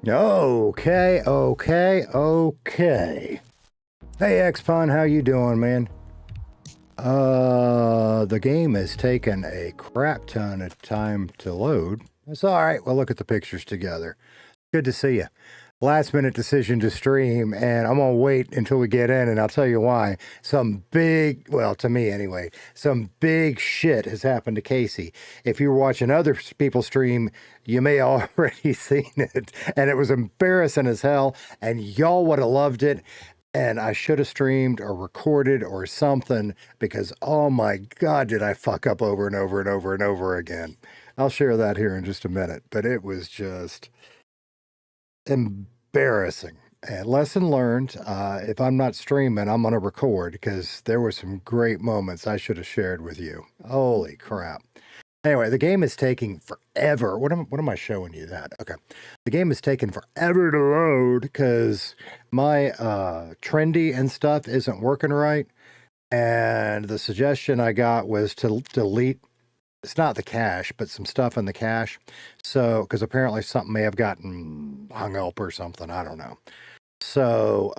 Okay. Hey, X-Pun, how you doing, man? The game has taken a crap ton of time to load. That's all right. We'll look at the pictures together. Good to see you. Last minute decision to stream, and I'm gonna wait until we get in, and I'll tell you why. Well, to me anyway, some big shit has happened to Casey. If you were watching other people stream, you may already seen it, and it was embarrassing as hell, and y'all would have loved it. And I should have streamed or recorded or something because, oh my God, did I fuck up over and over and over and over again. I'll share that here in just a minute, but it was just embarrassing. And lesson learned, if I'm not streaming, I'm going to record because there were some great moments I should have shared with you. Holy crap. Anyway, the game is taking forever. What am I showing you that? Okay. The game is taking forever to load because my trendy and stuff isn't working right. And the suggestion I got was to delete, it's not the cache, but some stuff in the cache. So, because apparently something may have gotten hung up or something. I don't know. So,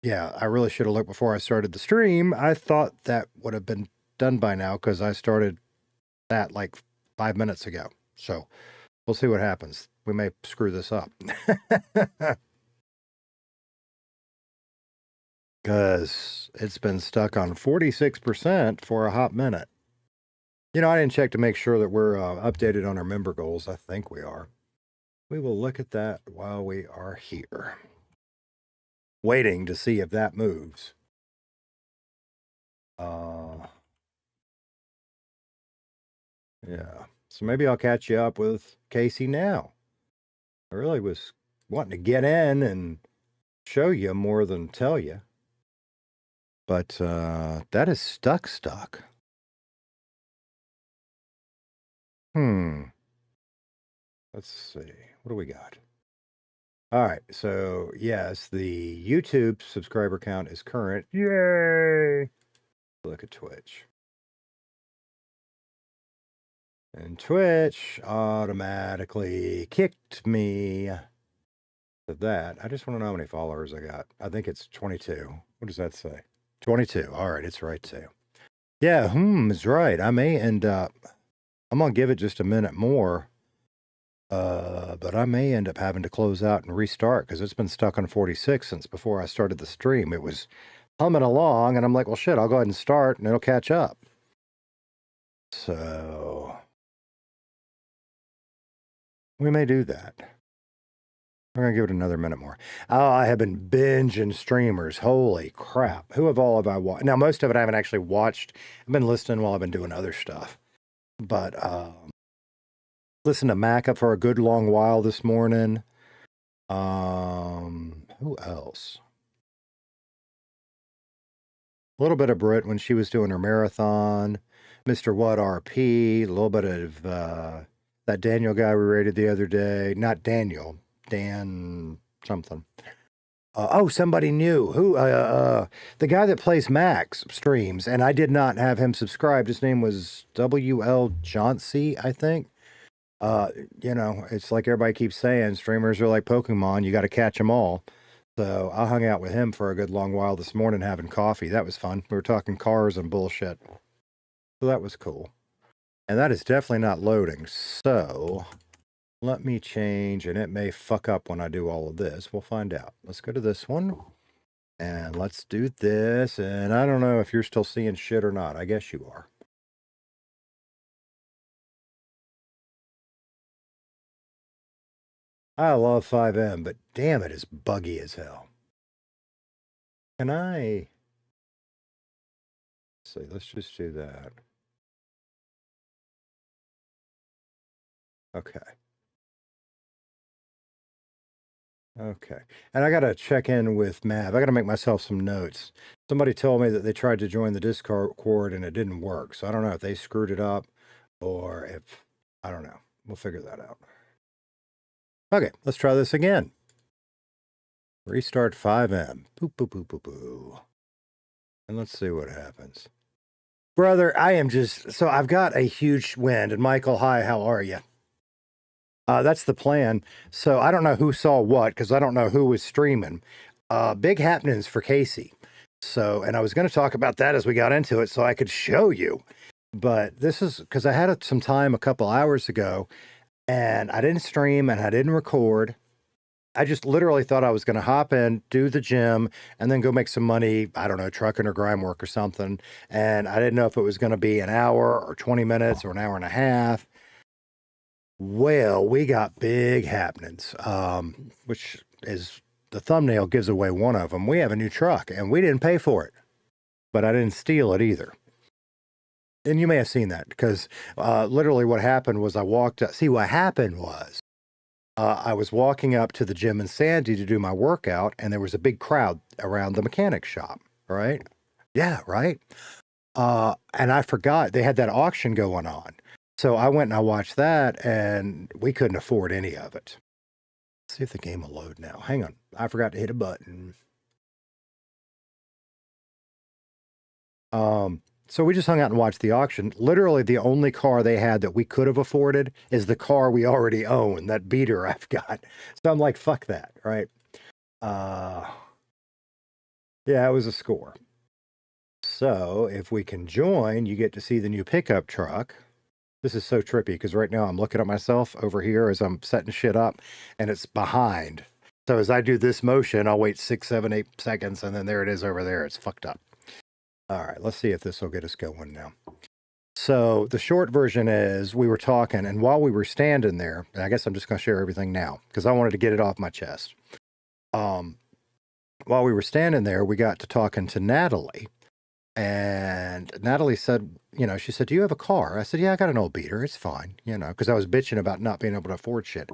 yeah, I really should have looked before I started the stream. I thought that would have been done by now because I started that like 5 minutes ago. So we'll see what happens. We may screw this up. Because it's been stuck on 46% for a hot minute. You know, I didn't check to make sure that we're updated on our member goals. I think we are. We will look at that while we are here. Waiting to see if that moves. Yeah. So maybe I'll catch you up with Casey now. I really was wanting to get in and show you more than tell you. But that is stuck. Let's see. What do we got? All right. So, yes, the YouTube subscriber count is current. Yay! Look at Twitch. And Twitch automatically kicked me to that. I just want to know how many followers I got. I think it's 22. What does that say? 22. All right. It's right, too. Yeah, it's right. I may end up, I'm going to give it just a minute more. But I may end up having to close out and restart because it's been stuck on 46 since before I started the stream. It was humming along, and I'm like, well, shit, I'll go ahead and start, and it'll catch up. So we may do that. We're going to give it another minute more. Oh, I have been binging streamers. Holy crap. Who of all have I watched? Now, most of it I haven't actually watched. I've been listening while I've been doing other stuff. But listened to Mac up for a good long while this morning. Who else? A little bit of Brit when she was doing her marathon. Mr. What RP. A little bit of that Daniel guy we rated the other day. Not Daniel. Dan something. Somebody new. Who? The guy that plays Max streams, and I did not have him subscribed. His name was WL Johnsey, I think. You know, it's like everybody keeps saying, streamers are like Pokemon. You got to catch them all. So I hung out with him for a good long while this morning having coffee. That was fun. We were talking cars and bullshit. So that was cool. And that is definitely not loading. So let me change, and it may fuck up when I do all of this. We'll find out. Let's go to this one. And let's do this. And I don't know if you're still seeing shit or not. I guess you are. I love 5M, but damn it, it's buggy as hell. Can I... Let's see, let's just do that. Okay. Okay. And I got to check in with Mav. I got to make myself some notes. Somebody told me that they tried to join the Discord and it didn't work. So I don't know if they screwed it up or if, I don't know. We'll figure that out. Okay, let's try this again. Restart 5M. Boop, boop, boop, boop, boop. And let's see what happens. Brother, I am just, so I've got a huge wind. And Michael, hi, how are you? That's the plan. So I don't know who saw what because I don't know who was streaming. Big happenings for Casey. So, and I was going to talk about that as we got into it so I could show you. But this is because I had some time a couple hours ago and I didn't stream and I didn't record. I just literally thought I was going to hop in, do the gym, and then go make some money. I don't know, trucking or grime work or something. And I didn't know if it was going to be an hour or 20 minutes or an hour and a half. Well, we got big happenings, which is the thumbnail gives away one of them. We have a new truck and we didn't pay for it, but I didn't steal it either. And you may have seen that because literally what happened was I walked up. See, what happened was I was walking up to the gym in Sandy to do my workout, and there was a big crowd around the mechanic shop, right? Yeah, right. And I forgot they had that auction going on. So I went and I watched that, and we couldn't afford any of it. Let's see if the game will load now. Hang on. I forgot to hit a button. So we just hung out and watched the auction. Literally, the only car they had that we could have afforded is the car we already own, that beater I've got. So I'm like, fuck that, right? Uh, yeah, it was a score. So if we can join, you get to see the new pickup truck. This is so trippy because right now I'm looking at myself over here as I'm setting shit up and it's behind. So as I do this motion, I'll wait 6, 7, 8 seconds and then there it is over there. It's fucked up. All right, let's see if this will get us going now. So the short version is we were talking, and while we were standing there, and I guess I'm just going to share everything now because I wanted to get it off my chest. While we were standing there, we got to talking to Natalie, and Natalie said, she said, "Do you have a car?" I said, "Yeah, I got an old beater. It's fine," because I was bitching about not being able to afford shit.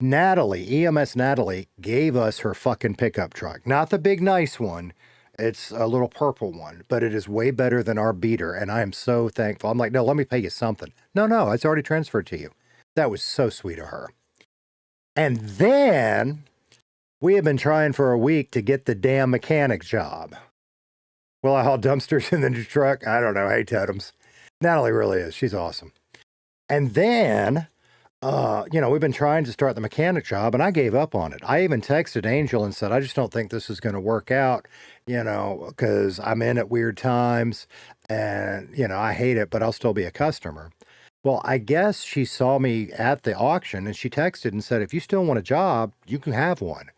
Natalie, EMS Natalie, gave us her fucking pickup truck, not the big nice one. It's a little purple one, but it is way better than our beater, and I am so thankful. I'm like, no, let me pay you something. No, it's already transferred to you. That was so sweet of her. And then we have been trying for a week to get the damn mechanic job. Well, I haul dumpsters in the new truck. I don't know. Hey, totems. Natalie really is. She's awesome. And then we've been trying to start the mechanic job and I gave up on it. I even texted Angel and said, I just don't think this is going to work out, because I'm in at weird times and, I hate it, but I'll still be a customer. Well, I guess she saw me at the auction and she texted and said, if you still want a job, you can have one.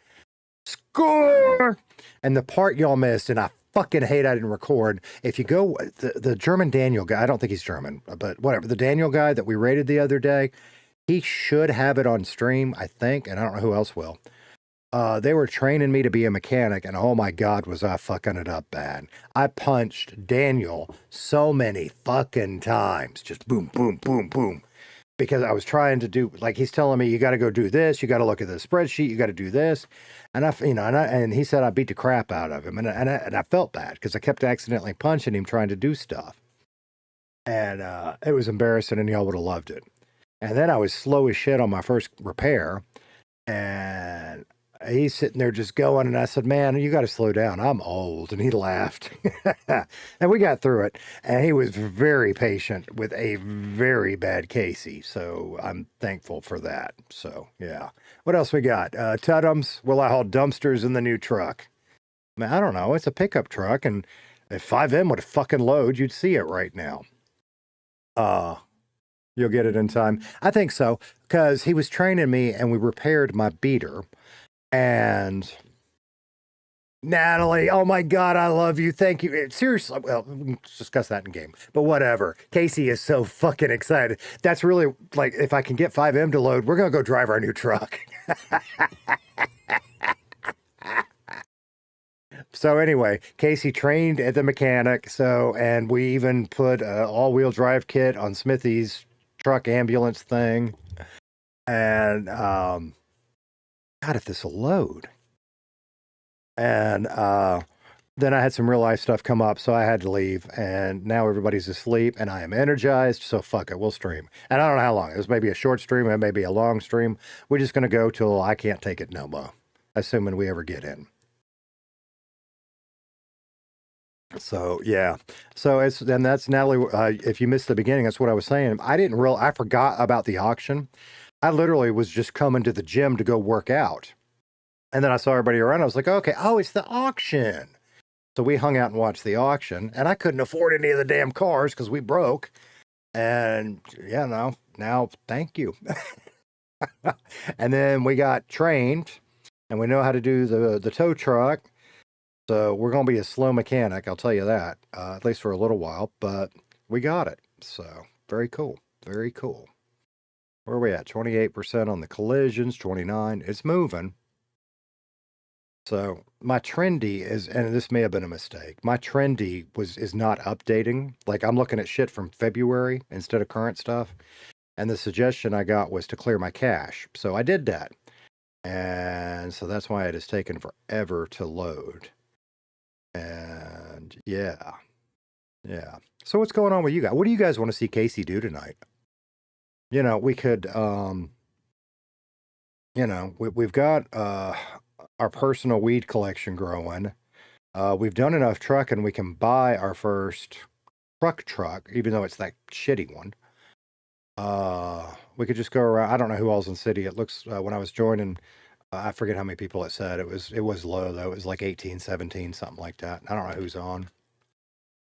Score! And the part y'all missed, and I fucking hate I didn't record. If you go, the German Daniel guy, I don't think he's German, but whatever, the Daniel guy that we rated the other day, he should have it on stream, I think, and I don't know who else will. They were training me to be a mechanic, and oh my God, was I fucking it up bad. I punched Daniel so many fucking times. Just boom, boom, boom, boom. Because I was trying to do, like, he's telling me, you got to go do this, you got to look at the spreadsheet, you got to do this. And and he said I beat the crap out of him. And I felt bad because I kept accidentally punching him trying to do stuff. And it was embarrassing, and y'all would have loved it. And then I was slow as shit on my first repair. And he's sitting there just going. And I said, man, you got to slow down. I'm old. And he laughed. And we got through it. And he was very patient with a very bad Casey. So I'm thankful for that. So, yeah. What else we got? Totems. Well, I haul dumpsters in the new truck. I mean, I don't know. It's a pickup truck. And if 5M would fucking load, you'd see it right now. You'll get it in time. I think so, because he was training me and we repaired my beater. And Natalie, oh my God, I love you. Thank you. Seriously, well, we can discuss that in game, but whatever. Casey is so fucking excited. That's really like, if I can get 5M to load, we're going to go drive our new truck. So anyway, Casey trained at the mechanic. And we even put an all-wheel drive kit on Smithy's truck ambulance thing. And God, if this will load. And then I had some real life stuff come up, so I had to leave. And now everybody's asleep, and I am energized. So fuck it, we'll stream. And I don't know how long. It was maybe a short stream, and maybe a long stream. We're just gonna go till I can't take it no more, assuming we ever get in. So yeah, that's Natalie. If you missed the beginning, that's what I was saying. I forgot about the auction. I literally was just coming to the gym to go work out. And then I saw everybody around. I was like, okay, oh, it's the auction. So we hung out and watched the auction, and I couldn't afford any of the damn cars because we broke. And yeah, no, now thank you. And then we got trained, and we know how to do the tow truck. So we're going to be a slow mechanic, I'll tell you that, at least for a little while. But we got it. So very cool. Very cool. Where are we at? 28% on the collisions, 29. It's moving. So my trendy is, and this may have been a mistake. My trendy is not updating. Like I'm looking at shit from February instead of current stuff. And the suggestion I got was to clear my cache. So I did that. And so that's why it has taken forever to load. And yeah. Yeah. So what's going on with you guys? What do you guys want to see Casey do tonight? You know, we could we've got our personal weed collection growing. We've done enough trucking we can buy our first truck, even though it's that shitty one. We could just go around. I don't know who all's in the city. It looks when I was joining, I forget how many people it said. It was low though. It was like 18, 17, something like that. I don't know who's on.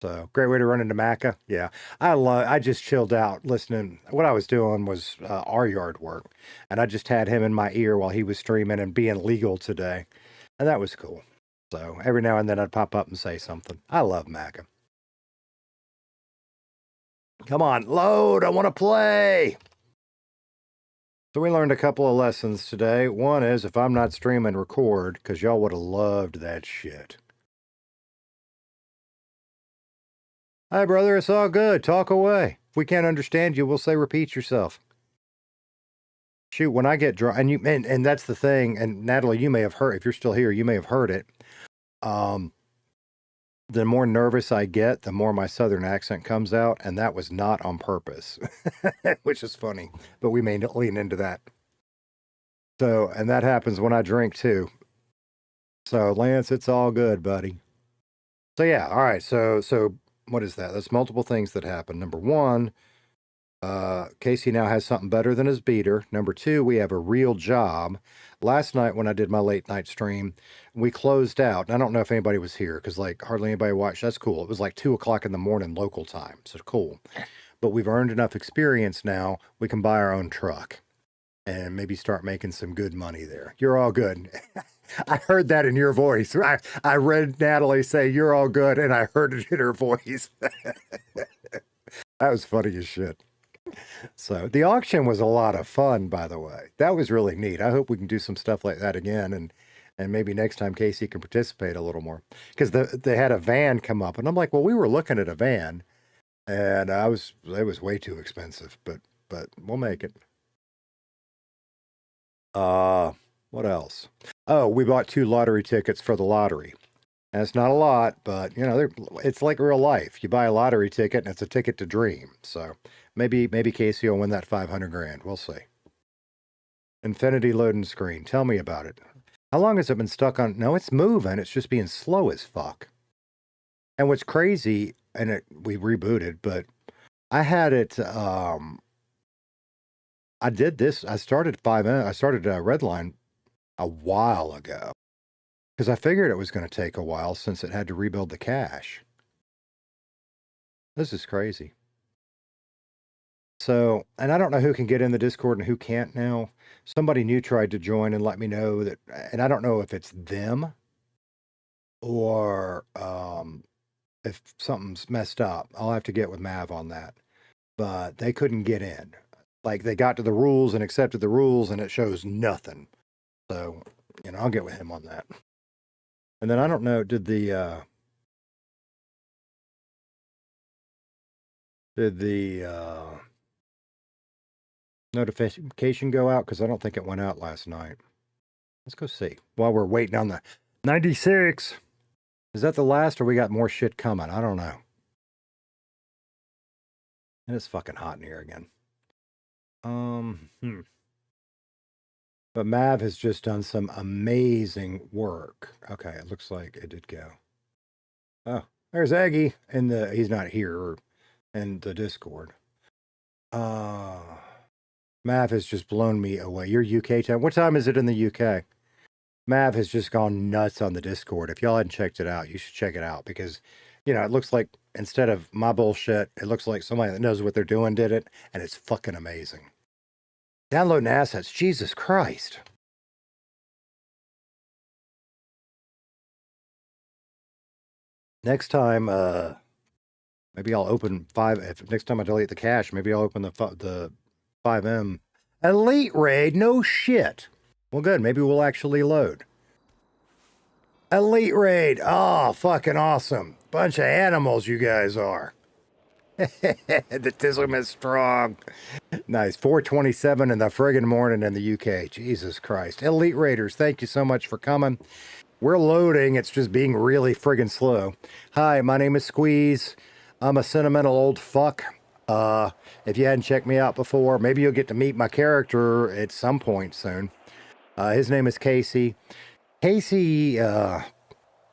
So great way to run into Macca. Yeah, I just chilled out listening. What I was doing was our yard work, and I just had him in my ear while he was streaming and being legal today, and that was cool. So every now and then I'd pop up and say something. I love Macca. Come on, load. I want to play. So we learned a couple of lessons today. One is if I'm not streaming, record, because y'all would have loved that shit. Hi, brother. It's all good. Talk away. If we can't understand you, we'll say repeat yourself. Shoot, when I get drunk, and that's the thing. And Natalie, you may have heard, if you're still here, you may have heard it. The more nervous I get, the more my southern accent comes out, and that was not on purpose, which is funny. But we may lean into that. So, and that happens when I drink too. So, Lance, it's all good, buddy. So yeah, all right. So what is that? That's multiple things that happen. Number one, Casey now has something better than his beater. Number two, we have a real job. Last night when I did my late night stream, we closed out. And I don't know if anybody was here because like hardly anybody watched. That's cool. It was like 2 o'clock in the morning local time. So cool. But we've earned enough experience now. We can buy our own truck and maybe start making some good money there. You're all good. I heard that in your voice. I read Natalie say, you're all good. And I heard it in her voice. That was funny as shit. So the auction was a lot of fun, by the way. That was really neat. I hope we can do some stuff like that again, and maybe next time Casey can participate a little more. Because they had a van come up, and I'm like, well, we were looking at a van, and it was way too expensive, but we'll make it. What else? Oh, we bought 2 lottery tickets for the lottery. And it's not a lot, but it's like real life. You buy a lottery ticket, and it's a ticket to dream. So maybe Casey will win that 500 grand. We'll see. Infinity loading screen. Tell me about it. How long has it been stuck on? No, it's moving. It's just being slow as fuck. And what's crazy, and we rebooted, but I had it. I did this. I started Redline a while ago because I figured it was going to take a while since it had to rebuild the cache. This is crazy. So, and I don't know who can get in the Discord and who can't now. Somebody new tried to join and let me know that, and I don't know if it's them or if something's messed up. I'll have to get with Mav on that. But they couldn't get in. Like they got to the rules and accepted the rules and it shows nothing. So, I'll get with him on that. And then I don't know, did the notification go out? Because I don't think it went out last night. Let's go see. While we're waiting on the 96. Is that the last or we got more shit coming? I don't know. And it's fucking hot in here again. But Mav has just done some amazing work. Okay, it looks like it did go. Oh, there's Aggie he's not here in the Discord. Mav has just blown me away. Your UK time. What time is it in the UK? Mav has just gone nuts on the Discord. If y'all hadn't checked it out, you should check it out because, you know, it looks like instead of my bullshit, it looks like somebody that knows what they're doing did it, and it's fucking amazing. Downloading assets. Jesus Christ. Next time, maybe I'll open next time I delete the cache, maybe I'll open the 5M Elite Raid. No shit. Well, good. Maybe we'll actually load. Elite Raid. Oh, fucking awesome. Bunch of animals you guys are. The Tism is strong. Nice. 4:27 in the friggin' morning in the UK. Jesus Christ. Elite Raiders, thank you so much for coming. We're loading. It's just being really friggin' slow. Hi, my name is Squeeze. I'm a sentimental old fuck. If you hadn't checked me out before, maybe you'll get to meet my character at some point soon. His name is Casey. Casey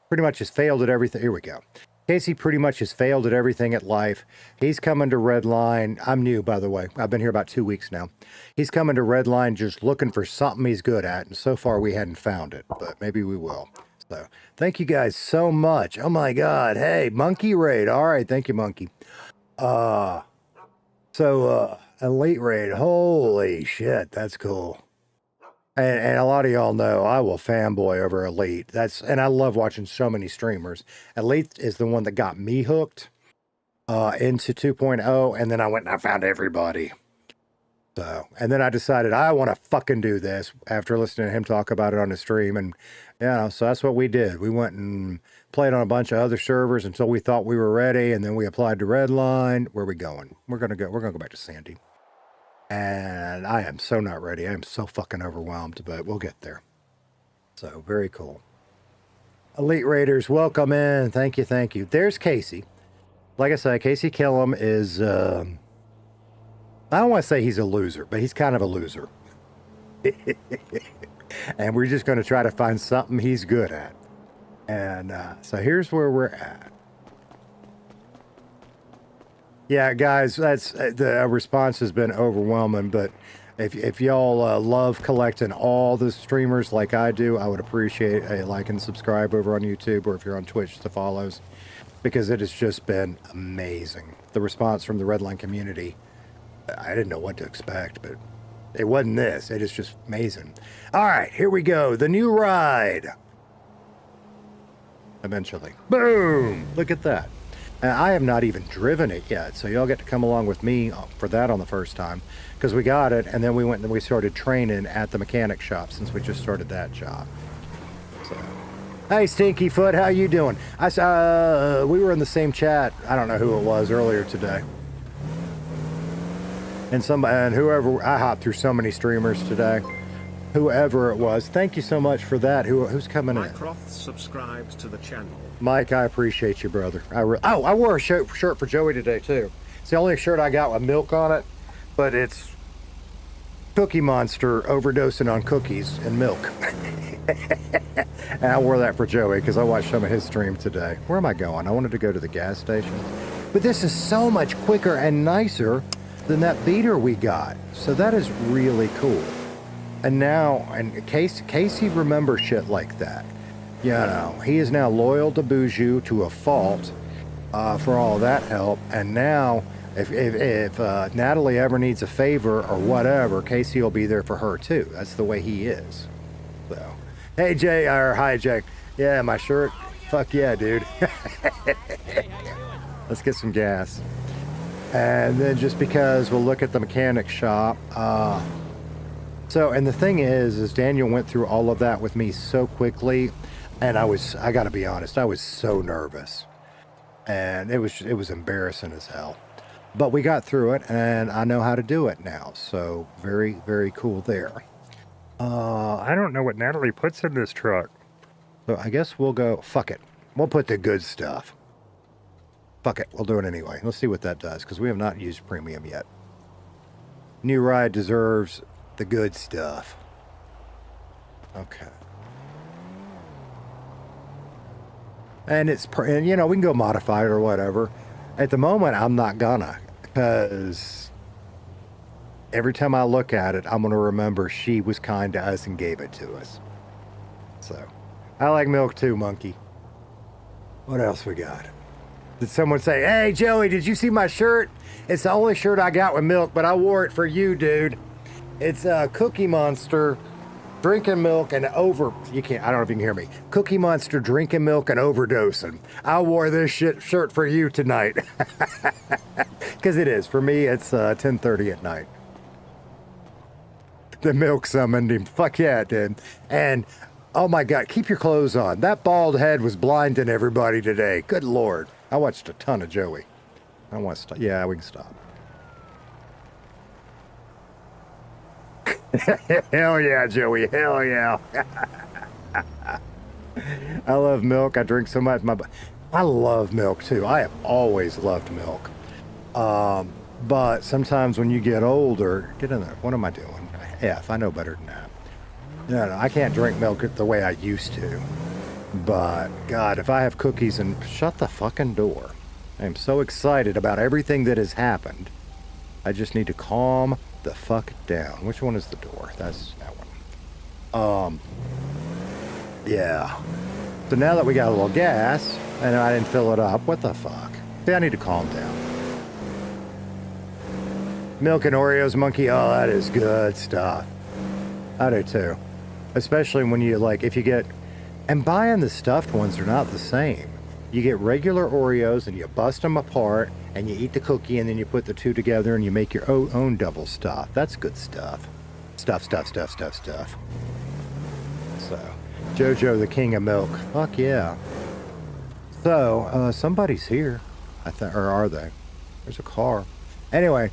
pretty much has failed at everything. Here we go. Casey pretty much has failed at everything at life. He's coming to Redline. I'm new, by the way. I've been here about 2 weeks now. He's coming to Redline just looking for something he's good at, and so far we hadn't found it, but maybe we will. So, thank you guys so much. Oh my God. Hey, Monkey Raid. All right, thank you, Monkey. Elite Raid. Holy shit, that's cool. And a lot of y'all know I will fanboy over Elite. And I love watching so many streamers. Elite is the one that got me hooked into 2.0, and then I went and I found everybody. So, and then I decided I want to fucking do this after listening to him talk about it on his stream, and yeah, so that's what we did. We went and played on a bunch of other servers until we thought we were ready, and then we applied to Redline. Where are we going? We're gonna go back to Sandy. And I am so not ready. I am so fucking overwhelmed, but we'll get there. So, very cool. Elite Raiders, welcome in. Thank you, thank you. There's Casey. Like I said, Casey Killam is, I don't want to say he's a loser, but he's kind of a loser. And we're just going to try to find something he's good at. And so here's where we're at. Yeah, guys, that's the response has been overwhelming, but if y'all love collecting all the streamers like I do, I would appreciate a like and subscribe over on YouTube, or if you're on Twitch, the follows, because it has just been amazing. The response from the Redline community, I didn't know what to expect, but it wasn't this. It is just amazing. All right, here we go. The new ride. Eventually. Boom! Look at that. I have not even driven it yet, so y'all get to come along with me for that on the first time, because we got it, and then we went and we started training at the mechanic shop since we just started that job. So, hey, Stinky Foot, how you doing? I saw we were in the same chat. I don't know who it was earlier today, and whoever I hopped through so many streamers today. Whoever it was, thank you so much for that. Who's coming in? Mycroft subscribes to the channel. Mike, I appreciate you, brother. I wore a shirt for Joey today, too. It's the only shirt I got with milk on it, but it's Cookie Monster overdosing on cookies and milk. And I wore that for Joey because I watched some of his stream today. Where am I going? I wanted to go to the gas station. But this is so much quicker and nicer than that beater we got. So that is really cool. And now, Casey remembers shit like that. You know, he is now loyal to Buju to a fault for all that help. And now, if Natalie ever needs a favor or whatever, Casey will be there for her too. That's the way he is. So, hey Jay, or hi Jay. Yeah, my shirt. Fuck yeah, dude. Let's get some gas. And then just because we'll look at the mechanic shop. And the thing is Daniel went through all of that with me so quickly, and I gotta be honest, I was so nervous, and it was embarrassing as hell, but we got through it, and I know how to do it now, so very, very cool there. I don't know what Natalie puts in this truck, so I guess we'll go, fuck it, we'll put the good stuff. Fuck it, we'll do it anyway. Let's see what that does, because we have not used premium yet. New ride deserves the good stuff. Okay. And you know, we can go modify it or whatever. At the moment, I'm not gonna, because every time I look at it, I'm going to remember she was kind to us and gave it to us. So, I like milk too, monkey. What else we got? Did someone say, hey, Joey, did you see my shirt? It's the only shirt I got with milk, but I wore it for you, dude. It's a Cookie Monster drinking milk and you can't, I don't know if you can hear me. Cookie Monster drinking milk and overdosing. I wore this shirt for you tonight. Because it is. For me, it's 10:30 at night. The milk summoned him. Fuck yeah, it did. And, oh my God, keep your clothes on. That bald head was blinding everybody today. Good Lord. I watched a ton of Joey. I want to stop. Yeah, we can stop. Hell yeah, Joey. Hell yeah. I love milk. I drink so much. I love milk too. I have always loved milk. But sometimes when you get older, get in there. What am I doing? I know better than that. No, I can't drink milk the way I used to. But God, if I have cookies and shut the fucking door. I am so excited about everything that has happened. I just need to calm the fuck down. Which one is the door? That's that one. Yeah. So now that we got a little gas and I didn't fill it up, what the fuck? See, I need to calm down. Milk and Oreos, monkey. Oh, that is good stuff. I do too. Especially when you if you get, and buying the stuffed ones are not the same. You get regular Oreos and you bust them apart and you eat the cookie and then you put the two together and you make your own double stuff. That's good stuff. Stuff. So, JoJo, the king of milk. Fuck yeah. So, somebody's here. Or are they? There's a car. Anyway,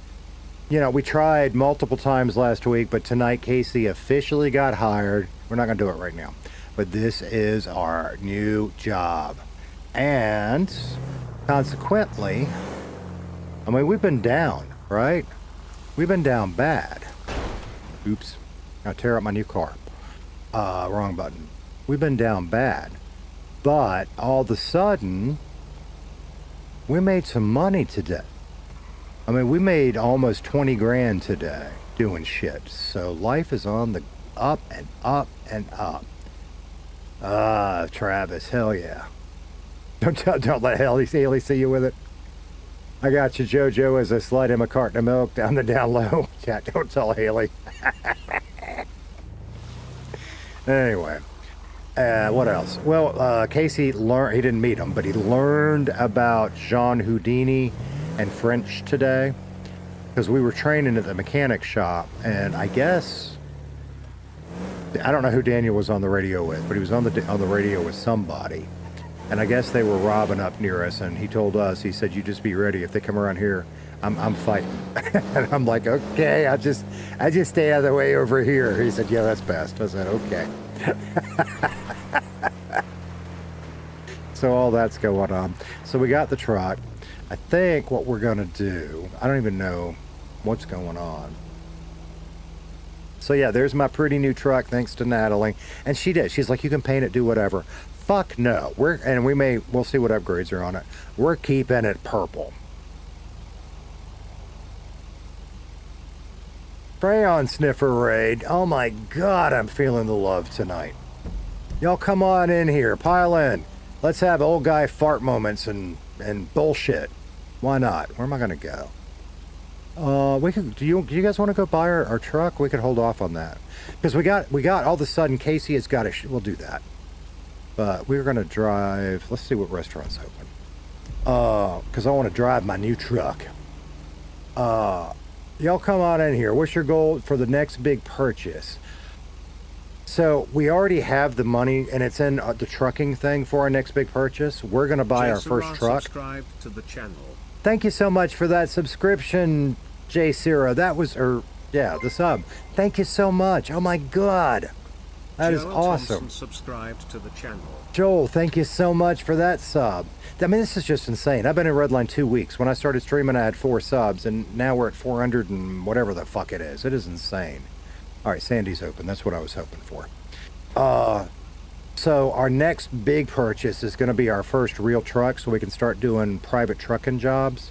we tried multiple times last week, but tonight Casey officially got hired. We're not going to do it right now. But this is our new job. And consequently, we've been down, right? We've been down bad. Oops. I'll tear up my new car. Wrong button. We've been down bad. But all of a sudden, we made some money today. We made almost 20 grand today doing shit. So life is on the up and up and up. Travis, hell yeah. Don't let Haley see you with it. I got you, JoJo, as I slide him a carton of milk down the down low. Yeah, don't tell Haley. Anyway, what else? Well, Casey learned, he didn't meet him, but he learned about Jean Houdini and French today. Because we were training at the mechanic shop, and I guess, I don't know who Daniel was on the radio with, but he was on the radio with somebody. And I guess they were robbing up near us, and he told us, he said, you just be ready. If they come around here, I'm fighting. And I'm like, okay, I just stay out of the way over here. He said, yeah, that's best. I said, okay. So all that's going on. So we got the truck. I think what we're going to do, I don't even know what's going on. So yeah, there's my pretty new truck, thanks to Natalie. And she did. She's like, you can paint it, do whatever. Fuck no. We'll see what upgrades are on it. We're keeping it purple. Crayon sniffer raid. Oh my God, I'm feeling the love tonight. Y'all come on in here, pile in. Let's have old guy fart moments and bullshit. Why not? Where am I gonna go? We could. Do you guys want to go buy our truck? We could hold off on that because we got all of a sudden Casey has got a. We'll do that. But we're gonna drive. Let's see what restaurant's open. Because I want to drive my new truck. Y'all come on in here. What's your goal for the next big purchase? So we already have the money, and it's in the trucking thing for our next big purchase. We're gonna buy our first truck. Subscribe to the channel. Thank you so much for that subscription, J Cira. That was, the sub. Thank you so much. Oh my God. That is awesome. Subscribed to the channel. Joel, thank you so much for that sub. This is just insane. I've been in Redline 2 weeks. When I started streaming, I had 4 subs, and now we're at 400 and whatever the fuck it is. It is insane. All right, Sandy's open. That's what I was hoping for. So our next big purchase is going to be our first real truck, so we can start doing private trucking jobs.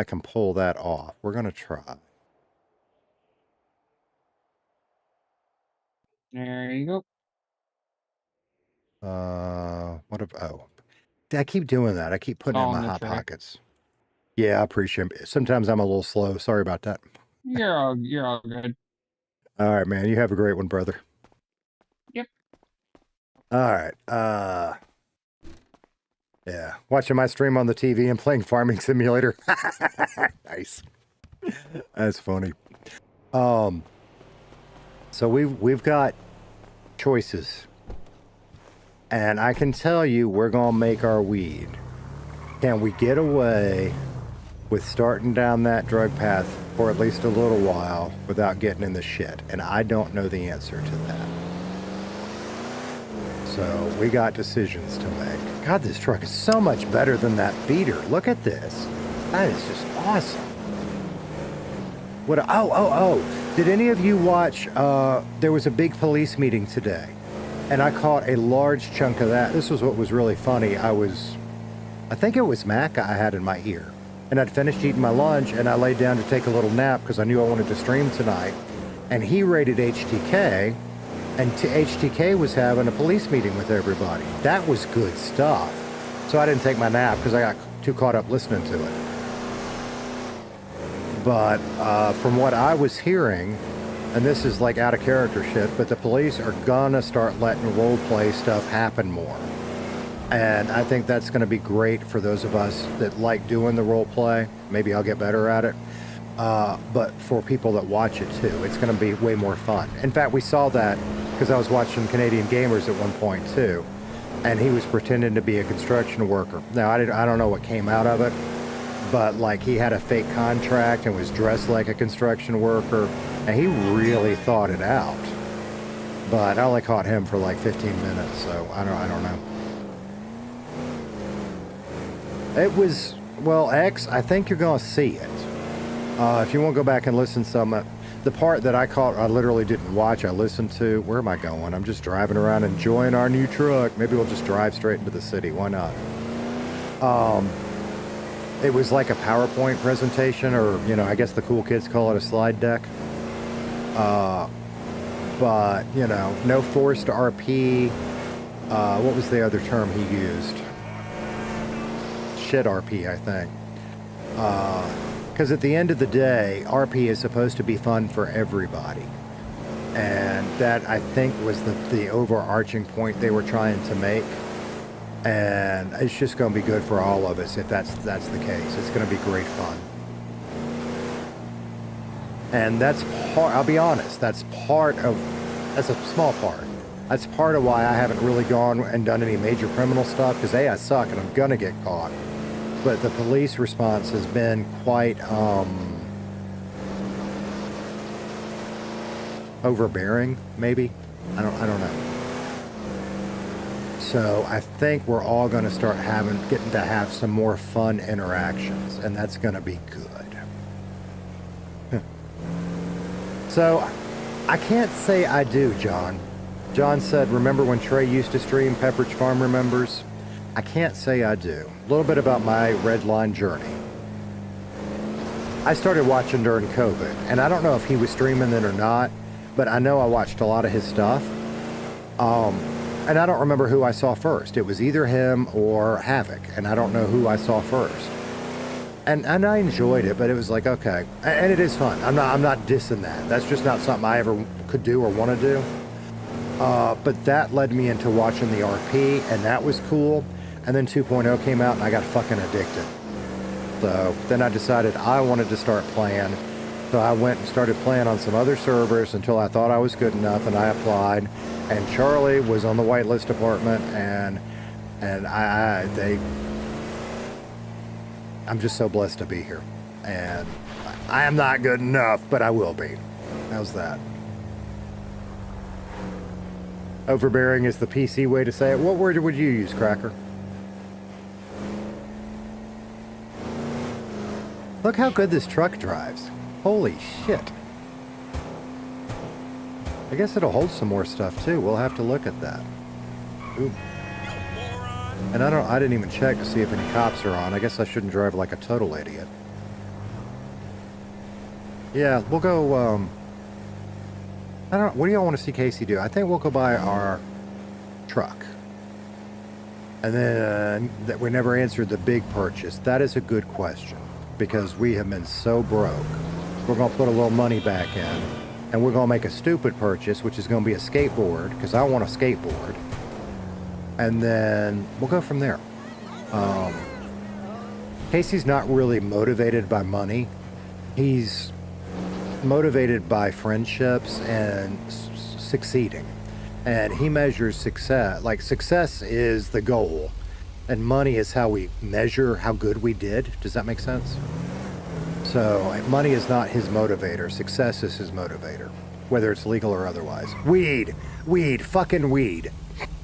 I can pull that off. We're going to try. There you go. Oh, I keep doing that. I keep putting it in All my in the hot tray. pockets. Yeah, I appreciate it. Sometimes I'm a little slow. Sorry about that. You're all good. All right, man. You have a great one, brother. Yep. All right. Yeah. Watching my stream on the TV and playing Farming Simulator. Nice. That's funny. So we've got choices. And I can tell you we're gonna make our weed. Can we get away with starting down that drug path for at least a little while without getting in the shit? And I don't know the answer to that. So we got decisions to make. God, this truck is so much better than that feeder. Look at this. That is just awesome. Oh. Did any of you watch, there was a big police meeting today, and I caught a large chunk of that. This was what was really funny. I think it was Mac I had in my ear. And I'd finished eating my lunch, and I laid down to take a little nap because I knew I wanted to stream tonight. And he rated HTK, and HTK was having a police meeting with everybody. That was good stuff. So I didn't take my nap because I got too caught up listening to it. But from what I was hearing, and this is like out of character shit, but the police are gonna start letting role play stuff happen more. And I think that's gonna be great for those of us that like doing the role play. Maybe I'll get better at it. But for people that watch it too, it's gonna be way more fun. In fact, we saw that because I was watching Canadian Gamers at one point too, and he was pretending to be a construction worker. Now, I don't know what came out of it, but like he had a fake contract and was dressed like a construction worker, and he really thought it out. But I only caught him for like 15 minutes, so I don't know. It was, well, X, I think you're gonna see it. If you want to go back and listen some, the part that I caught, I literally didn't watch, I listened to. Where am I going? I'm just driving around enjoying our new truck. Maybe we'll just drive straight into the city. Why not? It was like a PowerPoint presentation, or, you know, I guess the cool kids call it a slide deck. But, you know, no forced RP. What was the other term he used? Shit RP, I think. Because at the end of the day, RP is supposed to be fun for everybody. And that, I think, was the overarching point they were trying to make. And it's just going to be good for all of us if that's the case. It's going to be great fun. And that's part, I'll be honest, that's a small part. That's part of why I haven't really gone and done any major criminal stuff, because A, I suck and I'm going to get caught. But the police response has been quite overbearing, maybe. I don't know. So I think we're all going to start getting to have some more fun interactions, and that's going to be good. So I can't say I do, John. John said, remember when Trey used to stream Pepperidge Farm remembers? I can't say I do. A little bit about my Redline journey. I started watching during COVID, and I don't know if he was streaming then or not, but I know I watched a lot of his stuff. And I don't remember who I saw first. It was either him or Havoc, and I don't know who I saw first. And I enjoyed it, but it was like, okay. And it is fun. I'm not dissing that. That's just not something I ever could do or want to do. But that led me into watching the RP, and that was cool. And then 2.0 came out, and I got fucking addicted. So then I decided I wanted to start playing. So I went and started playing on some other servers until I thought I was good enough, and I applied. And Charlie was on the whitelist department, and I'm just so blessed to be here. And I am not good enough, but I will be. How's that? Overbearing is the PC way to say it. What word would you use, Cracker? Look how good this truck drives. Holy shit. I guess it'll hold some more stuff too. We'll have to look at that. Ooh. And I didn't even check to see if any cops are on. I guess I shouldn't drive like a total idiot. Yeah, we'll go, I don't. What do y'all want to see Casey do? I think we'll go buy our truck. And then that we never answered the big purchase. That is a good question because we have been so broke. We're going to put a little money back in and we're going to make a stupid purchase, which is going to be a skateboard because I want a skateboard. And then we'll go from there. Casey's not really motivated by money. He's motivated by friendships and succeeding. And he measures success. Like, success is the goal, and money is how we measure how good we did. Does that make sense? So, money is not his motivator. Success is his motivator, whether it's legal or otherwise. Weed. Weed. Fucking weed.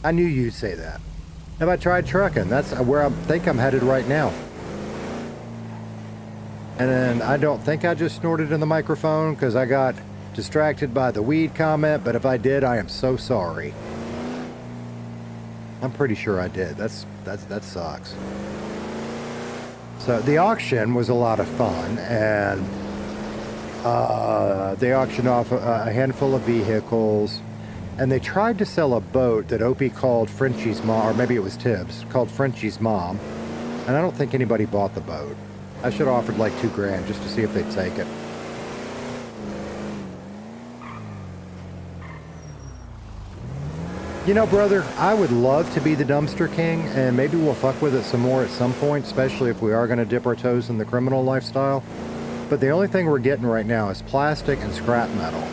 I knew you'd say that. Have I tried trucking? That's where I think I'm headed right now. And then I don't think I just snorted in the microphone because I got distracted by the weed comment, but if I did, I am so sorry. I'm pretty sure I did. That sucks. So the auction was a lot of fun, and they auctioned off a handful of vehicles, and they tried to sell a boat that Opie called Frenchie's mom, or maybe it was Tibbs, called Frenchie's mom, and I don't think anybody bought the boat. I should have offered like $2,000 just to see if they'd take it. You know, brother, I would love to be the dumpster king, and maybe we'll fuck with it some more at some point, especially if we are going to dip our toes in the criminal lifestyle. But the only thing we're getting right now is plastic and scrap metal.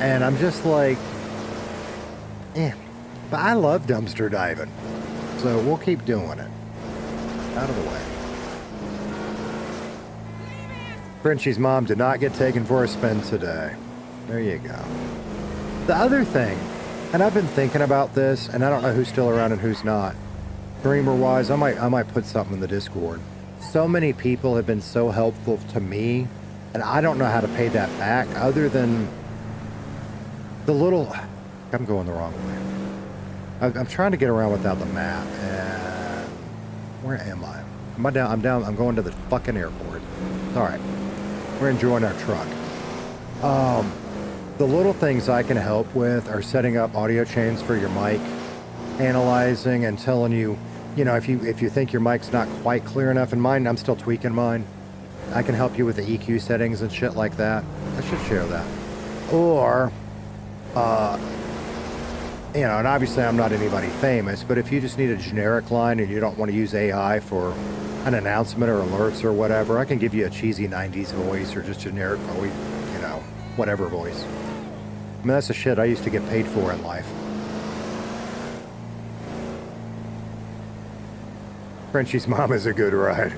And I'm just like, But I love dumpster diving. So we'll keep doing it. Out of the way. Frenchie's mom did not get taken for a spin today. There you go. The other thing, and I've been thinking about this, and I don't know who's still around and who's not. Dreamer-wise, I might put something in the Discord. So many people have been so helpful to me, and I don't know how to pay that back other than the little... I'm going the wrong way. I'm trying to get around without the map, and... Where am I? I'm going to the fucking airport. Alright. We're enjoying our truck. The little things I can help with are setting up audio chains for your mic, analyzing and telling you, you know, if you think your mic's not quite clear enough. In mine, I'm still tweaking mine. I can help you with the EQ settings and shit like that. I should share that. Or, you know, and obviously I'm not anybody famous, but if you just need a generic line and you don't want to use AI for an announcement or alerts or whatever, I can give you a cheesy 90s voice or just generic voice, you know, whatever voice. I mean, that's the shit I used to get paid for in life. Frenchie's mom is a good ride.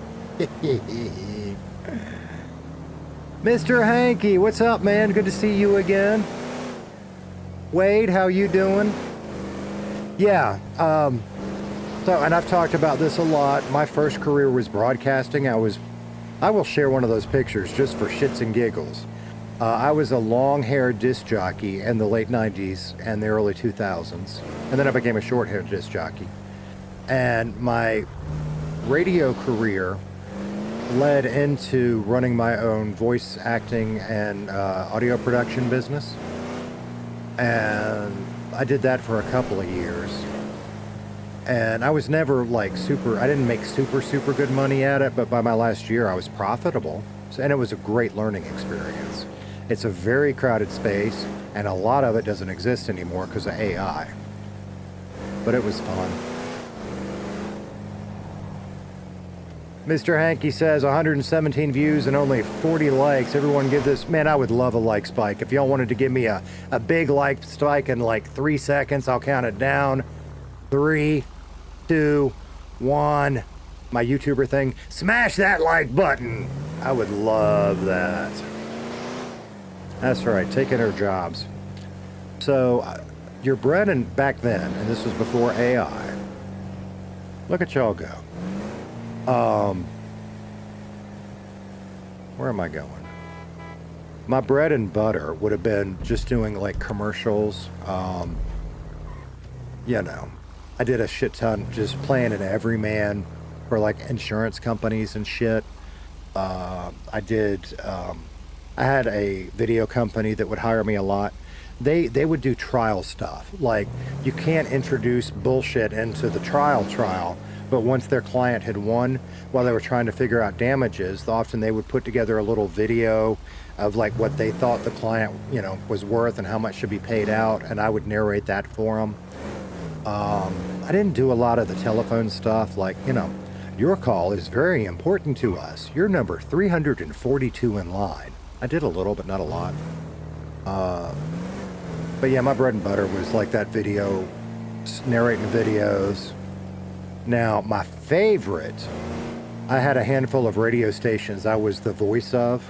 Mr. Hanky, what's up, man? Good to see you again. Wade, how you doing? Yeah, so, and I've talked about this a lot. My first career was broadcasting. I will share one of those pictures just for shits and giggles. I was a long-haired disc jockey in the late 90s and the early 2000s. And then I became a short-haired disc jockey. And my radio career led into running my own voice acting and audio production business. And I did that for a couple of years. And I was never like I didn't make super good money at it, but by my last year I was profitable. And it was a great learning experience. It's a very crowded space, and a lot of it doesn't exist anymore because of AI. But it was fun. Mr. Hanky says 117 views and only 40 likes. Everyone give this... Man, I would love a like spike. If y'all wanted to give me a big like spike in like 3 seconds, I'll count it down. 3, 2, 1. My YouTuber thing. Smash that like button. I would love that. That's right, taking our jobs. So, your bread and back then, and this was before AI. Look at y'all go. Where am I going? My bread and butter would have been just doing like commercials. You know, I did a shit ton just playing an everyman for like insurance companies and shit. I had a video company that would hire me a lot. they would do trial stuff. Like, you can't introduce bullshit into the trial, but once their client had won, while they were trying to figure out damages, often they would put together a little video of like what they thought the client, you know, was worth and how much should be paid out, and I would narrate that for them. I didn't do a lot of the telephone stuff, like, you know, your call is very important to us. You're number 342 in line. I did a little, but not a lot. But yeah, my bread and butter was like that video, narrating videos. Now, my favorite, I had a handful of radio stations I was the voice of.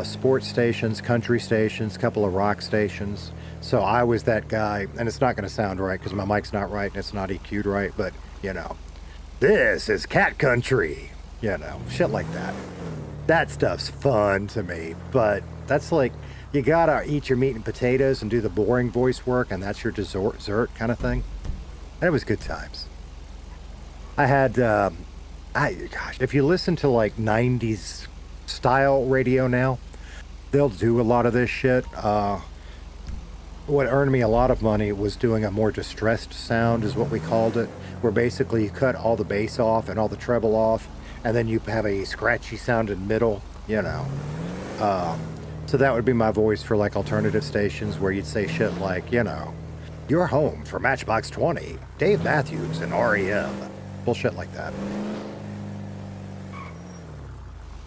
Sports stations, country stations, couple of rock stations. So I was that guy, and it's not going to sound right because my mic's not right and it's not EQ'd right, but, you know, this is cat country, you know, shit like that. That stuff's fun to me, but that's like, you gotta eat your meat and potatoes and do the boring voice work, and that's your dessert kind of thing. And it was good times. I had, gosh, if you listen to like 90s style radio now, they'll do a lot of this shit. What earned me a lot of money was doing a more distressed sound, is what we called it, where basically you cut all the bass off and all the treble off, and then you have a scratchy sounding middle, you know. So that would be my voice for like alternative stations where you'd say shit like, you know, you're home for Matchbox 20, Dave Matthews and REM. Bullshit like that.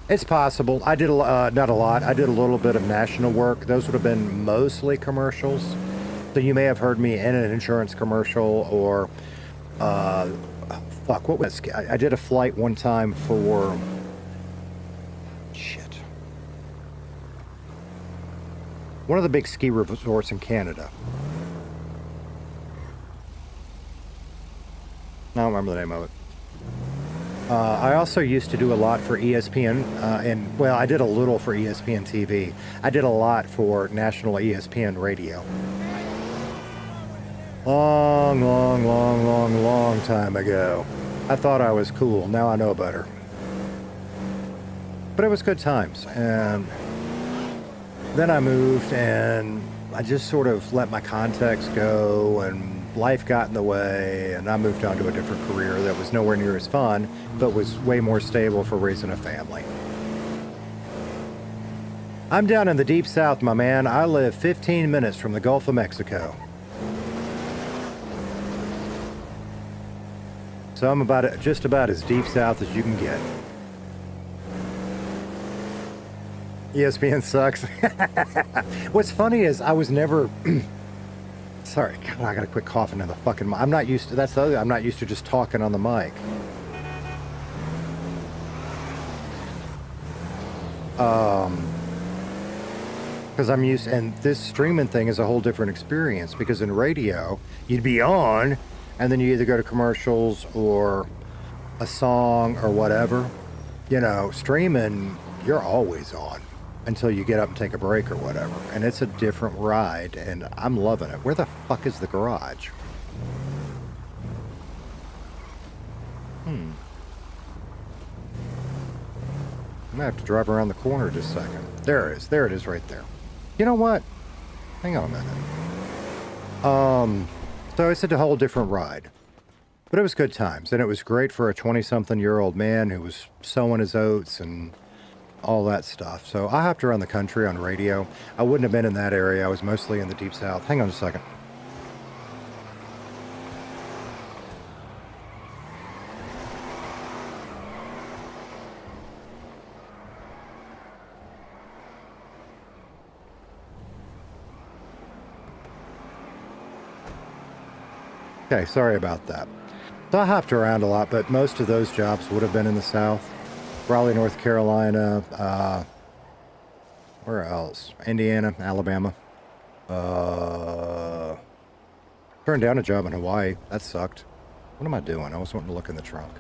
It's possible. I did not a lot. I did a little bit of national work. Those would have been mostly commercials. So you may have heard me in an insurance commercial or, fuck, what was, I did a flight one time for, shit. One of the big ski resorts in Canada. I don't remember the name of it. I also used to do a lot for ESPN, and well, I did a little for ESPN TV. I did a lot for national ESPN radio. Long time ago. I thought I was cool. Now I know better. But it was good times. And then I moved and I just sort of let my context go, and life got in the way, and I moved on to a different career that was nowhere near as fun, but was way more stable for raising a family. I'm down in the deep south, my man. I live 15 minutes from the Gulf of Mexico. So I'm just about as deep south as you can get. ESPN sucks. What's funny is I was never... Sorry, God, I gotta quit coughing in the fucking mic. I'm not used to, that's the other, I'm not used to just talking on the mic. Because I'm used, and this streaming thing is a whole different experience, because in radio, you'd be on, and then you either go to commercials or a song or whatever. You know, streaming, you're always on until you get up and take a break or whatever. And it's a different ride, and I'm loving it. Where the fuck is the garage? I'm gonna have to drive around the corner just a second. There it is. There it is right there. You know what? Hang on a minute. So it's a whole different ride. But it was good times, and it was great for a 20-something-year-old man who was sowing his oats and all that stuff. So I hopped around the country on radio. I wouldn't have been in that area. I was mostly in the deep south. Hang on a second. Okay, sorry about that. So I hopped around a lot, but most of those jobs would have been in the south. Raleigh, North Carolina, where else? Indiana, Alabama. Turned down a job in Hawaii. That sucked. What am I doing? I was wanting to look in the trunk.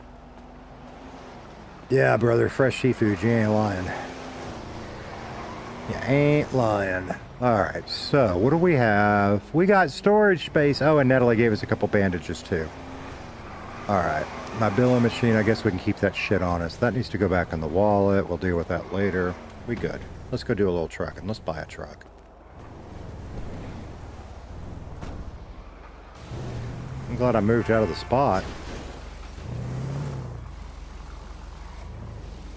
Yeah, brother, fresh seafood. You ain't lying. You ain't lying. All right, so what do we have? We got storage space. Oh, and Natalie gave us a couple bandages too. All right, my billing machine, I guess we can keep that shit on us. That needs to go back in the wallet. We'll deal with that later. We good. Let's go do a little trucking. Let's buy a truck. glad I moved out of the spot.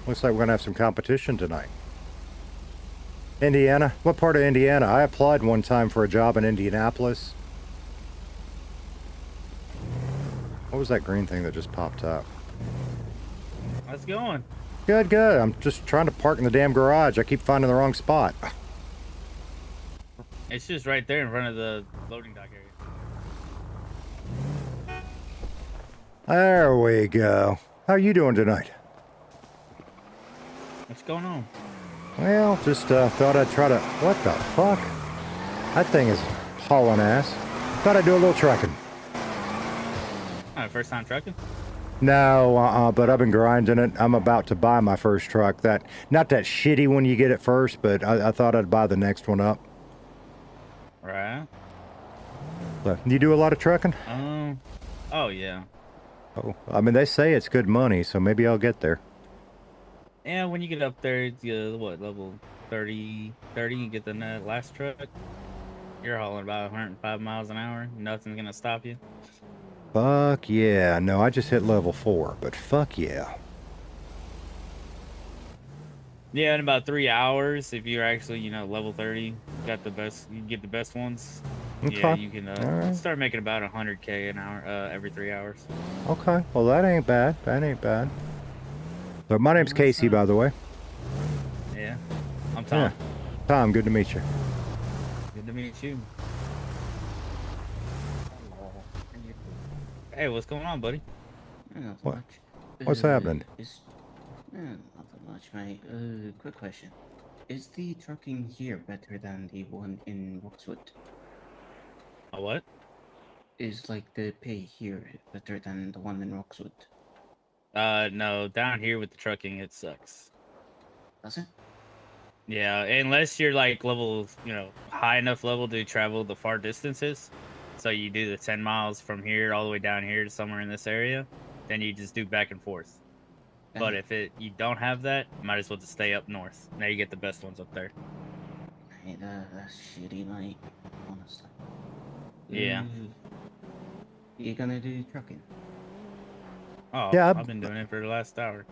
Looks like we're gonna have some competition tonight. Indiana? What part of Indiana? I applied one time for a job in Indianapolis. What was that green thing that just popped up? How's it going? Good, good. I'm just trying to park in the damn garage. I keep finding the wrong spot. It's just right there in front of the loading dock area. There we go. How you doing tonight? What's going on? Well, just thought I'd try to... What the fuck? That thing is hauling ass. Thought I'd do a little trucking. First time trucking? No, but I've been grinding it. I'm about to buy my first truck. Not that shitty one you get at first, but I thought I'd buy the next one up. Right. So, you do a lot of trucking? Oh yeah. Oh, I mean, they say it's good money, so maybe I'll get there. Yeah, when you get up there, it's what, level 30, you get the last truck. You're hauling about 105 miles an hour. Nothing's gonna stop you. Fuck yeah. No, I just hit level 4, but fuck yeah. Yeah, in about 3 hours, if you're actually, level 30, you get the best ones. Okay. Yeah, you can Alright. start making about 100K an hour every 3 hours. Okay, well that ain't bad. That ain't bad. So my name's Casey, by the way. Yeah, I'm Tom. Yeah. Tom, good to meet you. Good to meet you. Hey, what's going on, buddy? Not What? much. What's happening? Nothing much, mate. Quick question. Is the trucking here better than the one in Roxwood? A what? Is like the pay here better than the one in Roxwood? No, down here with the trucking, it sucks. Does it? Yeah, unless you're like level, high enough level to travel the far distances. So you do the 10 miles from here all the way down here to somewhere in this area, then you just do back and forth. But if you don't have that, you might as well just stay up north. Now you get the best ones up there. Hey, that's shitty, mate. Honestly. Yeah. You gonna do trucking? Oh, Yeah, I've been doing it for the last hour.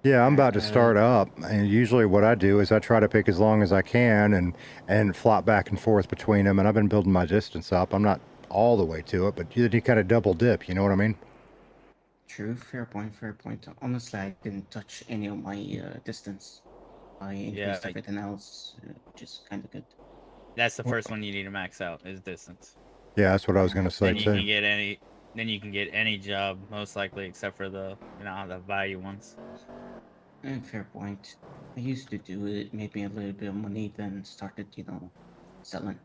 Yeah, I'm about to start up, and usually what I do is I try to pick as long as I can and flop back and forth between them, and I've been building my distance up. I'm not all the way to it, but you kind of double dip, you know what I mean? True, fair point, fair point. Honestly, I didn't touch any of my distance. I increased everything else, which is kind of good. That's the first one you need to max out is distance. Yeah, that's what I was going to say, Then you too. can get any job, most likely, except for the the value ones. Fair point. I used to do it, made me a little bit of money, then started, selling.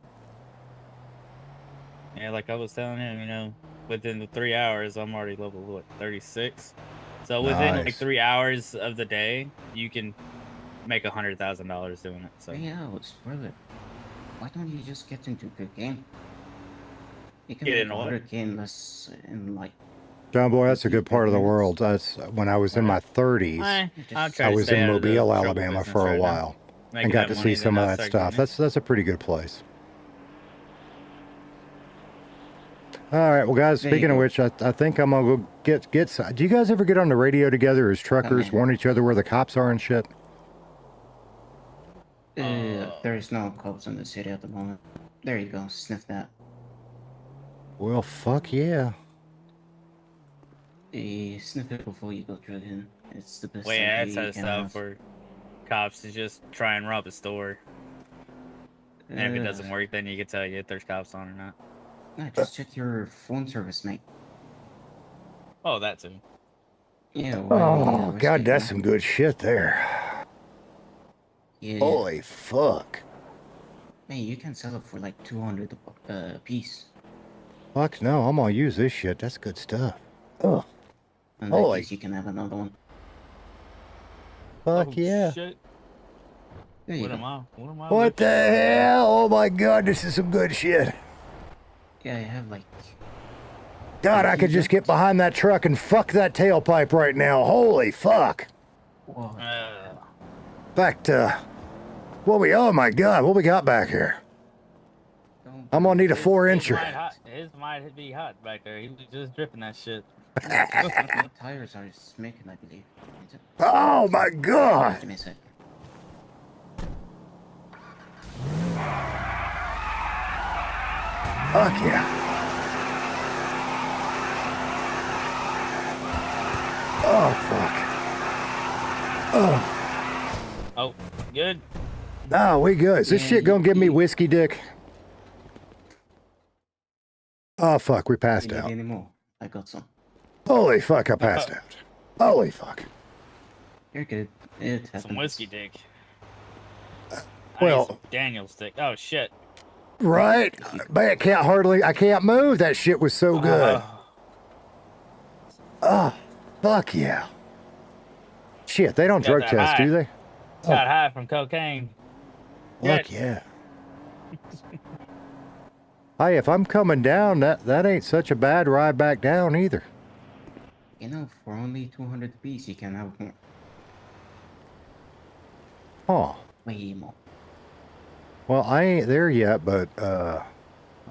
Yeah, like I was telling him, within the 3 hours, I'm already level, what, 36? So within like Nice. 3 hours of the day, you can make $100,000 doing it. So Yeah, it's worth it. Why don't you just get into a good game? You can Get make into what? 100K in less, in like... John Boy, that's a good part of the world. That's when I was in my 30s. I'll try I to was stay in out of the Mobile, trouble Alabama business for a right now. while Making and got that to money, see some then of I'll that start stuff. getting it. That's a pretty good place. All right, well, guys. There you Speaking of go. which, I think I'm gonna go get. Do you guys ever get on the radio together as truckers, man. warn each other where the cops are and shit? There is no cops in the city at the moment. There you go, sniff that. Well, fuck yeah. Sniff it before you go drugging. It's the best Well, yeah, idea that's how you can stuff have. for cops to just try and rob a store. And if it Uh, doesn't work, then you can tell you if there's cops on or not. No, just check your phone service, mate. Oh, that too. Yeah, Oh, God, that's some good shit there. Yeah. Holy fuck. Hey, you can sell it for like 200 a piece. Fuck no, I'm gonna use this shit. That's good stuff. Oh, In that Holy- case, you can have another one. fuck yeah. Shit. There you What go. am I? What am I? What looking the at? hell? Oh my God, this is some good shit. Yeah, I have like... God, I could just get behind that truck and fuck that tailpipe right now. Holy fuck. Whoa. Back to oh my God, what we got back here? Don't I'm gonna need a do it. 4-incher. His might be hot back there. He was just dripping that shit. The tires are smoking, I believe. Oh my god! Give me a sec. Fuck yeah. Oh fuck. Oh. Oh, good. No, we good. Is this Yeah, shit gonna give me you- whiskey dick? Oh fuck, we You passed need out. any more? I got some. Holy fuck, I passed out. Holy fuck. You're good. It happens. Some whiskey dick. Well- I need some Daniel stick. Oh shit. Right? Man, I can't move. That shit was so good. Oh, fuck yeah. Shit, they don't Got drug that test, high. do they? Got high from cocaine. Fuck yeah. Hey, if I'm coming down, that ain't such a bad ride back down either. You know, for only 200 apiece, you can have more. Huh. Way more. Well, I ain't there yet, but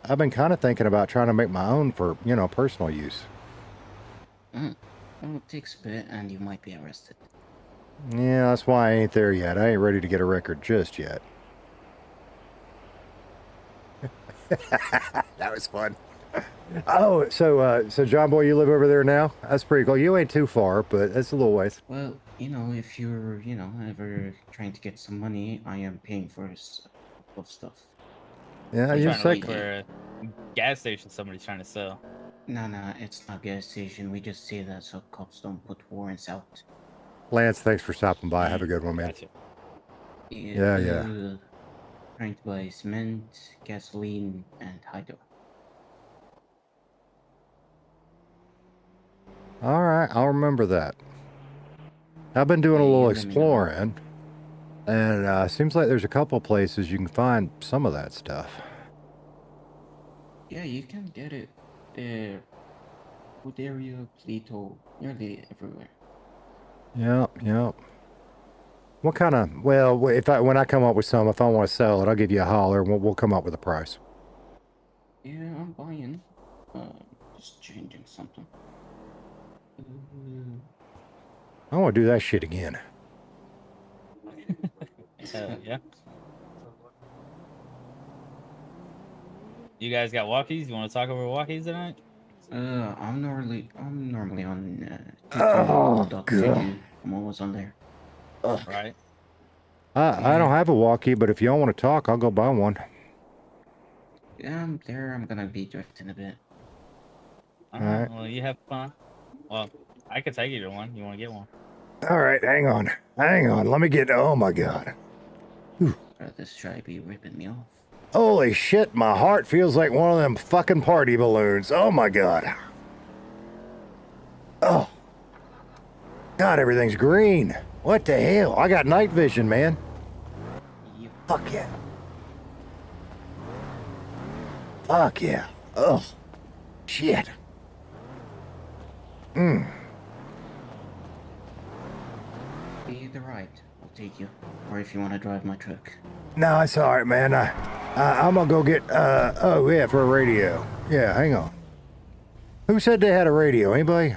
I've been kind of thinking about trying to make my own for, personal use. Well, it takes a bit, and you might be arrested. Yeah, that's why I ain't there yet. I ain't ready to get a record just yet. That was fun. Oh, so John Boy, you live over there now? That's pretty cool. You ain't too far, but it's a little ways. Well, if you're, ever trying to get some money, I am paying for a couple of stuff. Yeah, I'm you're trying to look sick. for a gas station somebody's trying to sell. No, it's not gas station. We just say that so cops don't put warrants out. Lance, thanks for stopping by. Have a good one, man. Gotcha. Yeah. Trying to buy cement, gasoline, and hydro. All right, I'll remember that. I've been doing a Yeah, little let me know. exploring, and seems like there's a couple places you can find some of that stuff. Yeah, you can get it there. Budaria, Plato, nearly everywhere. Yep. What kind of? Well, when I come up with some, if I want to sell it, I'll give you a holler, and we'll come up with a price. Yeah, I'm buying. Just changing something. I want to do that shit again. Yeah. You guys got walkies? You want to talk over walkies tonight? I'm normally on. Oh, tutorial.tv. God. I'm always on there. Right. I don't have a walkie, but if y'all want to talk, I'll go buy one. Yeah, I'm there. I'm gonna be drifting a bit. All Alright. right. Well, you have fun. Well, I could take you to one. You want to get one? All right, hang on. Let me get. Oh my God. This try be ripping me off. Holy shit, my heart feels like one of them fucking party balloons. Oh my God. Oh. God, everything's green. What the hell? I got night vision, man. Fuck yeah. Fuck yeah. Oh. Shit. Either right, I'll take you. Or if you want to drive my truck. No, it's all right, man. I'm gonna go get, for a radio. Yeah, hang on. Who said they had a radio? Anybody?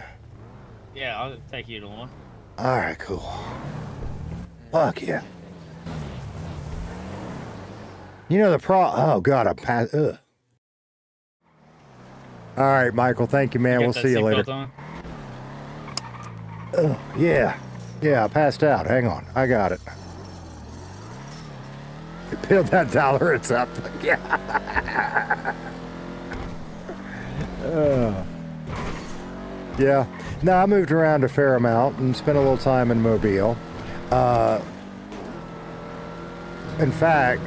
Yeah, I'll take you to one. All right, cool. Fuck yeah. Oh, God, I passed. All right, Michael, thank you, man. got We'll that see you seatbelt later. on? Yeah, I passed out. Hang on. I got it. Build that tolerance up. Yeah. Yeah. No, I moved around a fair amount and spent a little time in Mobile. In fact,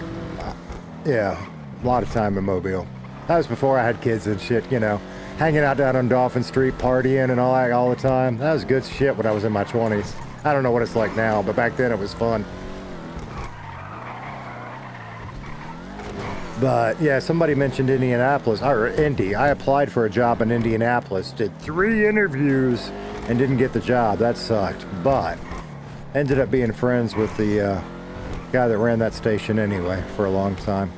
yeah, a lot of time in Mobile. That was before I had kids and shit, hanging out down on Dolphin Street, partying and all that all the time. That was good shit when I was in my 20s. I don't know what it's like now, but back then it was fun. But yeah, somebody mentioned Indianapolis, or Indy. I applied for a job in Indianapolis, did 3 interviews and didn't get the job. That sucked, but ended up being friends with the guy that ran that station anyway for a long time.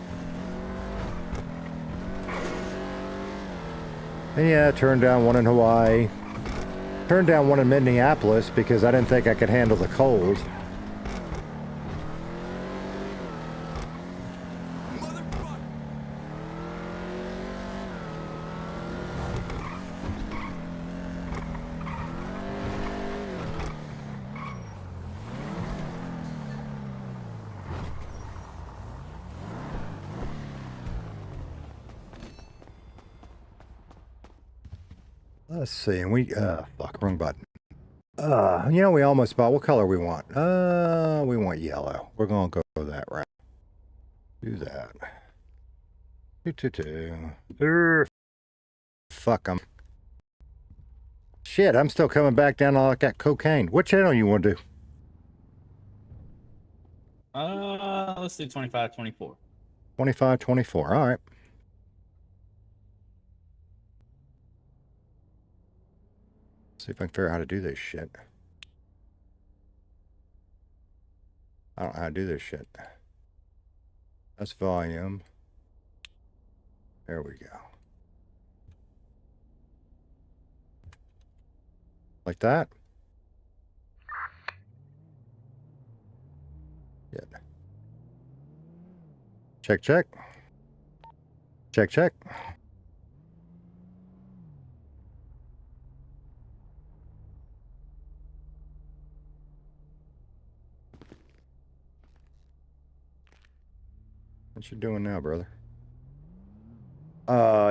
And yeah, turned down one in Hawaii. Turned down one in Minneapolis because I didn't think I could handle the cold. Let's see, and fuck, wrong button. You know, we almost bought, what color we want? We want yellow. We're gonna go that route. Do that. Fuck, shit, I'm still coming back down on like that cocaine. What channel you want to do? Let's do 25, 24. 25, 24, all right. See if I can figure out how to do this shit. I don't know how to do this shit. That's volume. There we go. Like that? Yeah. Check, check. Check, check. What you doing now, brother?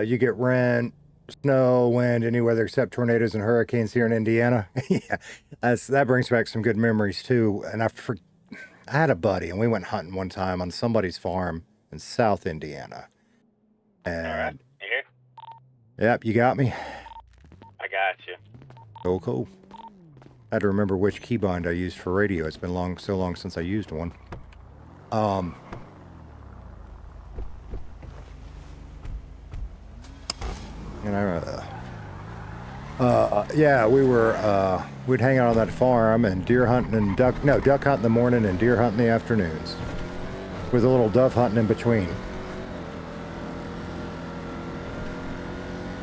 You get rent, snow, wind, any weather except tornadoes and hurricanes here in Indiana. Yeah, that brings back some good memories too. And I had a buddy, and we went hunting one time on somebody's farm in South Indiana. And All right. You here? yep, you got me. I got you. Oh, cool. I had to remember which keybind I used for radio. It's been so long since I used one. And yeah, we'd hang out on that farm and deer hunting and duck hunting in the morning and deer hunting in the afternoons, with a little dove hunting in between.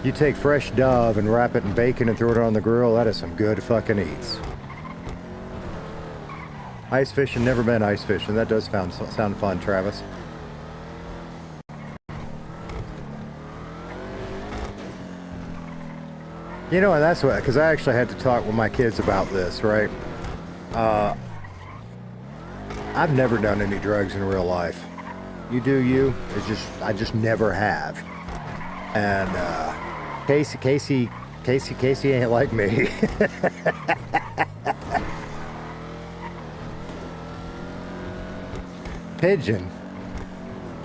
You take fresh dove and wrap it in bacon and throw it on the grill. That is some good fucking eats. Ice fishing, never been ice fishing. That does sound fun, Travis. You know, and that's what, because I actually had to talk with my kids about this, right? I've never done any drugs in real life. You do you. I just never have. And Casey ain't like me. Pigeon.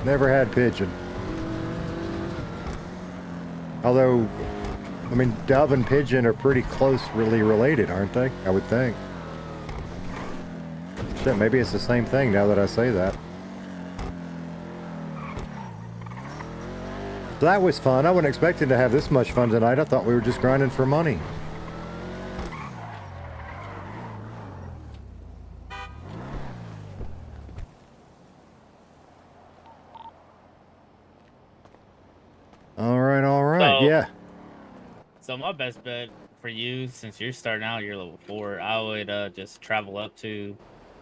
Never had pigeon. Although, I mean, dove and pigeon are pretty closely related, aren't they? I would think. Shit, maybe it's the same thing now that I say that. That was fun. I wasn't expecting to have this much fun tonight. I thought we were just grinding for money. All right, So- yeah. So my best bet for you, since you're starting out, you're level 4, I would just travel up to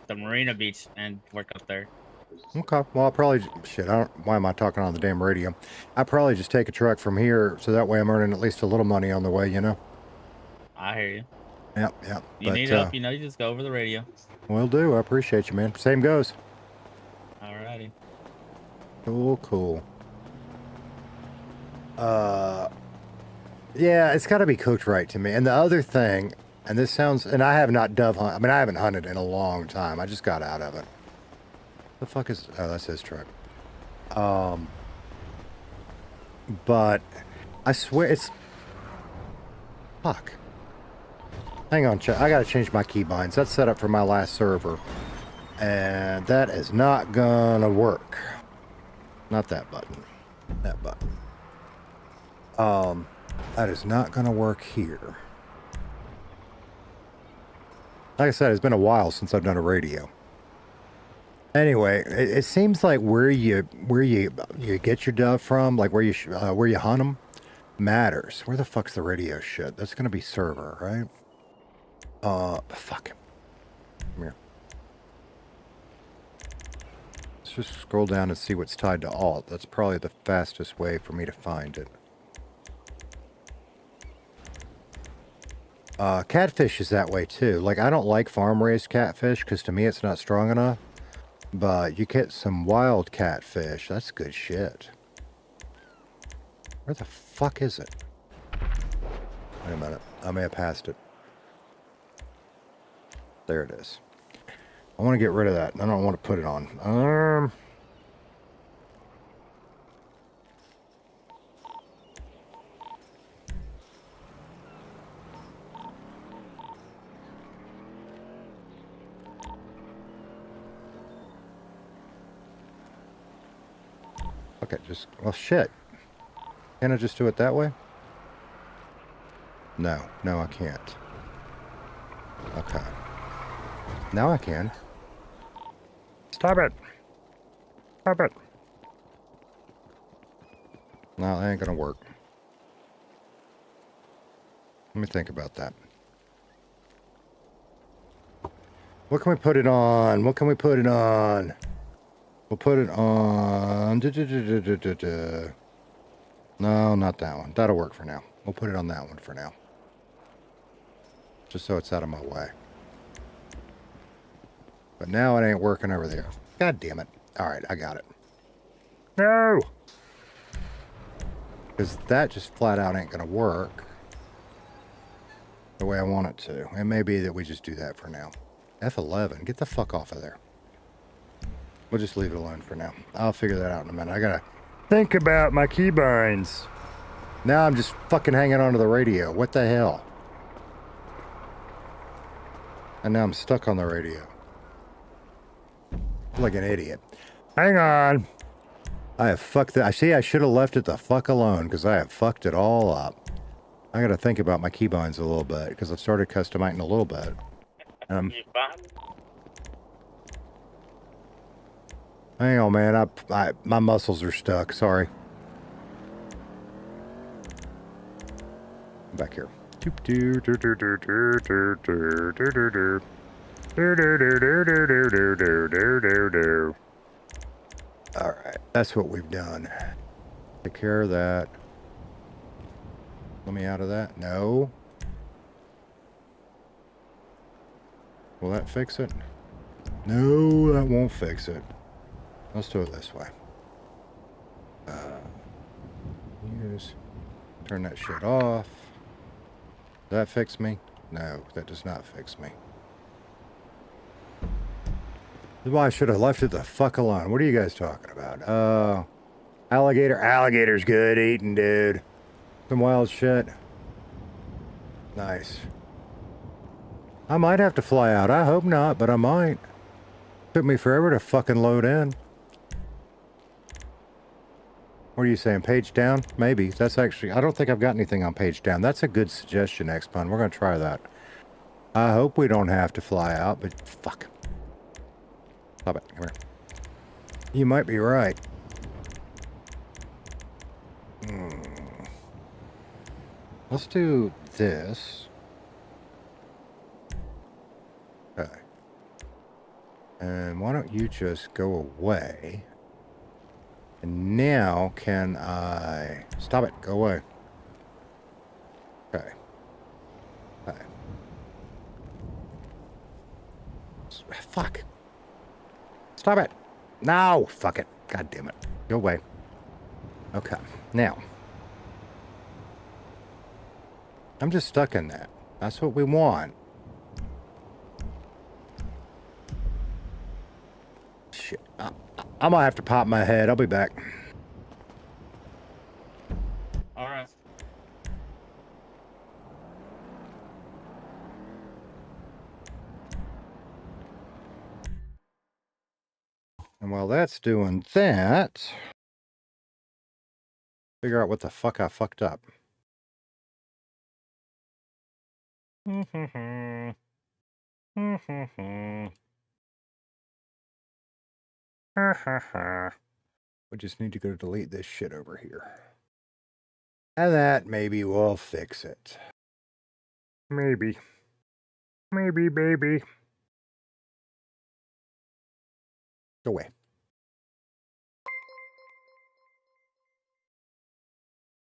the Marina Beach and work up there. Okay, well, I'll probably, why am I talking on the damn radio? I'll probably just take a truck from here, so that way I'm earning at least a little money on the way, you know? I hear you. Yep. You need help, you just go over the radio. Will do. I appreciate you, man. Same goes. Alrighty. Cool. Yeah, it's got to be cooked right to me. And the other thing, and this sounds, and I have not dove hunt. I mean, I haven't hunted in a long time. I just got out of it. The fuck is? Oh, that's his truck. But I swear it's. Fuck. Hang on, I gotta change my keybinds. That's set up for my last server, and that is not gonna work. Not that button. That button. That is not gonna work here. Like I said, it's been a while since I've done a radio. Anyway, it seems like where you get your dove from, like where you hunt them, matters. Where the fuck's the radio shit? That's gonna be server, right? Fuck. Come here. Let's just scroll down and see what's tied to alt. That's probably the fastest way for me to find it. Catfish is that way too. Like, I don't like farm-raised catfish because to me it's not strong enough. But you get some wild catfish. That's good shit. Where the fuck is it? Wait a minute. I may have passed it. There it is. I want to get rid of that. I don't want to put it on. Okay, just... Well, shit. Can I just do it that way? No. No, I can't. Okay. Now I can. Stop it! Stop it! No, that ain't gonna work. Let me think about that. What can we put it on? What can we put it on? We'll put it on... No, not that one. That'll work for now. We'll put it on that one for now. Just so it's out of my way. But now it ain't working over there. God damn it. Alright, I got it. No! Because that just flat out ain't going to work the way I want it to. It may be that we just do that for now. F11. Get the fuck off of there. We'll just leave it alone for now. I'll figure that out in a minute. I gotta think about my keybinds. Now I'm just fucking hanging onto the radio. What the hell? And now I'm stuck on the radio. Like an idiot. Hang on. I have fucked it. I see I should have left it the fuck alone because I have fucked it all up. I gotta think about my keybinds a little bit because I've started customizing a little bit. Hang on, man. My muscles are stuck. Sorry. Back here. All right, that's what we've done. Take care of that. Let me out of that. No. Will that fix it? No, that won't fix it. Let's do it this way. Turn that shit off. Does that fix me? No, that does not fix me. That's why I should have left it the fuck alone. What are you guys talking about? Alligator. Alligator's good eating, dude. Some wild shit. Nice. I might have to fly out. I hope not, but I might. Took me forever to fucking load in. What are you saying? Page down? Maybe. That's actually... I don't think I've got anything on page down. That's a good suggestion, X-Pun. We're going to try that. I hope we don't have to fly out, but fuck. Stop it. Come here. You might be right. Let's do this. Okay. And why don't you just go away? And now, can I... Stop it. Go away. Okay. Okay. Fuck. Stop it. No. Fuck it. God damn it. Go away. Okay. Now. I'm just stuck in that. That's what we want. Shit. I'm gonna have to pop my head. I'll be back. All right. And while that's doing that, figure out what the fuck I fucked up. We just need to go delete this shit over here. And that maybe will fix it. Maybe. Maybe, baby. Go away.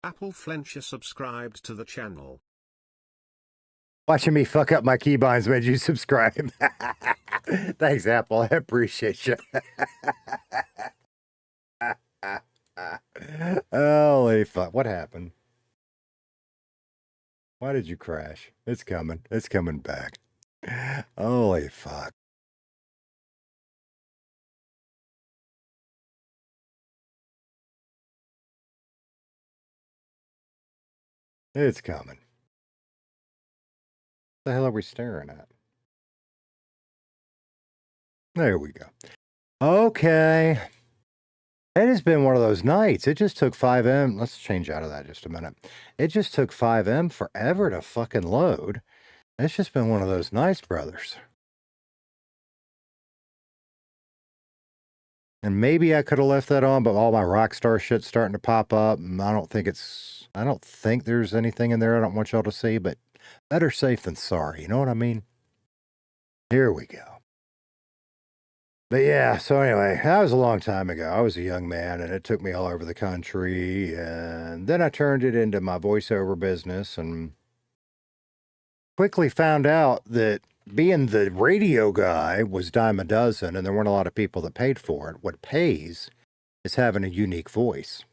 Apple Flencher subscribed to the channel. Watching me fuck up my keybinds made you subscribe. Thanks, Apple. I appreciate you. Holy fuck. What happened? Why did you crash? It's coming. It's coming back. Holy fuck. It's coming. What the hell are we staring at? There we go. Okay. It has been one of those nights. It just took 5M. Let's change out of that just a minute. It just took 5M forever to fucking load. It's just been one of those nights, brothers. And maybe I could have left that on, but all my Rockstar shit's starting to pop up. And I don't think there's anything in there I don't want y'all to see, but better safe than sorry. You know what I mean? Here we go. But yeah, so anyway, that was a long time ago. I was a young man and it took me all over the country. And then I turned it into my voiceover business and quickly found out that being the radio guy was dime a dozen and there weren't a lot of people that paid for it. What pays is having a unique voice.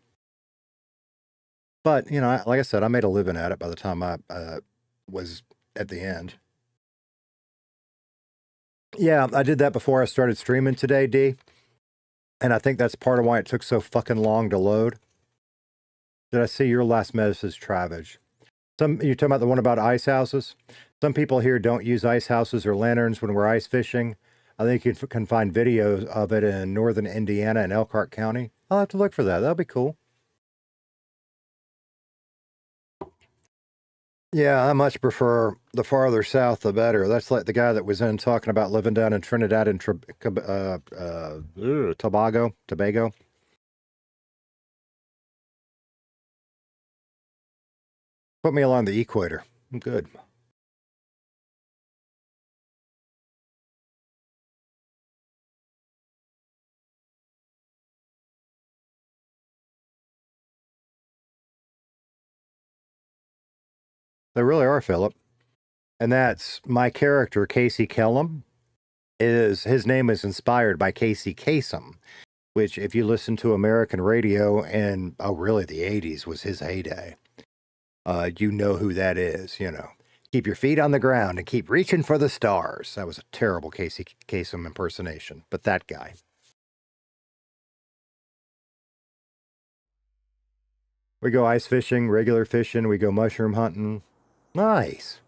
But, you know, like I said, I made a living at it by the time I was at the end. Yeah, I did that before I started streaming today, D. And I think that's part of why it took so fucking long to load. Did I see your last message, Travis? You're talking about the one about ice houses? Some people here don't use ice houses or lanterns when we're ice fishing. I think you can find videos of it in northern Indiana and Elkhart County. I'll have to look for that. That'll be cool. Yeah, I much prefer the farther south, the better. That's like the guy that was in talking about living down in Trinidad and Tobago. Put me along the equator. I'm good. They really are, Philip. And that's my character, Casey Kellum. His name is inspired by Casey Kasem, which if you listen to American radio and, oh, really, the 80s was his heyday. You know who that is, you know. Keep your feet on the ground and keep reaching for the stars. That was a terrible Casey Kasem impersonation, but that guy. We go ice fishing, regular fishing, we go mushroom hunting. Nice.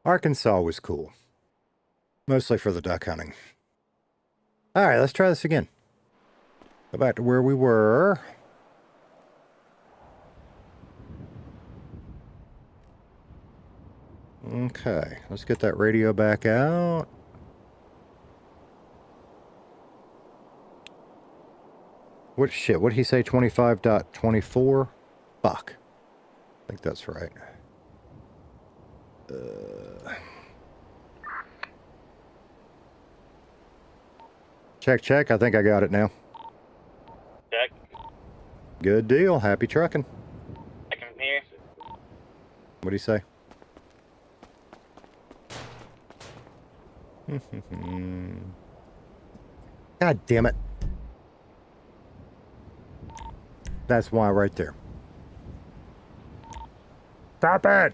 Arkansas was cool. Mostly for the duck hunting. All right, let's try this again. Go back to where we were. Okay, let's get that radio back out. What shit? What did he say? 25.24? Fuck. I think that's right. Check. I think I got it now. Check. Good deal. Happy trucking. I can hear. What do you say? God damn it. That's why right there. Stop it!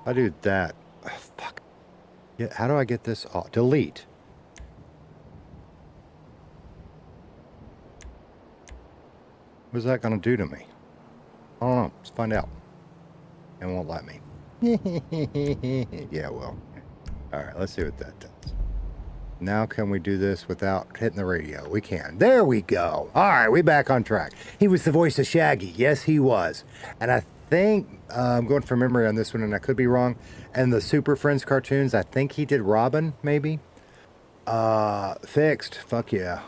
I do that. Oh, fuck. Yeah, how do I get this off? Delete. What's that going to do to me? I don't know. Let's find out. It won't let me. Yeah, well. All right, let's see what that does. Now can we do this without hitting the radio? We can. There we go. All right, we back on track. He was the voice of Shaggy. Yes, he was. And I think, I'm going from memory on this one, and I could be wrong. And the Super Friends cartoons, I think he did Robin, maybe? Fixed. Fuck yeah.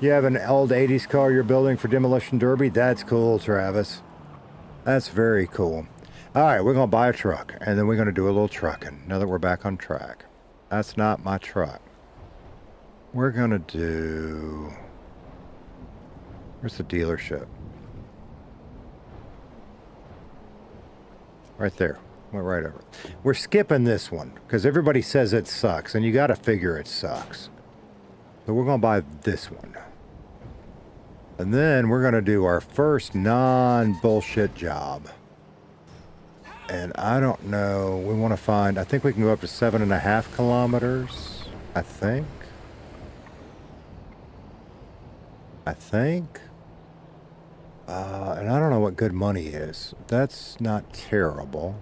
You have an old 80s car you're building for Demolition Derby? That's cool, Travis. That's very cool. All right, we're going to buy a truck, and then we're going to do a little trucking now that we're back on track. That's not my truck. We're going to do... Where's the dealership? Right there. Went right over. We're skipping this one, because everybody says it sucks, and you got to figure it sucks. So we're going to buy this one. And then we're going to do our first non-bullshit job. And I don't know, we want to find, I think we can go up to 7.5 kilometers, I think. And I don't know what good money is. That's not terrible.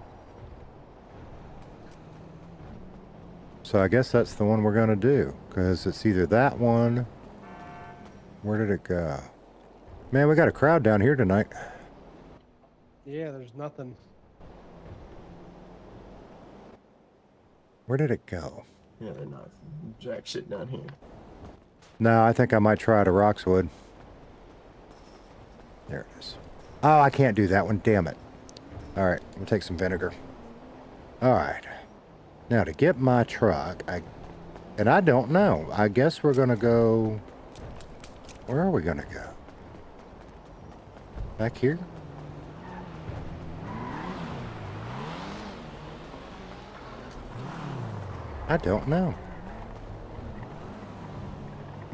So I guess that's the one we're going to do, because it's either that one. Where did it go? Man, we got a crowd down here tonight. Yeah, there's nothing. Where did it go? Yeah, they're not jack shit down here. No, I think I might try to Roxwood. There it is. Oh, I can't do that one. Damn it. All right, we'll take some vinegar. All right. Now, to get my truck, and I don't know. I guess we're going to go... Where are we going to go? Back here? I don't know.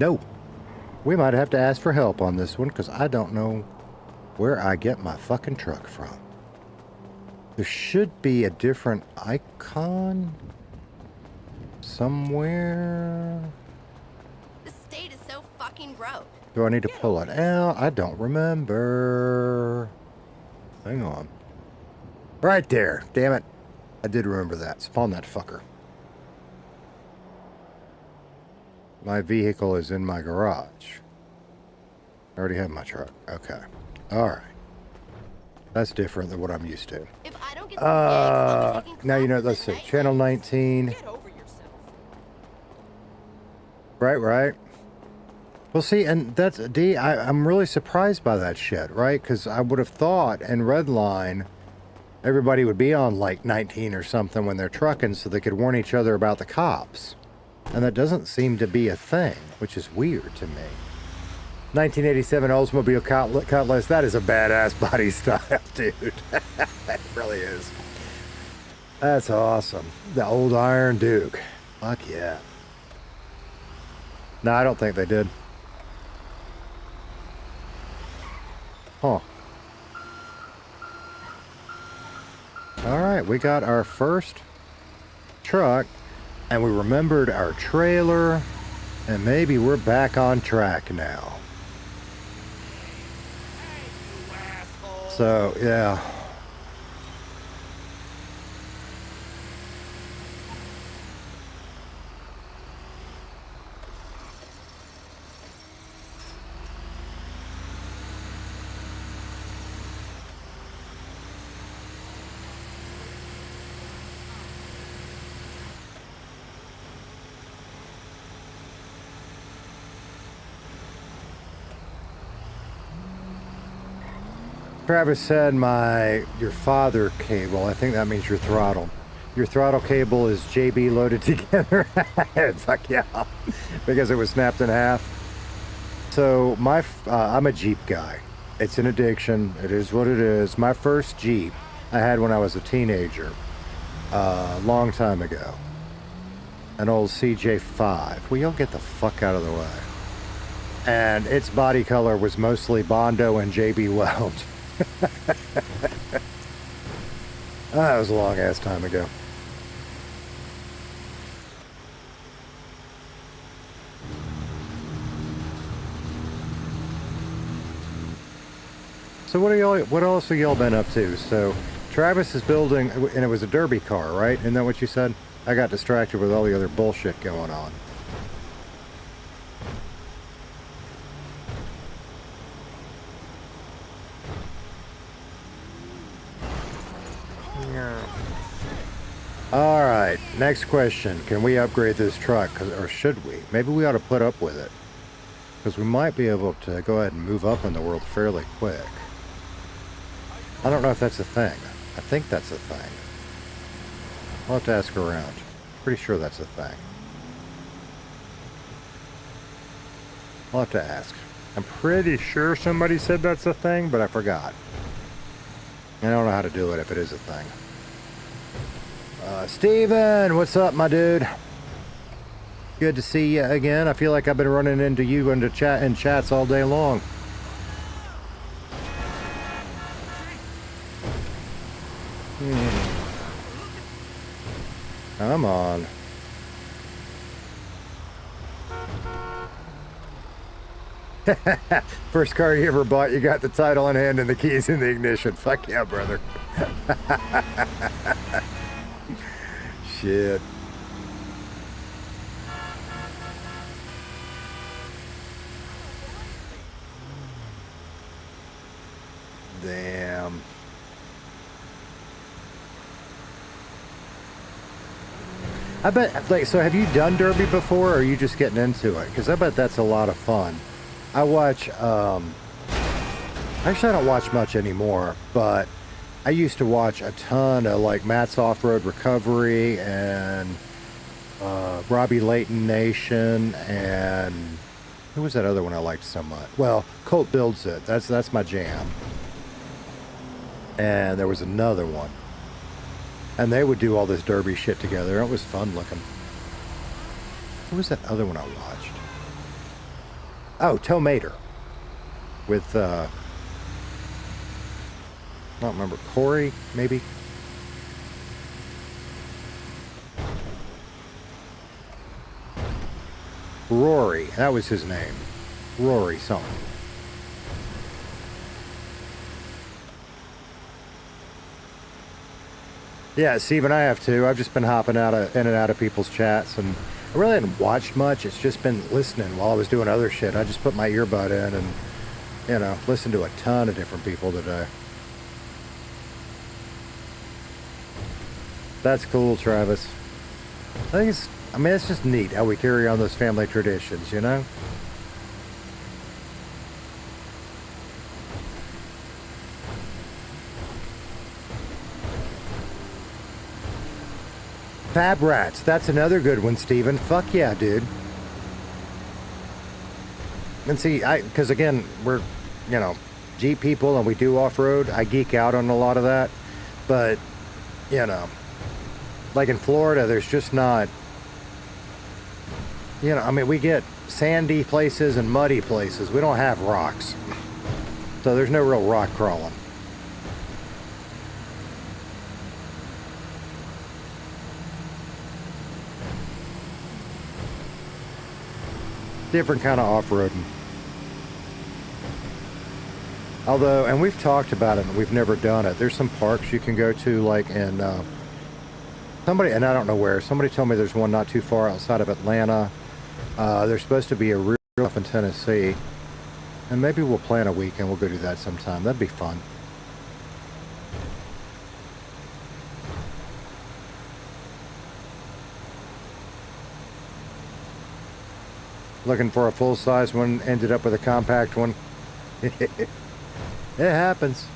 No. We might have to ask for help on this one, because I don't know where I get my fucking truck from. There should be a different icon somewhere. The state is so fucking broke. Do I need to pull it out? I don't remember. Hang on. Right there. Damn it. I did remember that. Spawn that fucker. My vehicle is in my garage. I already have my truck. Okay. All right. That's different than what I'm used to. If I don't get some gigs, I'll be taking Now, you know, classes let's at see. night. Channel 19. Get over yourself. Right. Well, see, and that's, I'm really surprised by that shit, right? Because I would have thought in Redline, everybody would be on like 19 or something when they're trucking so they could warn each other about the cops. And that doesn't seem to be a thing, which is weird to me. 1987 Oldsmobile Cutlass, that is a badass body style, dude. That really is. That's awesome. The old Iron Duke. Fuck yeah. No, I don't think they did. Huh. Alright, we got our first truck, and we remembered our trailer, and maybe we're back on track now. So, yeah. Travis said your father cable, I think that means your throttle. Your throttle cable is JB loaded together. Fuck yeah. Because it was snapped in half. So I'm a Jeep guy. It's an addiction. It is what it is. My first Jeep I had when I was a teenager, a long time ago. An old CJ5. Will you get the fuck out of the way? And its body color was mostly Bondo and JB Weld. That was a long ass time ago. So what else have y'all been up to? So Travis is building, and it was a derby car, right? Isn't that what you said? I got distracted with all the other bullshit going on. All right, next question. Can we upgrade this truck, or should we? Maybe we ought to put up with it, because we might be able to go ahead and move up in the world fairly quick. I don't know if that's a thing. I think that's a thing. I'll have to ask around. Pretty sure that's a thing. I'll have to ask. I'm pretty sure somebody said that's a thing, but I forgot. I don't know how to do it if it is a thing. Steven, what's up, my dude? Good to see you again. I feel like I've been running into you in chats all day long. Come on. First car you ever bought, you got the title in hand and the keys in the ignition. Fuck yeah, brother. Shit. Damn. I bet, like, so have you done Derby before, or are you just getting into it? Because I bet that's a lot of fun. I watch, actually I don't watch much anymore, but I used to watch a ton of, like, Matt's Off-Road Recovery and Robbie Layton Nation, and who was that other one I liked so much? Well, Colt Builds It. That's my jam. And there was another one. And they would do all this derby shit together. It was fun looking. Who was that other one I watched? Oh, Tomater. With, I don't remember. Corey, maybe? Rory. That was his name. Rory something. Yeah, Steve and I have too. I've just been hopping in and out of people's chats, and I really hadn't watched much. It's just been listening while I was doing other shit. I just put my earbud in and, you know, listened to a ton of different people today. That's cool, Travis. I mean, it's just neat how we carry on those family traditions, you know? Fab Rats, that's another good one, Steven. Fuck yeah, dude. And see, because again, we're, you know, Jeep people and we do off-road. I geek out on a lot of that. But, you know, like in Florida, there's just not, you know, I mean, we get sandy places and muddy places. We don't have rocks. So there's no real rock crawling. Different kind of off-roading. Although, and we've talked about it and we've never done it. There's some parks you can go to, like in, somebody, and I don't know where, somebody told me there's one not too far outside of Atlanta. There's supposed to be a real up in Tennessee. And maybe we'll plan a weekend, we'll go do that sometime. That'd be fun. Looking for a full-size one, ended up with a compact one. It happens.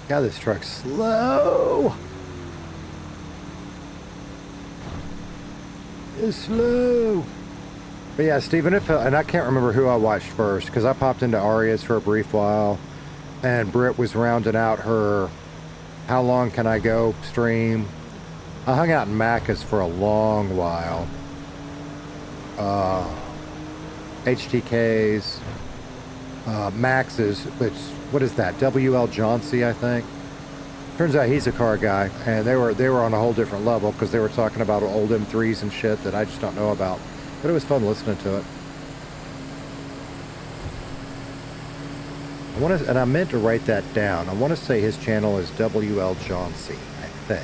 God, this truck's slow. It's slow. But yeah, Steven, and I can't remember who I watched first, because I popped into Aria's for a brief while, and Britt was rounding out her How Long Can I Go stream. I hung out in Macca's for a long while. HTK's, Max's, which, what is that? WL Johnsey, I think. Turns out he's a car guy, and they were on a whole different level because they were talking about old M3s and shit that I just don't know about. But it was fun listening to it. And I meant to write that down. I want to say his channel is WL Johnsy, I think.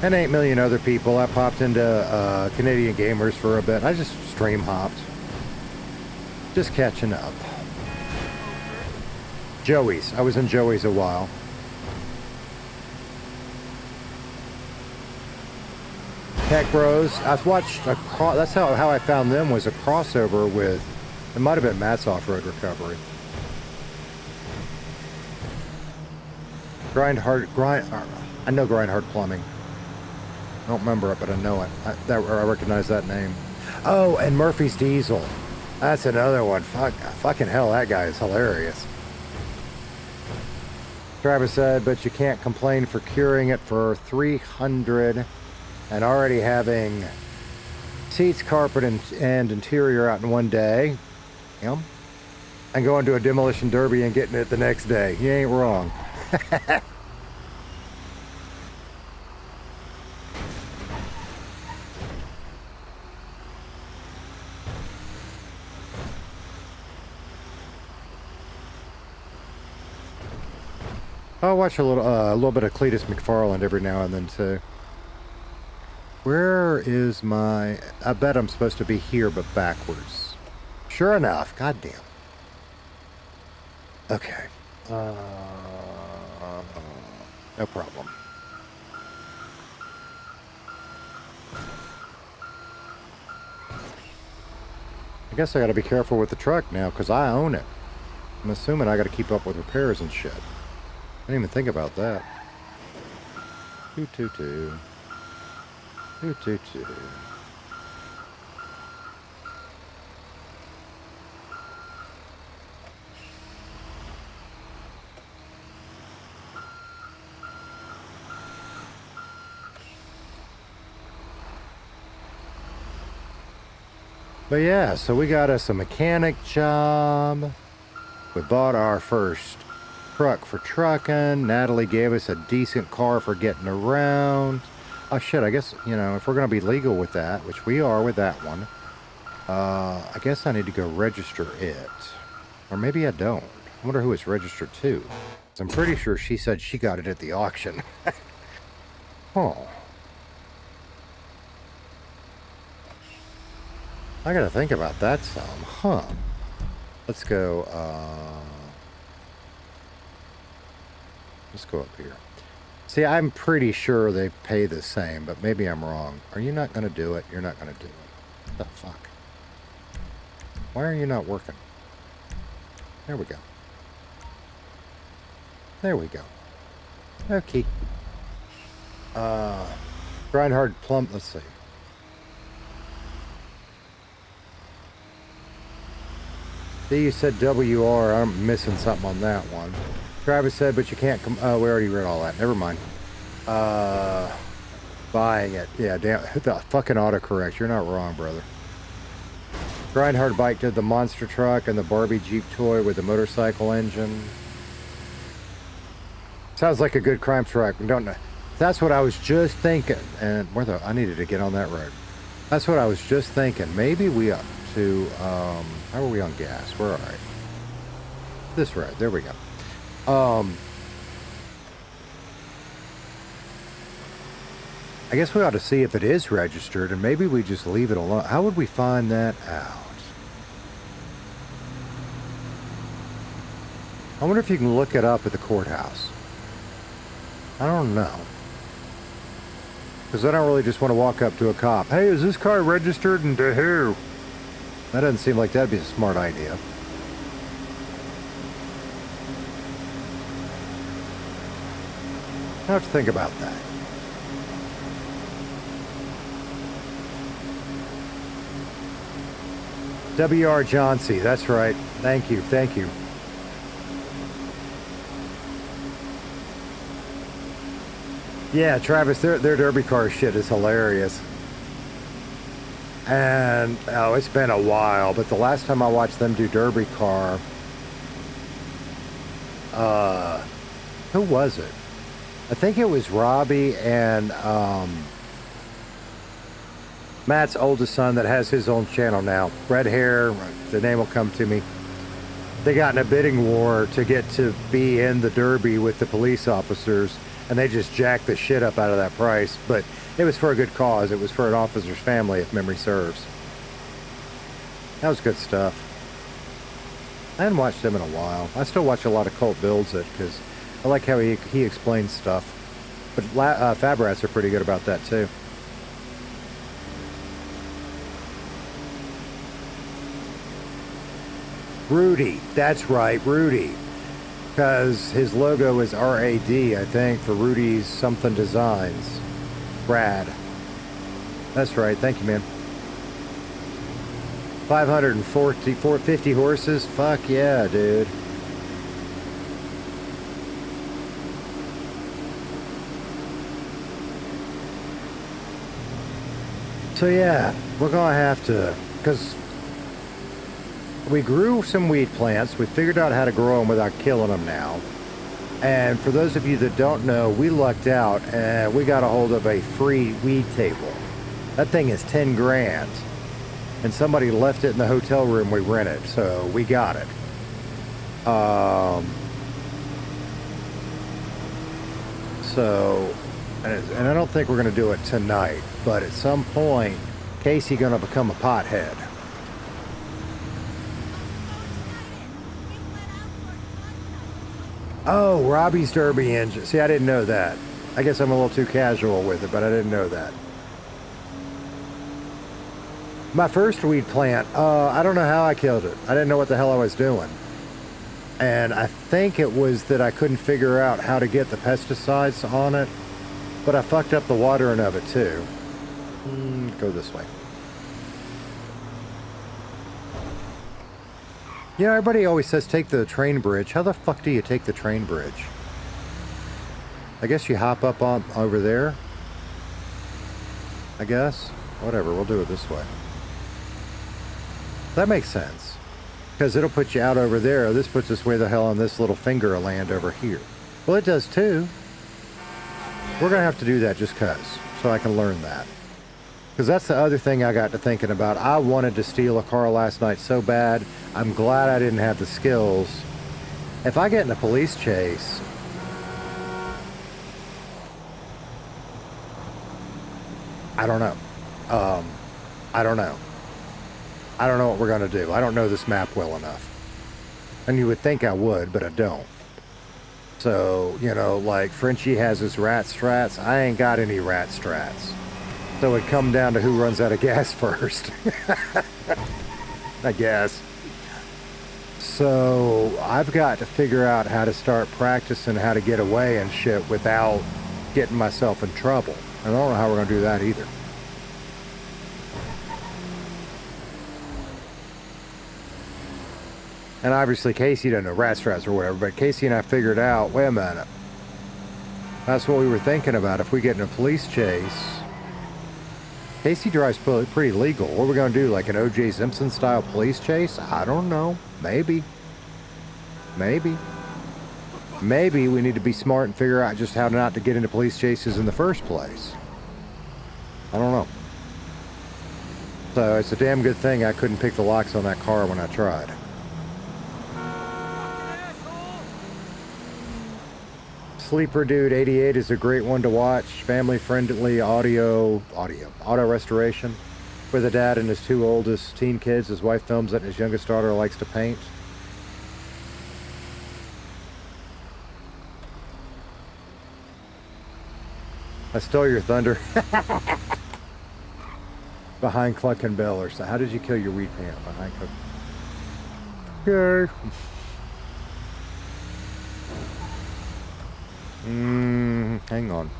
And 8 million other people. I popped into Canadian Gamers for a bit. I just stream hopped. Just catching up. Joey's. I was in Joey's a while. Tech Bros. I've watched that's how I found them, was a crossover with, it might have been Matt's Off-Road Recovery. I know Grind Hard Plumbing. I don't remember it, but I know it. I recognize that name. Oh, and Murphy's Diesel. That's another one. Fucking hell, that guy is hilarious. Travis said, but you can't complain for curing it for $300 and already having seats, carpet, and interior out in one day. Yeah. And going to a demolition derby and getting it the next day. You ain't wrong. I'll watch a little bit of Cletus McFarland every now and then too. Where is my... I bet I'm supposed to be here, but backwards. Sure enough. Goddamn. Okay. No problem. I guess I gotta be careful with the truck now, because I own it. I'm assuming I gotta keep up with repairs and shit. I didn't even think about that. 222. 222. But yeah, so we got us a mechanic job. We bought our first truck for trucking. Natalie gave us a decent car for getting around. Oh shit, I guess, you know, if we're going to be legal with that, which we are with that one, I guess I need to go register it. Or maybe I don't. I wonder who it's registered to. 'Cause I'm pretty sure she said she got it at the auction. Oh. I gotta think about that some. Huh. Let's go, let's go up here. See, I'm pretty sure they pay the same, but maybe I'm wrong. Are you not gonna do it? You're not gonna do it. What the fuck? Why are you not working? There we go. There we go. Okay. Grind Hard Plumb, let's see. See, you said WR. I'm missing something on that one. Travis said, but you can't come. Oh, we already read all that. Never mind. Buying it. Yeah, damn. The fucking autocorrect. You're not wrong, brother. Grind Hard Bike did the monster truck and the Barbie Jeep toy with the motorcycle engine. Sounds like a good crime truck. Don't know. That's what I was just thinking. And I needed to get on that road. That's what I was just thinking. Maybe we up to, how are we on gas? We're all right. This road. There we go. I guess we ought to see if it is registered, and maybe we just leave it alone. How would we find that out? I wonder if you can look it up at the courthouse. I don't know. Because I don't really just want to walk up to a cop. Hey, is this car registered and to who? That doesn't seem like that'd be a smart idea. I have to think about that. W.R. Johnsy, that's right. Thank you, thank you. Yeah, Travis, their derby car shit is hilarious. And, oh, it's been a while, but the last time I watched them do derby car, who was it? I think it was Robbie and, Matt's oldest son that has his own channel now. Red hair, the name will come to me. They got in a bidding war to get to be in the Derby with the police officers, and they just jacked the shit up out of that price. But it was for a good cause. It was for an officer's family, if memory serves. That was good stuff. I hadn't watched him in a while. I still watch a lot of Cult Builds It, because I like how he explains stuff. But Fab Rats are pretty good about that, too. Rudy. That's right, Rudy. Because his logo is R-A-D, I think, for Rudy's something designs. Rad. That's right. Thank you, man. 450 horses? Fuck yeah, dude. So yeah, we're gonna have to, because we grew some weed plants. We figured out how to grow them without killing them now. And for those of you that don't know, we lucked out and we got a hold of a free weed table. That thing is 10 grand. And somebody left it in the hotel room we rented, so we got it. And I don't think we're going to do it tonight, but at some point, Casey going to become a pothead. Oh, Robbie's Derby engine. See, I didn't know that. I guess I'm a little too casual with it, but I didn't know that. My first weed plant, I don't know how I killed it. I didn't know what the hell I was doing. And I think it was that I couldn't figure out how to get the pesticides on it. But I fucked up the watering of it too. Go this way. You know, everybody always says take the train bridge. How the fuck do you take the train bridge? I guess you hop up on over there. I guess. Whatever, we'll do it this way. That makes sense. Because it'll put you out over there. This puts us way the hell on this little finger of land over here. Well, it does too. We're going to have to do that just because. So I can learn that. Because that's the other thing I got to thinking about. I wanted to steal a car last night so bad. I'm glad I didn't have the skills. If I get in a police chase... I don't know. I don't know. I don't know what we're going to do. I don't know this map well enough. And you would think I would, but I don't. So, you know, like Frenchie has his rat strats. I ain't got any rat strats. So it'd come down to who runs out of gas first. I guess. So I've got to figure out how to start practicing how to get away and shit without getting myself in trouble. I don't know how we're going to do that either. And obviously Casey doesn't know rat straps or whatever, but Casey and I figured out, wait a minute. That's what we were thinking about. If we get in a police chase, Casey drives pretty legal. What are we going to do, like an O.J. Simpson style police chase? I don't know. Maybe. Maybe. Maybe we need to be smart and figure out just how not to get into police chases in the first place. I don't know. So it's a damn good thing I couldn't pick the locks on that car when I tried. Sleeper Dude 88 is a great one to watch. Family-friendly auto restoration. With a dad and his two oldest teen kids. His wife films it and his youngest daughter likes to paint. I stole your thunder. Behind Cluck and Bell or so. How did you kill your weed plant? Behind Cluck. Okay. Hang on.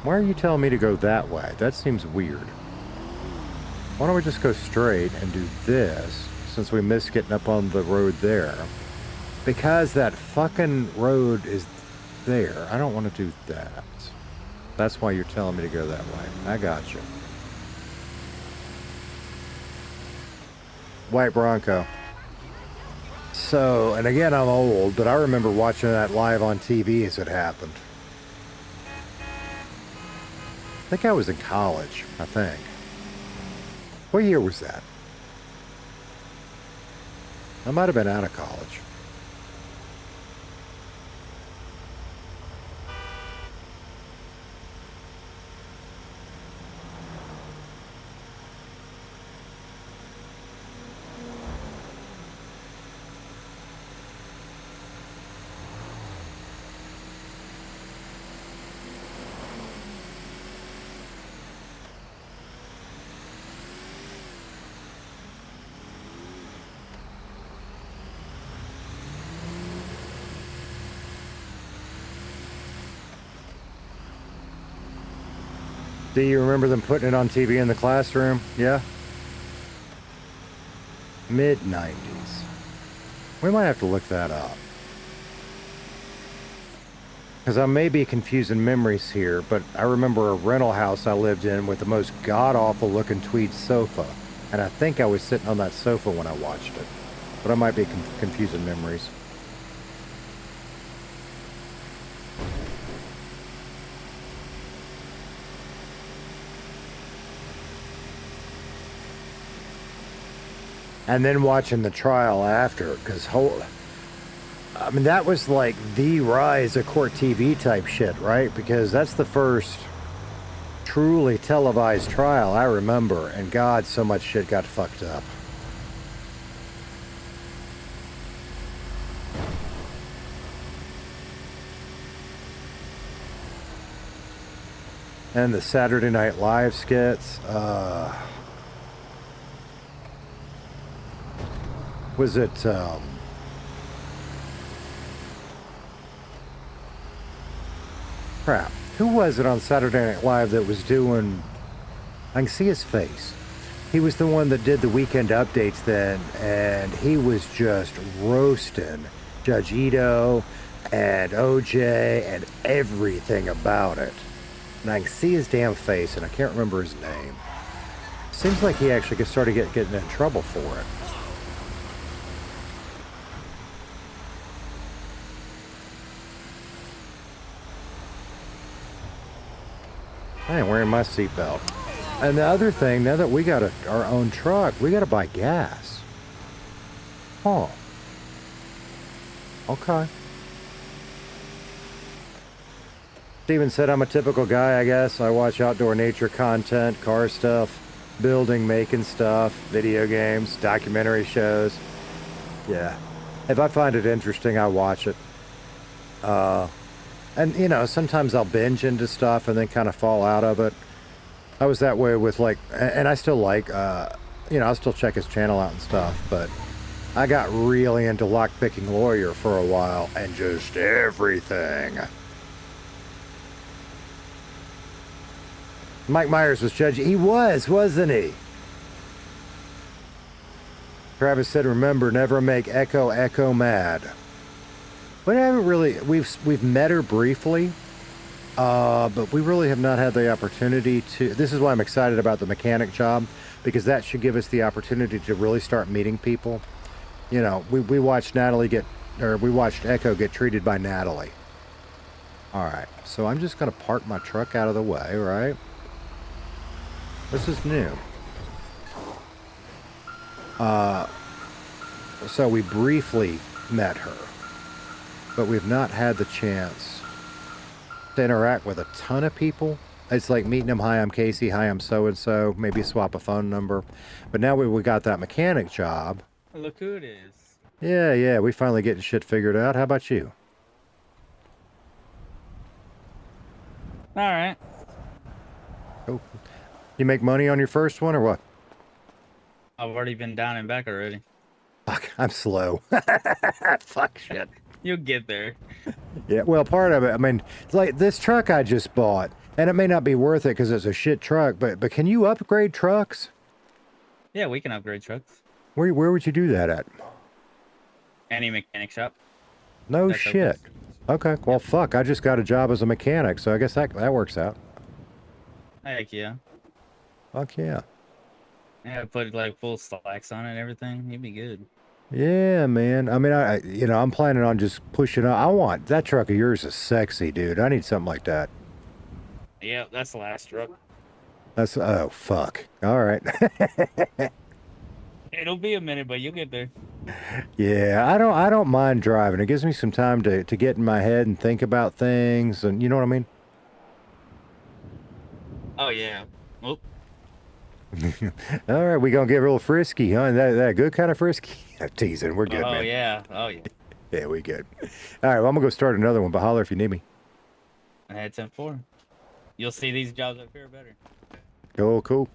Why are you telling me to go that way? That seems weird. Why don't we just go straight and do this, since we missed getting up on the road there? Because that fucking road is there. I don't want to do that. That's why you're telling me to go that way. I got you. White Bronco. So, and again, I'm old, but I remember watching that live on TV as it happened. I think I was in college, I think. What year was that? I might have been out of college. Do you remember them putting it on TV in the classroom? Yeah? Mid-90s. We might have to look that up. Because I may be confusing memories here, but I remember a rental house I lived in with the most god-awful looking tweed sofa. And I think I was sitting on that sofa when I watched it. But I might be confusing memories. And then watching the trial after, because I mean, that was like the rise of court TV type shit, right? Because that's the first truly televised trial I remember, and God, so much shit got fucked up. And the Saturday Night Live skits, was it, crap, who was it on Saturday Night Live that was doing, I can see his face. He was the one that did the weekend updates then, and he was just roasting Judge Ito and OJ and everything about it. And I can see his damn face, and I can't remember his name. Seems like he actually started getting in trouble for it. I ain't wearing my seatbelt. And the other thing, now that we got our own truck, we got to buy gas. Huh. Okay. Steven said I'm a typical guy, I guess. I watch outdoor nature content, car stuff, building, making stuff, video games, documentary shows. Yeah. If I find it interesting, I watch it. And, you know, sometimes I'll binge into stuff and then kind of fall out of it. I was that way with, like, and I still like, you know, I'll still check his channel out and stuff, but I got really into Lockpicking Lawyer for a while and just everything. Mike Myers was judging. He was, wasn't he? Travis said, remember, never make Echo Echo mad. But I haven't really, we've met her briefly, but we really have not had the opportunity to. This is why I'm excited about the mechanic job, because that should give us the opportunity to really start meeting people. You know, we watched we watched Echo get treated by Natalie. All right, so I'm just going to park my truck out of the way, right? This is new. So we briefly met her, but we've not had the chance to interact with a ton of people. It's like meeting them, hi, I'm Casey, hi, I'm so-and-so, maybe swap a phone number. But now we got that mechanic job. Look who it is. Yeah, we finally getting shit figured out. How about you? All right. Cool. You make money on your first one or what? I've already been down and back already. Fuck, I'm slow. Fuck shit. You'll get there. Yeah, well, part of it, I mean, it's like this truck I just bought, and it may not be worth it because it's a shit truck, but can you upgrade trucks? Yeah, we can upgrade trucks. Where would you do that at? Any mechanic shop. No That's shit. Okay, well, fuck, I just got a job as a mechanic, so I guess that works out. Heck yeah. Fuck yeah. Yeah, put like full slacks on it and everything. You'd be good. Yeah, man. I mean, I'm planning on just pushing up. That truck of yours is sexy, dude. I need something like that. Yeah, that's the last truck. That's oh fuck. All right. It'll be a minute, but you'll get there. Yeah, I don't mind driving. It gives me some time to get in my head and think about things, and you know what I mean. Oh yeah. Oop. All right, we gonna get real frisky, huh? That good kind of frisky. Teasing, we're good, Oh man. yeah. Oh yeah. Yeah, we good. All right, well, I'm gonna go start another one, but holler if you need me. I had 10-4. You'll see these jobs up here better. Cool.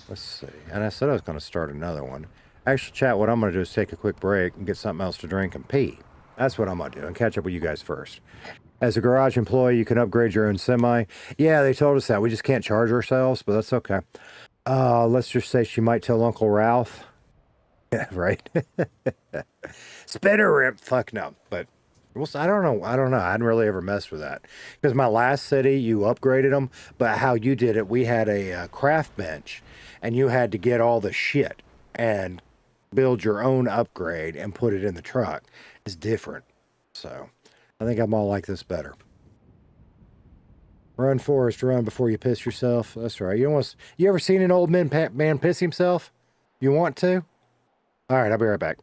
Let's see. And I said I was gonna start another one. Actually, chat. What I'm gonna do is take a quick break and get something else to drink and pee. That's what I'm gonna do, and catch up with you guys first. As a garage employee, you can upgrade your own semi. Yeah, they told us that. We just can't charge ourselves, but that's okay. Let's just say she might tell Uncle Ralph. Yeah, right. Spinner rim. Fuck no. But I don't know. I hadn't really ever messed with that because my last city, you upgraded them, but how you did it, we had a craft bench, and you had to get all the shit and build your own upgrade and put it in the truck. It's different. So I think I'm all like this better. Run, Forrest, run before you piss yourself. That's right. You ever seen an old man piss himself? You want to? All right, I'll be right back.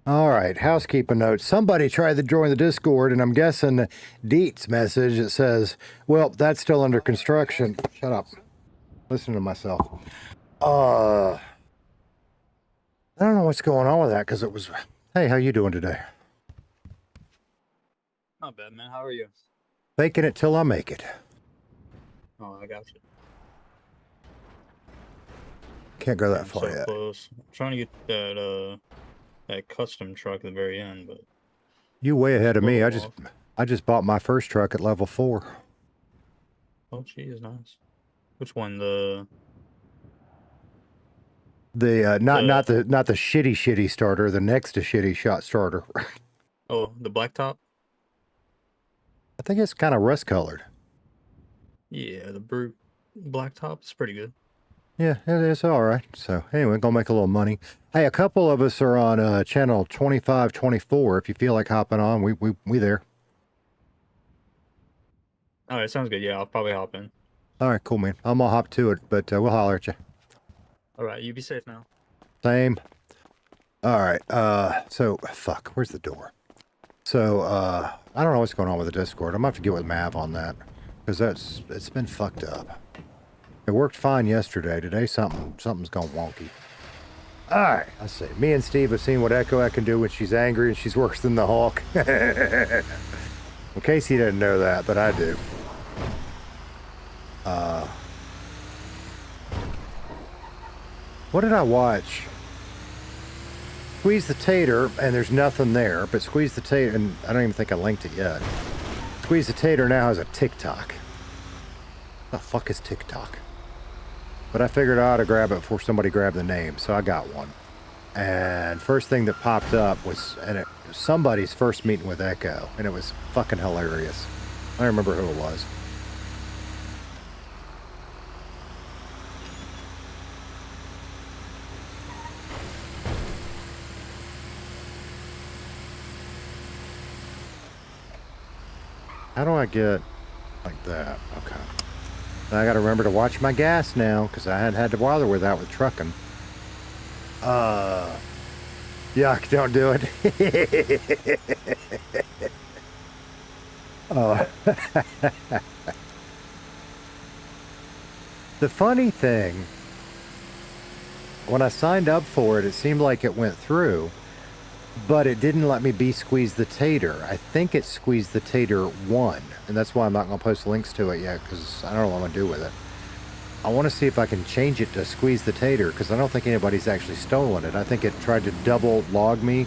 All right, housekeeping notes. Somebody tried to join the Discord, and I'm guessing Deet's message that says, well, that's still under construction. Shut up. Listen to myself. I don't know what's going on with that, because it was, hey, how you doing today? Not bad, man. How are you? Faking it till I make it. Oh, I got you. Can't go that I'm far so yet. close. I'm trying to get that custom truck at the very end, but You way ahead of me. off. I just bought my first truck at level 4. Oh, geez, nice. Which one? The not the shitty starter, the next to shitty shot starter. Oh, the blacktop? I think it's kind of rust colored. Yeah, the brute blacktop is pretty good. Yeah, it's all right. So anyway, gonna make a little money. Hey, a couple of us are on channel 2524. If you feel like hopping on, we there. All right, sounds good. Yeah, I'll probably hop in. All right, cool, man. I'm gonna hop to it, but we'll holler at you. All right, you be safe now. Same. All right. So fuck. Where's the door? So I don't know what's going on with the Discord. I'm gonna have to get with Mav on that because it's been fucked up. It worked fine yesterday. Today something's gone wonky. All right, let's see. Me and Steve have seen what Echo can do when she's angry and she's worse than the Hawk. In case he didn't know that, but I do. What did I watch? Squeeze the Tater, and there's nothing there, but Squeeze the Tater, and I don't even think I linked it yet. Squeeze the Tater now has a TikTok. What the fuck is TikTok? But I figured I ought to grab it before somebody grabbed the name, so I got one. And first thing that popped up was somebody's first meeting with Echo, and it was fucking hilarious. I don't remember who it was. How do I get like that? Okay. I got to remember to watch my gas now because I hadn't had to bother with that with trucking. Yuck, don't do it. Oh. The funny thing, when I signed up for it, it seemed like it went through, but it didn't let me be Squeeze the Tater. I think it's Squeeze the Tater 1, and that's why I'm not going to post links to it yet, because I don't know what I'm going to do with it. I want to see if I can change it to Squeeze the Tater, because I don't think anybody's actually stolen it. I think it tried to double log me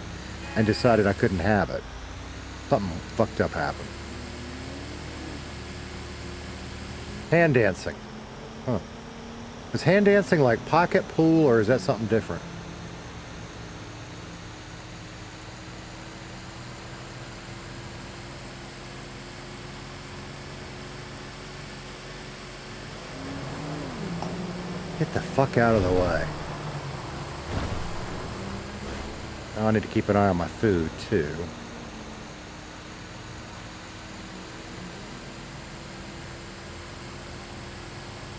and decided I couldn't have it. Something fucked up happened. Hand dancing. Huh. Is hand dancing like pocket pool, or is that something different? Get the fuck out of the way. Now I need to keep an eye on my food, too.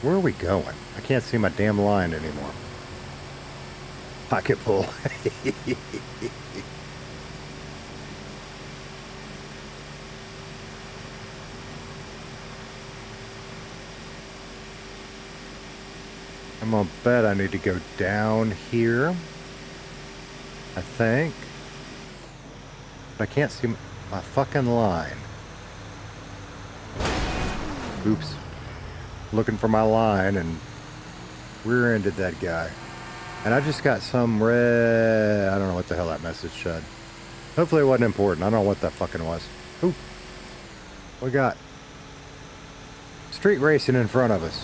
Where are we going? I can't see my damn line anymore. Pocket pull. I'm gonna bet I need to go down here. I think. But I can't see my fucking line. Oops. Looking for my line and rear-ended that guy. And I just got some red... I don't know what the hell that message said. Hopefully it wasn't important. I don't know what that fucking was. Ooh. We got street racing in front of us.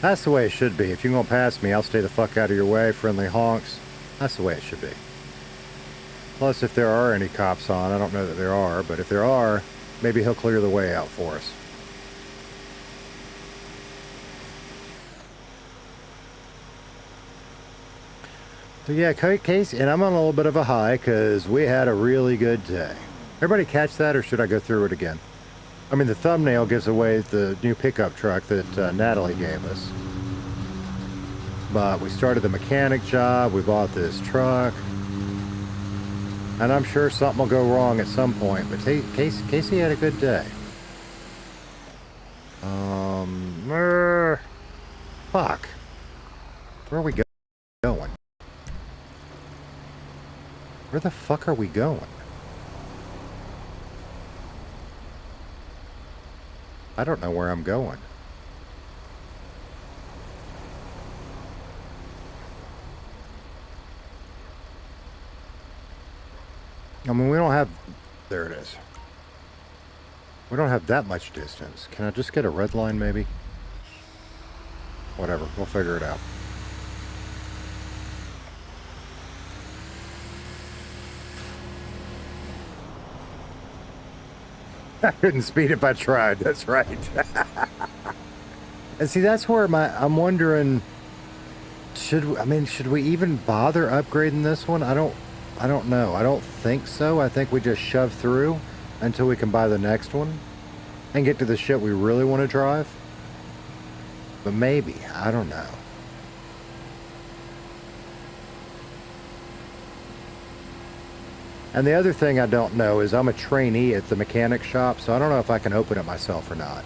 That's the way it should be. If you're going to pass me, I'll stay the fuck out of your way. Friendly honks. That's the way it should be. Plus, if there are any cops on, I don't know that there are, but if there are, maybe he'll clear the way out for us. So yeah, Casey, and I'm on a little bit of a high because we had a really good day. Everybody catch that, or should I go through it again? I mean, the thumbnail gives away the new pickup truck that Natalie gave us. But we started the mechanic job, we bought this truck. And I'm sure something will go wrong at some point, but Casey had a good day. Fuck. Where are we going? Where the fuck are we going? I don't know where I'm going. I mean, we don't have... There it is. We don't have that much distance. Can I just get a red line, maybe? Whatever. We'll figure it out. I couldn't speed if I tried. That's right. And see, that's where I'm wondering... Should we even bother upgrading this one? I don't know. I don't think so. I think we just shove through until we can buy the next one and get to the shit we really want to drive. But maybe. I don't know. And the other thing I don't know is I'm a trainee at the mechanic shop, so I don't know if I can open it myself or not.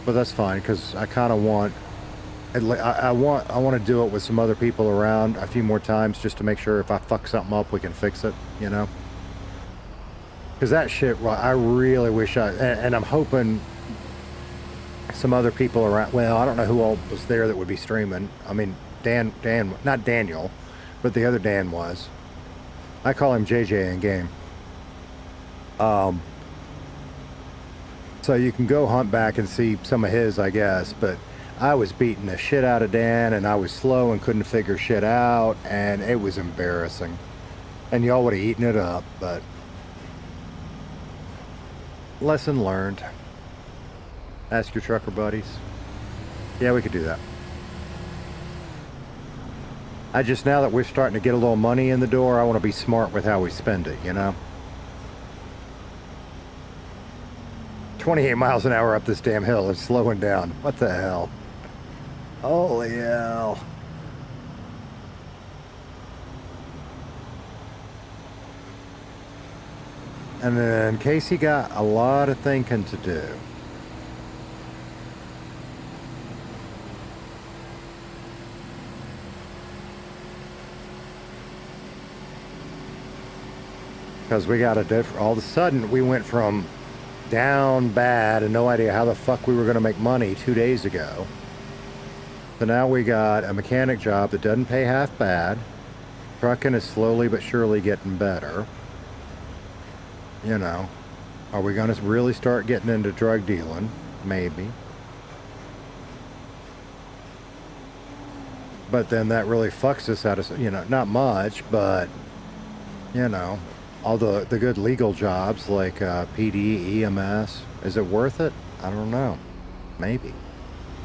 But that's fine, because I kind of want... I want to do it with some other people around a few more times just to make sure if I fuck something up we can fix it, you know? Because that shit, well, I really wish and I'm hoping some other people around, well, I don't know who all was there that would be streaming. I mean, Dan, not Daniel, but the other Dan was. I call him JJ in game. So you can go hunt back and see some of his, I guess, but I was beating the shit out of Dan, and I was slow and couldn't figure shit out, and it was embarrassing. And y'all would have eaten it up, but... Lesson learned. Ask your trucker buddies. Yeah, we could do that. I just, now that we're starting to get a little money in the door, I want to be smart with how we spend it, you know? 28 miles an hour up this damn hill is slowing down. What the hell? Holy hell. And then Casey got a lot of thinking to do. Because we got all of a sudden we went from down bad and no idea how the fuck we were going to make money 2 days ago. So now we got a mechanic job that doesn't pay half bad. Trucking is slowly but surely getting better. You know, are we going to really start getting into drug dealing? Maybe. But then that really fucks us out of, you know, not much, but, you know, all the good legal jobs like PD, EMS, is it worth it? I don't know. Maybe.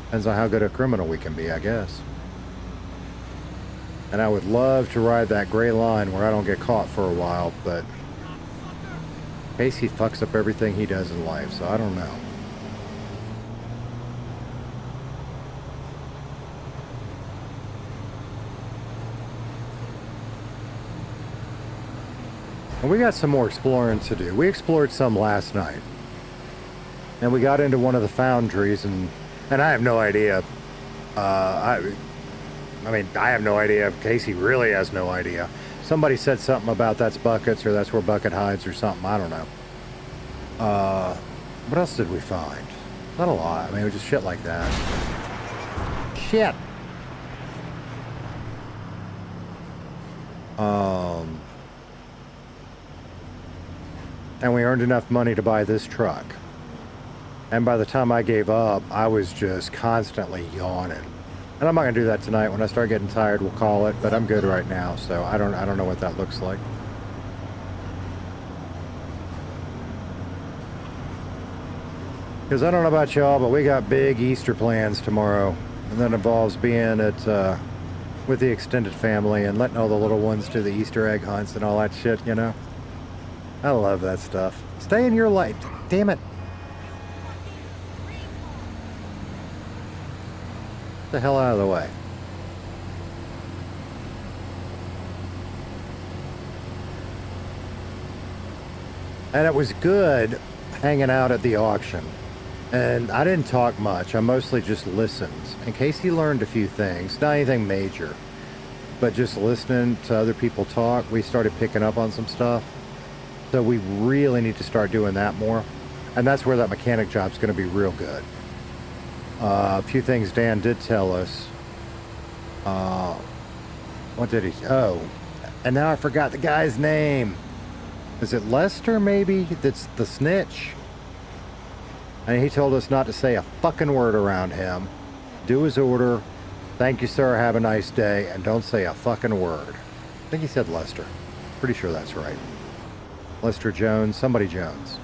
Depends on how good a criminal we can be, I guess. And I would love to ride that gray line where I don't get caught for a while, but Casey fucks up everything he does in life, so I don't know. And we got some more exploring to do. We explored some last night. And we got into one of the foundries, and I have no idea. I mean, I have no idea if Casey really has no idea. Somebody said something about that's Buckets, or that's where Bucket hides, or something. I don't know. What else did we find? Not a lot. I mean, it was just shit like that. Shit! And we earned enough money to buy this truck. And by the time I gave up, I was just constantly yawning. And I'm not gonna do that tonight. When I start getting tired, we'll call it. But I'm good right now, so I don't know what that looks like. Because I don't know about y'all, but we got big Easter plans tomorrow, and that involves being at with the extended family and letting all the little ones do the Easter egg hunts and all that shit, you know. I love that stuff. Stay in your light. Damn it. Get the hell out of the way. And it was good hanging out at the auction. And I didn't talk much. I mostly just listened. In case he learned a few things. Not anything major. But just listening to other people talk, we started picking up on some stuff. So we really need to start doing that more. And that's where that mechanic job's going to be real good. A few things Dan did tell us. What did he... Oh. And now I forgot the guy's name. Is it Lester, maybe? That's the snitch. And he told us not to say a fucking word around him. Do his order. Thank you, sir. Have a nice day. And don't say a fucking word. I think he said Lester. Pretty sure that's right. Lester Jones. Somebody Jones.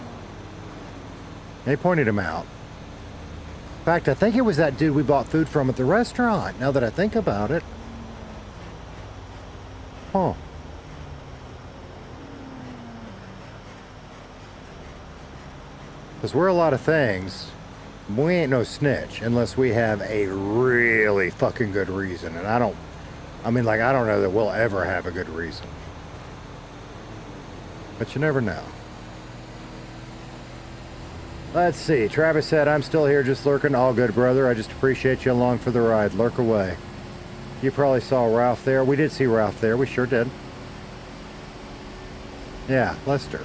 And he pointed him out. In fact, I think it was that dude we bought food from at the restaurant. Now that I think about it. Huh. Because we're a lot of things. We ain't no snitch unless we have a really fucking good reason. And I don't know that we'll ever have a good reason. But you never know. Let's see. Travis said, I'm still here just lurking. All good, brother. I just appreciate you along for the ride. Lurk away. You probably saw Ralph there. We did see Ralph there. We sure did. Yeah, Lester.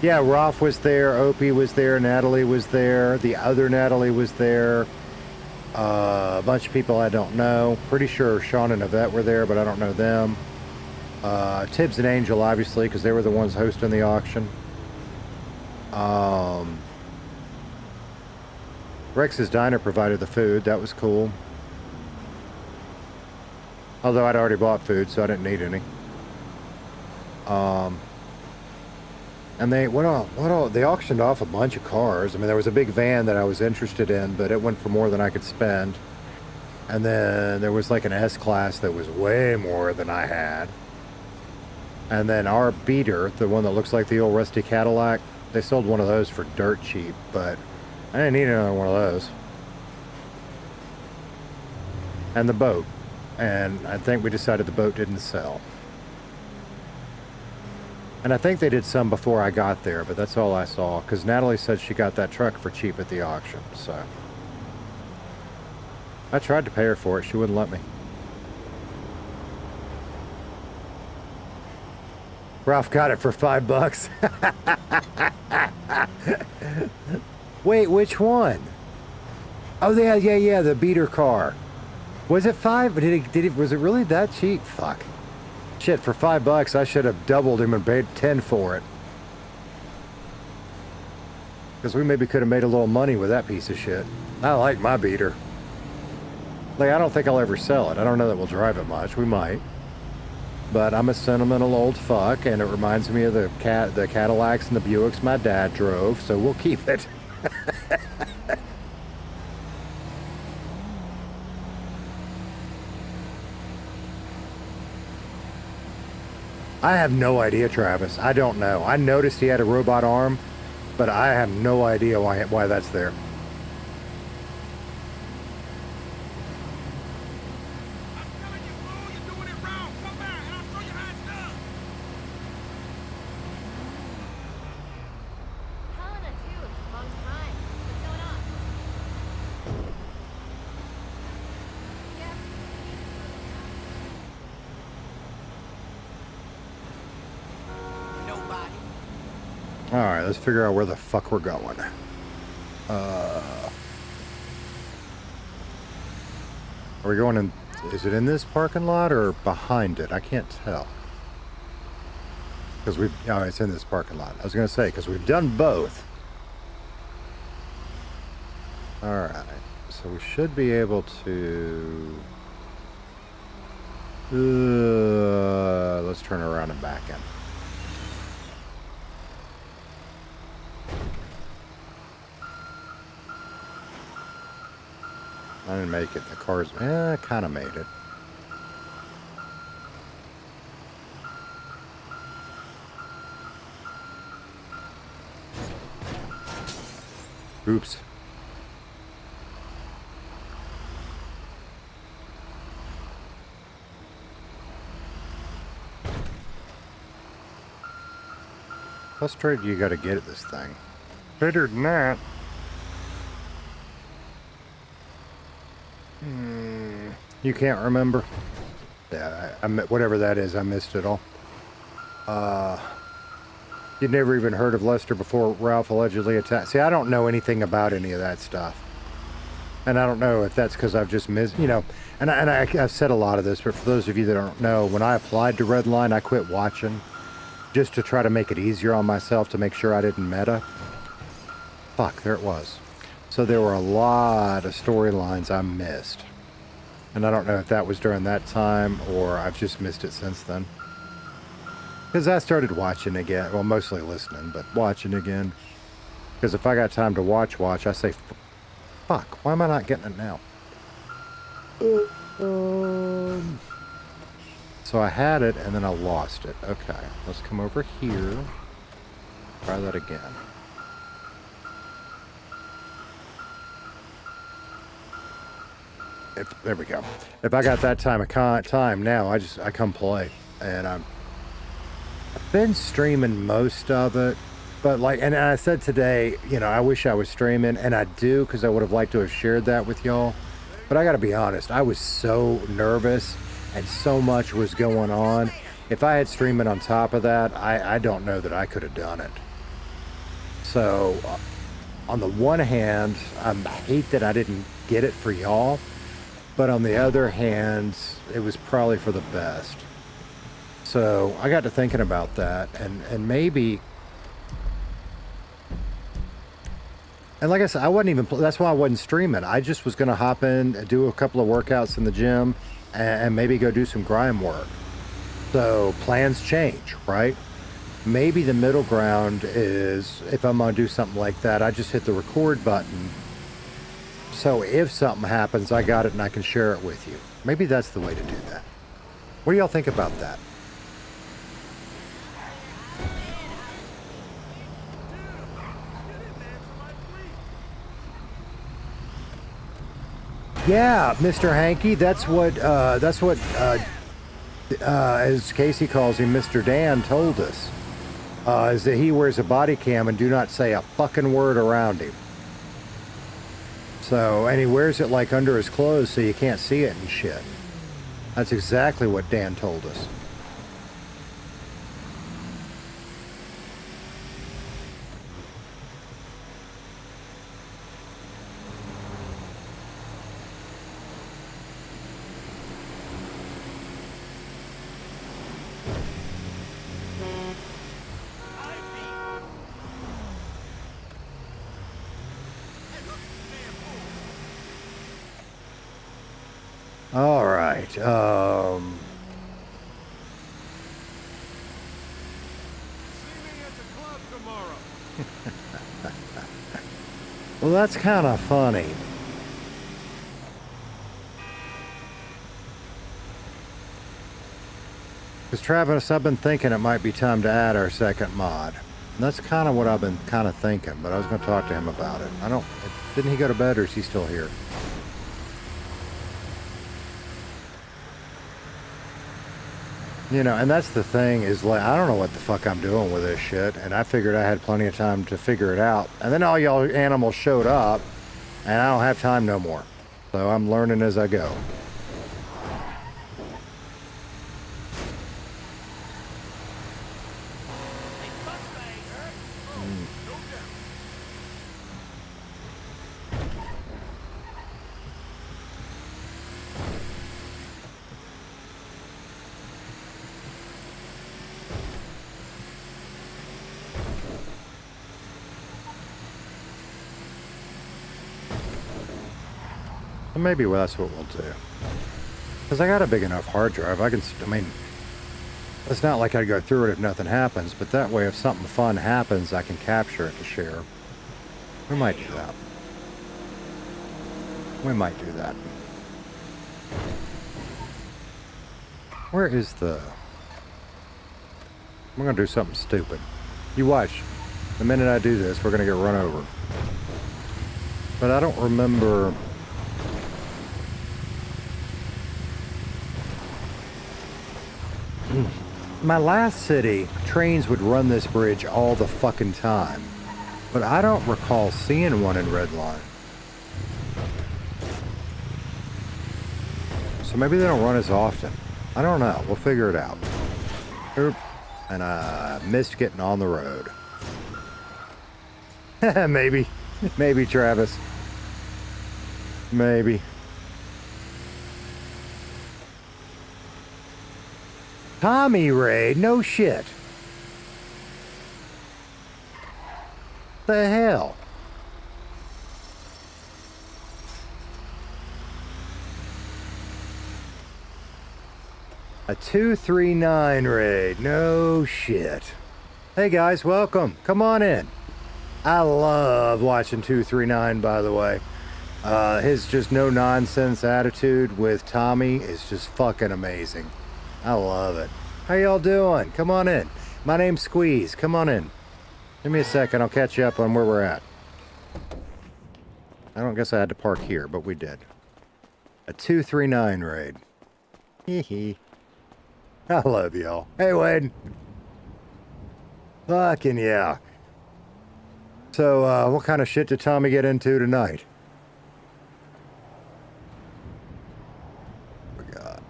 Yeah, Ralph was there, Opie was there, Natalie was there, the other Natalie was there, a bunch of people I don't know. Pretty sure Sean and Yvette were there, but I don't know them. Tibbs and Angel, obviously, because they were the ones hosting the auction. Rex's Diner provided the food. That was cool. Although I'd already bought food, so I didn't need any. And they they auctioned off a bunch of cars. I mean, there was a big van that I was interested in, but it went for more than I could spend. And then there was like an S-Class that was way more than I had. And then our beater, the one that looks like the old rusty Cadillac, they sold one of those for dirt cheap, but I didn't need another one of those. And the boat. And I think we decided the boat didn't sell. And I think they did some before I got there, but that's all I saw. Because Natalie said she got that truck for cheap at the auction, so. I tried to pay her for it. She wouldn't let me. Ralph got it for $5. Wait, which one? Oh, yeah, the beater car. Was it $5? Was it really that cheap? Fuck. Shit, for $5, I should have doubled him and paid 10 for it. Because we maybe could have made a little money with that piece of shit. I like my beater. Like, I don't think I'll ever sell it. I don't know that we'll drive it much. We might. But I'm a sentimental old fuck, and it reminds me of the Cadillacs and the Buicks my dad drove, so we'll keep it. I have no idea, Travis. I don't know. I noticed he had a robot arm, but I have no idea why that's there. Alright, let's figure out where the fuck we're going. Are we going in... Is it in this parking lot or behind it? I can't tell. Because we've... Oh, it's in this parking lot. I was going to say, because we've done both. Alright. So we should be able to... let's turn around and back in. I didn't make it. The car's... I kind of made it. Oops. How straight you gotta get at this thing? Straighter than that. You can't remember? Yeah, whatever that is, I missed it all. You'd never even heard of Lester before Ralph allegedly attacked. See, I don't know anything about any of that stuff. And I don't know if that's because I've just missed, you know, and I've said a lot of this, but for those of you that don't know, when I applied to Redline, I quit watching just to try to make it easier on myself to make sure I didn't meta. Fuck, there it was. So there were a lot of storylines I missed. And I don't know if that was during that time or I've just missed it since then. Because I started watching again. Well, mostly listening, but watching again. Because if I got time to watch, I say, fuck, why am I not getting it now? So I had it and then I lost it. Okay, let's come over here. Try that again. There we go. If I got that time now, I come play, and I've been streaming most of it, but like, and I said today, you know, I wish I was streaming, and I do because I would have liked to have shared that with y'all. But I got to be honest, I was so nervous, and so much was going on. If I had streaming on top of that, I don't know that I could have done it. So, on the one hand, I hate that I didn't get it for y'all. But on the other hand, it was probably for the best. So I got to thinking about that, and maybe, and like I said, I wasn't even, that's why I wasn't streaming. I just was going to hop in, do a couple of workouts in the gym, and maybe go do some grind work. So plans change, right? Maybe the middle ground is, if I'm going to do something like that, I just hit the record button. So if something happens, I got it and I can share it with you. Maybe that's the way to do that. What do y'all think about that? Yeah, Mr. Hanky, that's what as Casey calls him, Mr. Dan told us, is that he wears a body cam and do not say a fucking word around him. So, and he wears it like under his clothes so you can't see it and shit. That's exactly what Dan told us. All right. Well, that's kind of funny. Because Travis, I've been thinking it might be time to add our second mod. And that's kind of what I've been kind of thinking, but I was going to talk to him about it. Didn't he go to bed or is he still here? You know, and that's the thing is, like, I don't know what the fuck I'm doing with this shit, and I figured I had plenty of time to figure it out. And then all y'all animals showed up, and I don't have time no more. So I'm learning as I go. Maybe that's what we'll do. Because I got a big enough hard drive. I mean, it's not like I'd go through it if nothing happens, but that way if something fun happens, I can capture it to share. We might do that. We might do that. Where is the... We're going to do something stupid. You watch. The minute I do this, we're going to get run over. But I don't remember. My last city, trains would run this bridge all the fucking time. But I don't recall seeing one in Redline. So maybe they don't run as often. I don't know. We'll figure it out. Oop. And I missed getting on the road. Maybe. Maybe, Travis. Maybe. Tommy raid? No shit. The hell? A 239 raid. No shit. Hey guys, welcome. Come on in. I love watching 239, by the way. His just no nonsense attitude with Tommy is just fucking amazing. I love it. How y'all doing? Come on in. My name's Squeeze. Come on in. Give me a second. I'll catch you up on where we're at. I don't guess I had to park here, but we did. A 239 raid. Hee hee. I love y'all. Hey, Wade. Fucking yeah. So, what kind of shit did Tommy get into tonight? Forgot.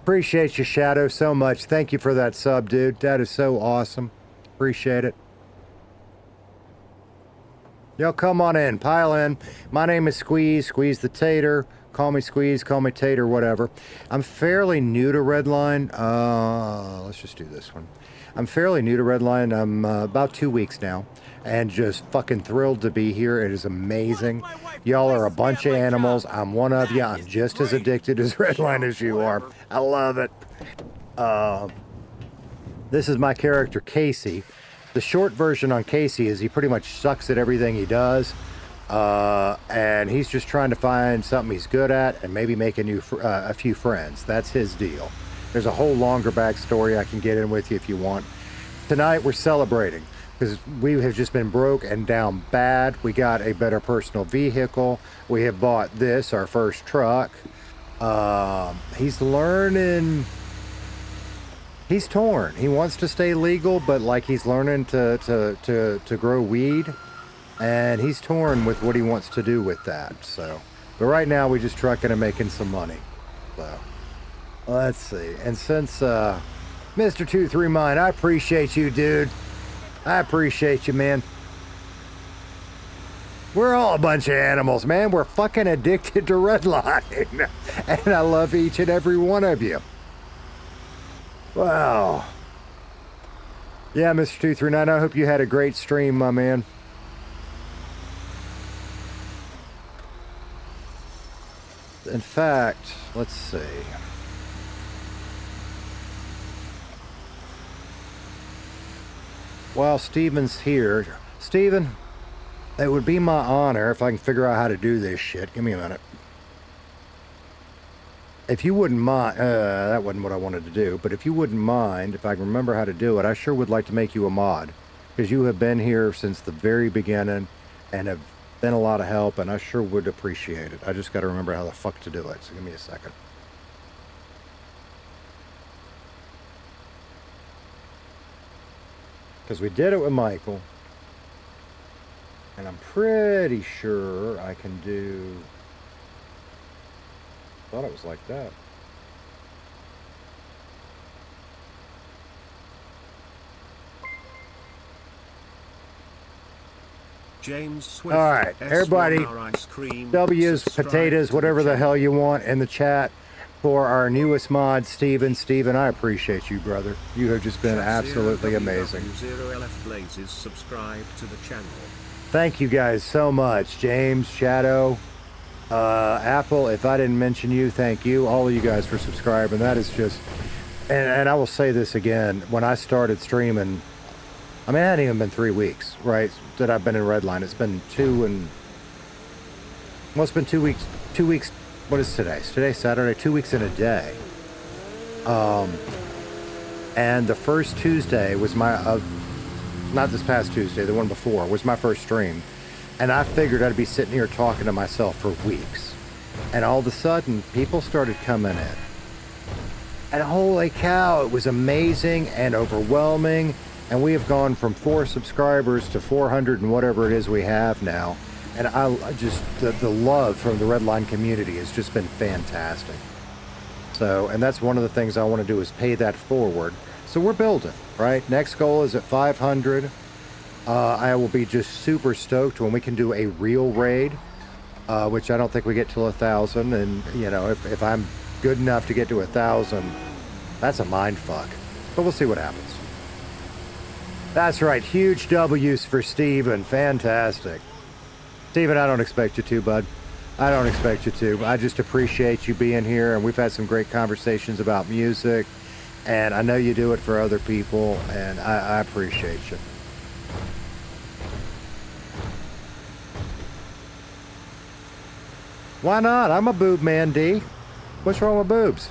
Appreciate you, Shadow, so much. Thank you for that sub, dude. That is so awesome. Appreciate it. Y'all come on in. Pile in. My name is Squeeze. Squeeze the Tater. Call me Squeeze, call me Tater, whatever. I'm fairly new to Redline. Let's just do this one. I'm fairly new to Redline. I'm about 2 weeks now. And just fucking thrilled to be here. It is amazing. Y'all are a bunch of animals. I'm one of you. I'm just as addicted as Redline as you are. I love it. This is my character, Casey. The short version on Casey is he pretty much sucks at everything he does. And he's just trying to find something he's good at and maybe make a few friends. That's his deal. There's a whole longer backstory I can get in with you if you want. Tonight we're celebrating because we have just been broke and down bad. We got a better personal vehicle. We have bought this, our first truck. He's learning. He's torn. He wants to stay legal, but like he's learning to grow weed. And he's torn with what he wants to do with that. So, but right now we're just trucking and making some money. So, let's see. And since Mr. 239, I appreciate you, dude. I appreciate you, man. We're all a bunch of animals, man. We're fucking addicted to Redline. And I love each and every one of you. Wow. Yeah, Mr. 239, I hope you had a great stream, my man. In fact, let's see. While Steven's here, Steven, it would be my honor if I can figure out how to do this shit. Give me a minute. If you wouldn't mind, that wasn't what I wanted to do, but if you wouldn't mind, if I can remember how to do it, I sure would like to make you a mod. Because you have been here since the very beginning and have been a lot of help, and I sure would appreciate it. I just got to remember how the fuck to do it, so give me a second. Because we did it with Michael, and I'm pretty sure I can do... I thought it was like that. James Swift. All right, everybody, W's, potatoes, whatever the hell you want in the chat for our newest mod, Steven. Steven, I appreciate you, brother. You have just been absolutely amazing. Subscribe to the channel. Thank you guys so much. James, Shadow, Apple, if I didn't mention you, thank you. All of you guys for subscribing. That is just, and I will say this again, when I started streaming, I mean, it hadn't even been 3 weeks, right, that I've been in Redline. It's been it's been 2 weeks, what is today? Is today Saturday? 2 weeks in a day. And the first Tuesday was not this past Tuesday, the one before, was my first stream. And I figured I'd be sitting here talking to myself for weeks. And all of a sudden, people started coming in. And holy cow, it was amazing and overwhelming. And we have gone from 4 subscribers to 400 and whatever it is we have now. And I just, the love from the Redline community has just been fantastic. So, and that's one of the things I want to do is pay that forward. So we're building, right? Next goal is at 500. I will be just super stoked when we can do a real raid, which I don't think we get till 1,000. And, you know, if I'm good enough to get to 1,000, that's a mind fuck. But we'll see what happens. That's right. Huge W's for Steven. Fantastic. Steven, I don't expect you to, bud. I don't expect you to. I just appreciate you being here, and we've had some great conversations about music, and I know you do it for other people, and I appreciate you. Why not? I'm a boob man, D. What's wrong with boobs?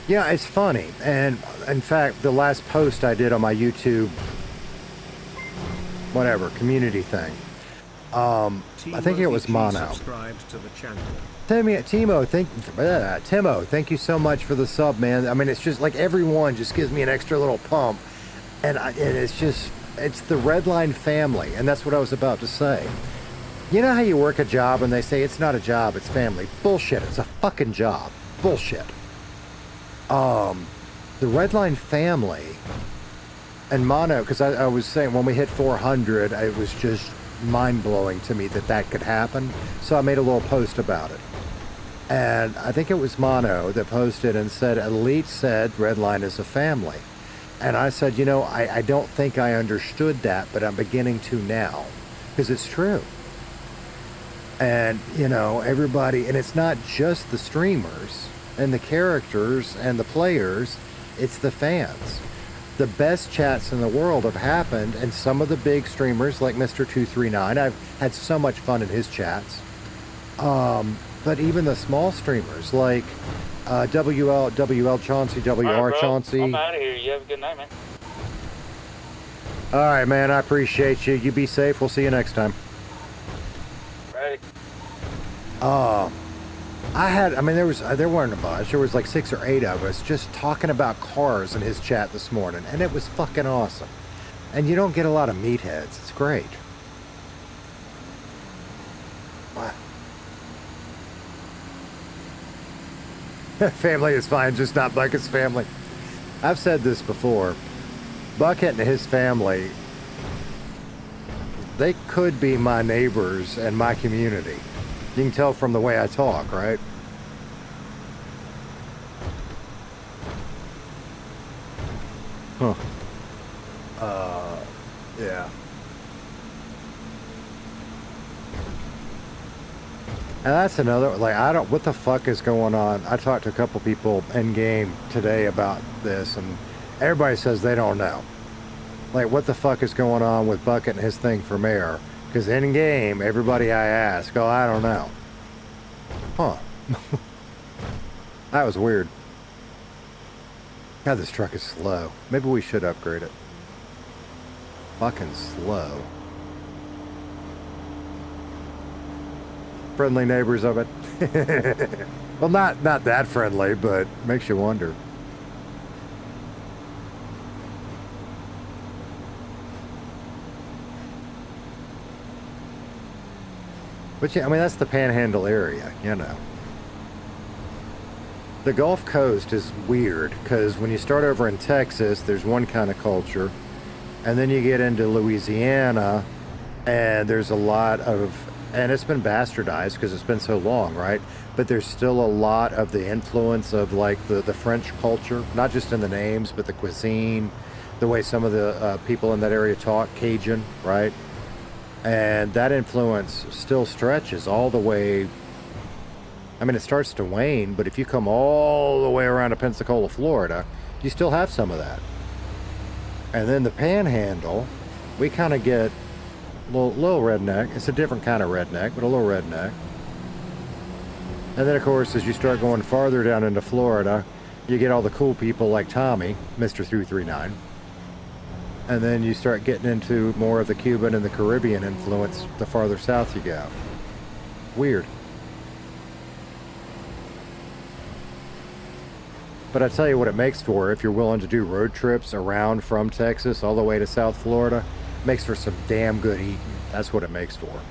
Yeah, it's funny. And in fact, the last post I did on my YouTube, whatever, community thing, I think it was Mono. Subscribed to the channel. Timo, thank you so much for the sub, man. I mean, it's just like everyone just gives me an extra little pump. And it's just, it's the Redline family. And that's what I was about to say. You know how you work a job and they say it's not a job, it's family. Bullshit, it's a fucking job. Bullshit. The Redline family and Mono, because I was saying when we hit 400, it was just mind-blowing to me that that could happen. So I made a little post about it. And I think it was Mono that posted and said, Elite said Redline is a family. And I said, you know, I don't think I understood that, but I'm beginning to now. Because it's true. And, you know, everybody, and it's not just the streamers and the characters and the players, it's the fans. The best chats in the world have happened, and some of the big streamers like Mr. 239, I've had so much fun in his chats. But even the small streamers like WL Chauncey, WR Chauncey. I'm out of here. You have a good night, man. All right, man. I appreciate you. You be safe. We'll see you next time. Ready. There weren't a bunch. There was like 6 or 8 of us just talking about cars in his chat this morning, and it was fucking awesome. And you don't get a lot of meatheads. It's great. What? Family is fine, just not Bucket's family. I've said this before. Bucket and his family, they could be my neighbors and my community. You can tell from the way I talk, right? Huh. Yeah. And that's another, like, what the fuck is going on? I talked to a couple people in game today about this, and everybody says they don't know. Like, what the fuck is going on with Bucket and his thing for mayor? Because in game, everybody I ask, oh, I don't know. Huh. That was weird. God, this truck is slow. Maybe we should upgrade it. Fucking slow. Friendly neighbors of it. Well, not that friendly, but makes you wonder. But yeah, I mean, that's the Panhandle area, you know. The Gulf Coast is weird because when you start over in Texas, there's one kind of culture. And then you get into Louisiana, and there's a lot of, and it's been bastardized because it's been so long, right? But there's still a lot of the influence of like the French culture, not just in the names, but the cuisine, the way some of the people in that area talk, Cajun, right? And that influence still stretches all the way. I mean, it starts to wane, but if you come all the way around to Pensacola, Florida, you still have some of that. And then the Panhandle, we kind of get Little redneck. It's a different kind of redneck, but a little redneck. And then, of course, as you start going farther down into Florida, you get all the cool people like Tommy, Mr. 339. And then you start getting into more of the Cuban and the Caribbean influence the farther south you go. Weird. But I tell you what it makes for, if you're willing to do road trips around from Texas all the way to South Florida, makes for some damn good eating. That's what it makes for.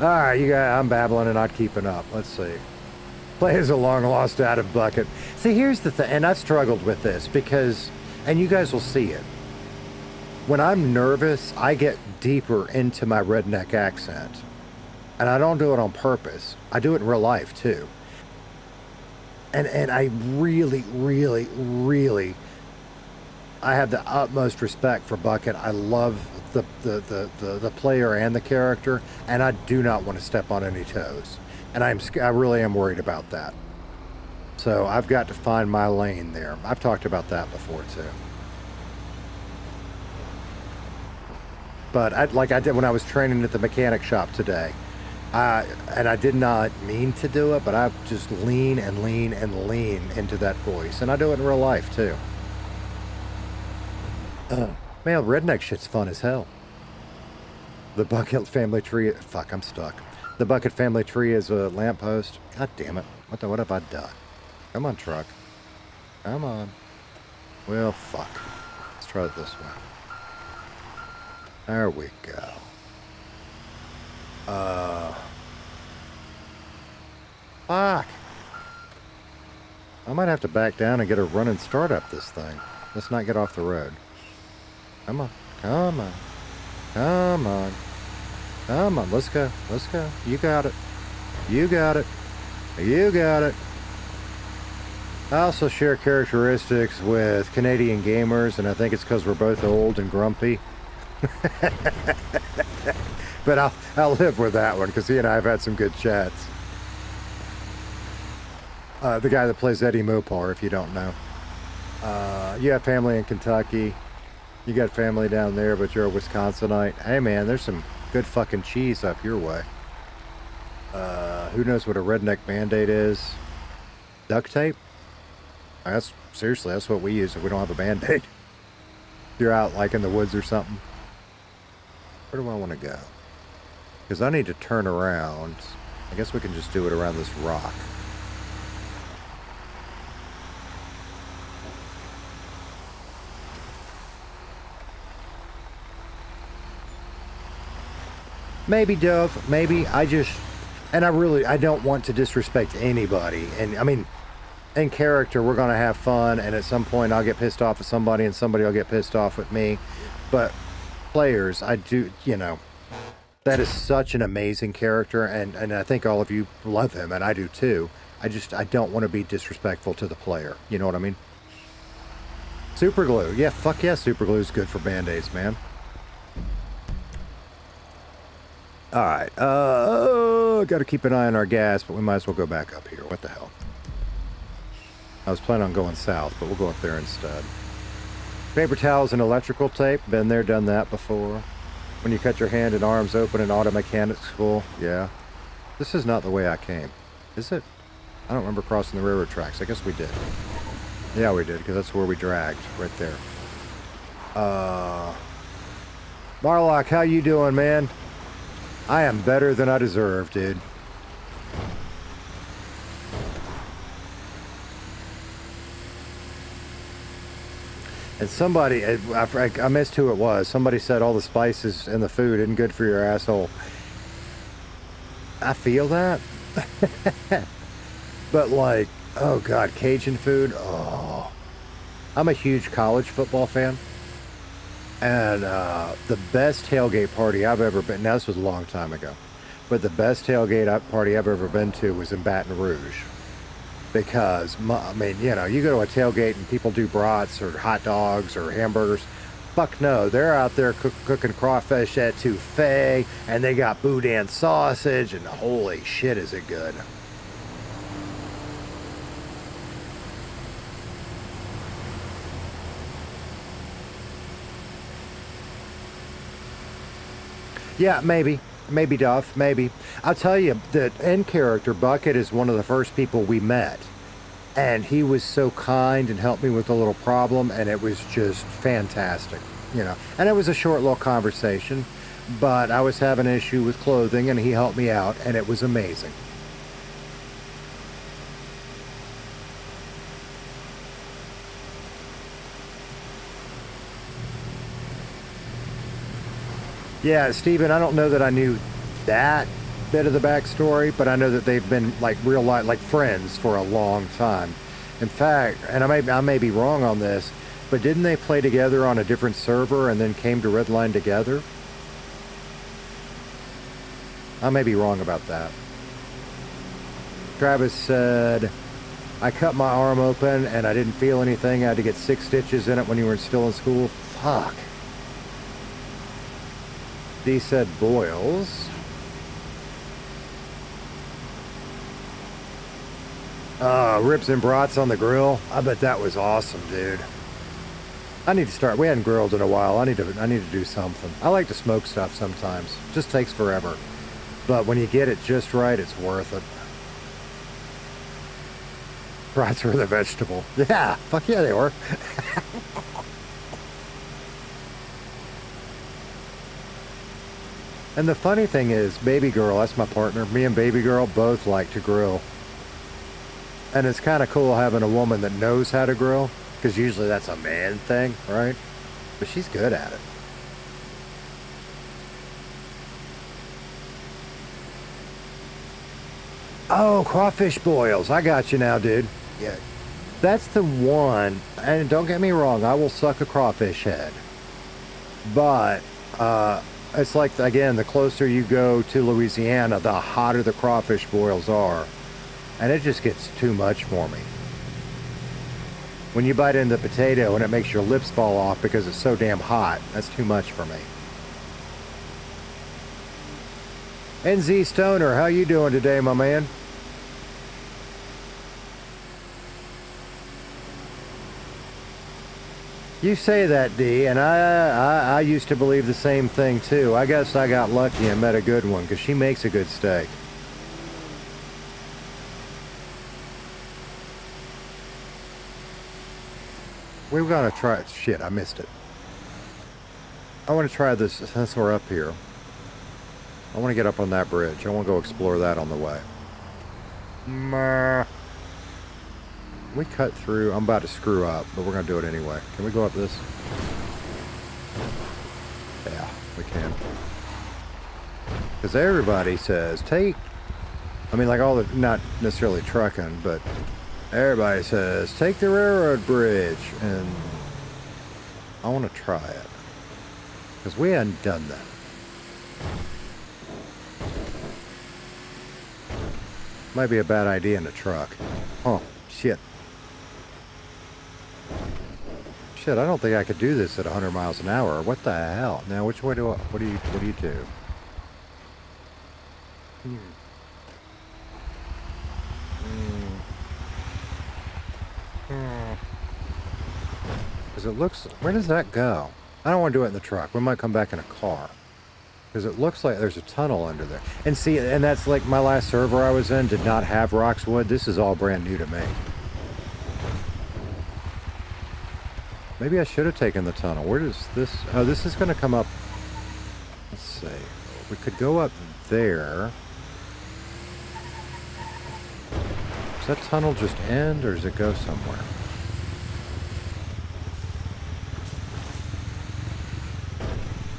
Alright, you guys, I'm babbling and not keeping up. Let's see. Play as a long lost out of bucket. See, here's the thing, and I've struggled with this because, and you guys will see it. When I'm nervous, I get deeper into my redneck accent. And I don't do it on purpose. I do it in real life too. And I really, really, really, I have the utmost respect for Bucket. I love the player and the character, and I do not want to step on any toes. And I really am worried about that. So I've got to find my lane there. I've talked about that before too. But like I did when I was training at the mechanic shop today. And I did not mean to do it, but I just lean and lean and lean into that voice. And I do it in real life, too. Man, redneck shit's fun as hell. The Bucket family tree... Fuck, I'm stuck. The Bucket family tree is a lamppost. God damn it. What have I done? Come on, truck. Come on. Well, fuck. Let's try it this way. There we go. Fuck. I might have to back down and get a running start up this thing. Let's not get off the road. Come on. Come on. Come on. Come on. Let's go. Let's go. You got it. You got it. You got it. I also share characteristics with Canadian gamers, and I think it's because we're both old and grumpy. But I'll live with that one because he and I have had some good chats. The guy that plays Eddie Mopar, if you don't know. You have family in Kentucky. You got family down there, but you're a Wisconsinite. Hey man, there's some good fucking cheese up your way. Who knows what a redneck Band-Aid is? Duct tape? Seriously, that's what we use if we don't have a Band-Aid. You're out like in the woods or something. Where do I want to go? Because I need to turn around. I guess we can just do it around this rock. Maybe, Dove. Maybe. I don't want to disrespect anybody. And I mean, in character, we're going to have fun. And at some point, I'll get pissed off at somebody and somebody will get pissed off with me. But players, I do, you know, that is such an amazing character. And I think all of you love him. And I do too. I don't want to be disrespectful to the player. You know what I mean? Super glue. Yeah, fuck yeah, super glue is good for Band-Aids, man. Alright, gotta keep an eye on our gas, but we might as well go back up here. What the hell? I was planning on going south, but we'll go up there instead. Paper towels and electrical tape. Been there, done that before. When you cut your hand and arms open in auto mechanics school. Yeah. This is not the way I came. Is it? I don't remember crossing the railroad tracks. I guess we did. Yeah, we did, because that's where we dragged. Right there. Marlock, how you doing, man? I am better than I deserve, dude. And somebody, I missed who it was. Somebody said all the spices in the food isn't good for your asshole. I feel that. But like, oh God, Cajun food. Oh, I'm a huge college football fan. And the best tailgate party I've ever been, now this was a long time ago, but the best tailgate party I've ever been to was in Baton Rouge. Because, I mean, you know, you go to a tailgate and people do brats or hot dogs or hamburgers. Fuck no, they're out there cooking crawfish etouffee, and they got boudin sausage, and holy shit is it good. Yeah, maybe. Maybe Duff, maybe. I'll tell you that in character, Bucket is one of the first people we met. And he was so kind and helped me with a little problem, and it was just fantastic, you know. And it was a short little conversation, but I was having an issue with clothing, and he helped me out, and it was amazing. Yeah, Steven, I don't know that I knew that bit of the backstory, but I know that they've been like real life, like friends for a long time. In fact, and I may be wrong on this, but didn't they play together on a different server and then came to Redline together? I may be wrong about that. Travis said, I cut my arm open and I didn't feel anything. I had to get 6 stitches in it when you were still in school. Fuck. D said boils. Ribs and brats on the grill. I bet that was awesome, dude. I need to start. We hadn't grilled in a while. I need to do something. I like to smoke stuff sometimes. Just takes forever. But when you get it just right, it's worth it. Brats were the vegetable. Yeah, fuck yeah, they were. And the funny thing is, Baby Girl, that's my partner. Me and Baby Girl both like to grill. And it's kind of cool having a woman that knows how to grill, because usually that's a man thing, right? But she's good at it. Oh, crawfish boils. I got you now, dude. Yeah. That's the one. And don't get me wrong, I will suck a crawfish head. But, it's like, again, the closer you go to Louisiana, the hotter the crawfish boils are. And it just gets too much for me. When you bite into the potato and it makes your lips fall off because it's so damn hot, that's too much for me. NZ Stoner, how you doing today, my man? You say that, D, and I used to believe the same thing too. I guess I got lucky and met a good one, because she makes a good steak. We're gonna try it. Shit, I missed it. I want to try this since we're up here. I want to get up on that bridge. I want to go explore that on the way. We cut through. I'm about to screw up, but we're gonna do it anyway. Can we go up this? Yeah, we can. Because everybody says take. I mean, like all the, not necessarily trucking, but everybody says take the railroad bridge, and I want to try it because we hadn't done that. Might be a bad idea in a truck. Oh shit. Shit, I don't think I could do this at 100 miles an hour. What the hell? Now, which way do I, what do you do? Because it looks, where does that go? I don't want to do it in the truck. We might come back in a car. Because it looks like there's a tunnel under there. And see, and that's like my last server I was in did not have Roxwood. This is all brand new to me. Maybe I should have taken the tunnel. Where does this... Oh, this is going to come up... Let's see. We could go up there. Does that tunnel just end, or does it go somewhere?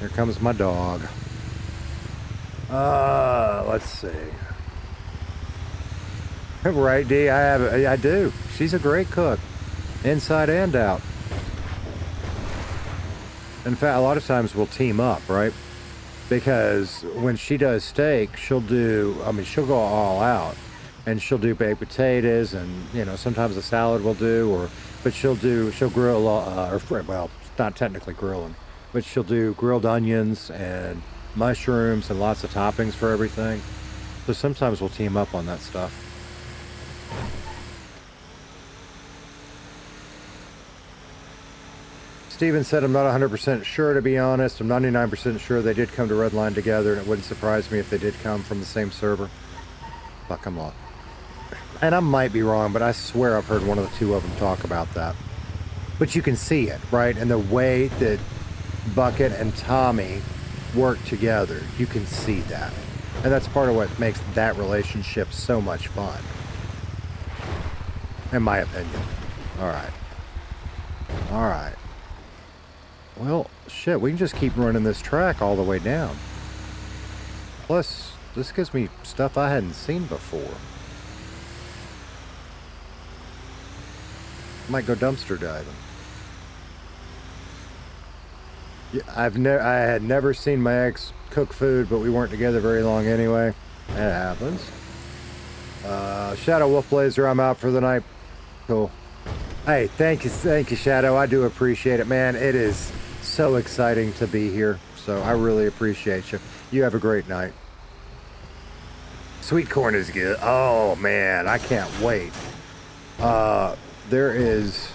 Here comes my dog. Let's see. Right, D? I do. She's a great cook. Inside and out. In fact, a lot of times we'll team up, right? Because when she does steak, she'll do, I mean, she'll go all out. And she'll do baked potatoes, and, you know, sometimes a salad will do, or, but she'll grill, well, it's not technically grilling, but she'll do grilled onions and mushrooms and lots of toppings for everything. So sometimes we'll team up on that stuff. Steven said, I'm not 100% sure, to be honest. I'm 99% sure they did come to Redline together, and it wouldn't surprise me if they did come from the same server. Fuck, I'm lost. And I might be wrong, but I swear I've heard one of the two of them talk about that. But you can see it, right? And the way that Bucket and Tommy work together, you can see that. And that's part of what makes that relationship so much fun. In my opinion. Alright. Alright. Well, shit, we can just keep running this track all the way down. Plus, this gives me stuff I hadn't seen before. Might go dumpster diving. Yeah, I had never seen my ex cook food, but we weren't together very long anyway. That happens. Shadow Wolf Blazer, I'm out for the night. Cool. Hey, thank you, Shadow. I do appreciate it, man. It is so exciting to be here, so I really appreciate you. You have a great night. Sweet corn is good. Oh, man, I can't wait. There is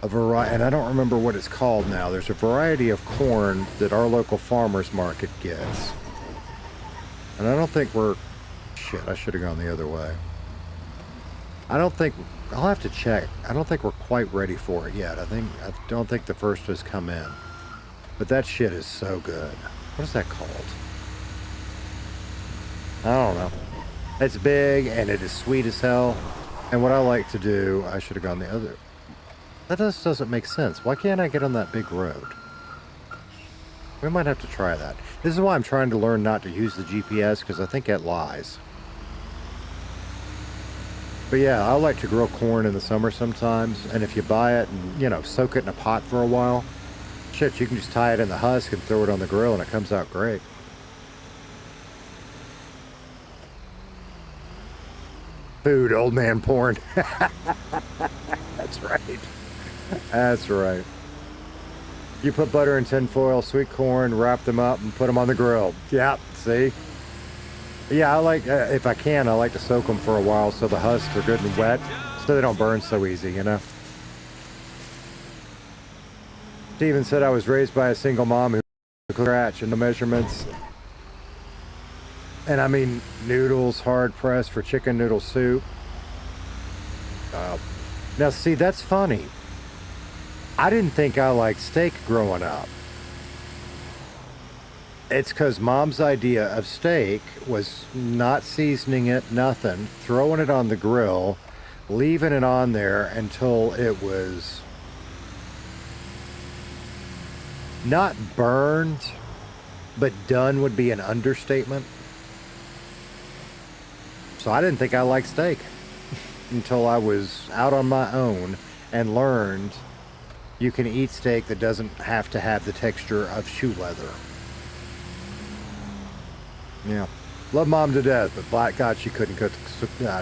a variety, and I don't remember what it's called now. There's a variety of corn that our local farmers market gets. And I don't think we're... Shit, I should have gone the other way. I don't think... I'll have to check. I don't think we're quite ready for it yet. I don't think the first has come in. But that shit is so good. What is that called? I don't know. It's big, and it is sweet as hell. And what I like to do... I should have gone the other... That just doesn't make sense. Why can't I get on that big road? We might have to try that. This is why I'm trying to learn not to use the GPS, because I think it lies. But yeah, I like to grow corn in the summer sometimes, and if you buy it and, you know, soak it in a pot for a while, shit, you can just tie it in the husk and throw it on the grill and it comes out great. Food, old man porn. That's right. That's right. You put butter in tinfoil, sweet corn, wrap them up, and put them on the grill. Yeah, see? Yeah, I like, if I can, I like to soak them for a while so the husks are good and wet, so they don't burn so easy, you know? Steven said I was raised by a single mom who could scratch in the measurements. And I mean, noodles hard pressed for chicken noodle soup. Now, see, that's funny. I didn't think I liked steak growing up. It's because Mom's idea of steak was not seasoning it, nothing, throwing it on the grill, leaving it on there until it was not burned, but done would be an understatement. So I didn't think I liked steak until I was out on my own and learned you can eat steak that doesn't have to have the texture of shoe leather. Yeah. Love Mom to death, but by God, she couldn't cook.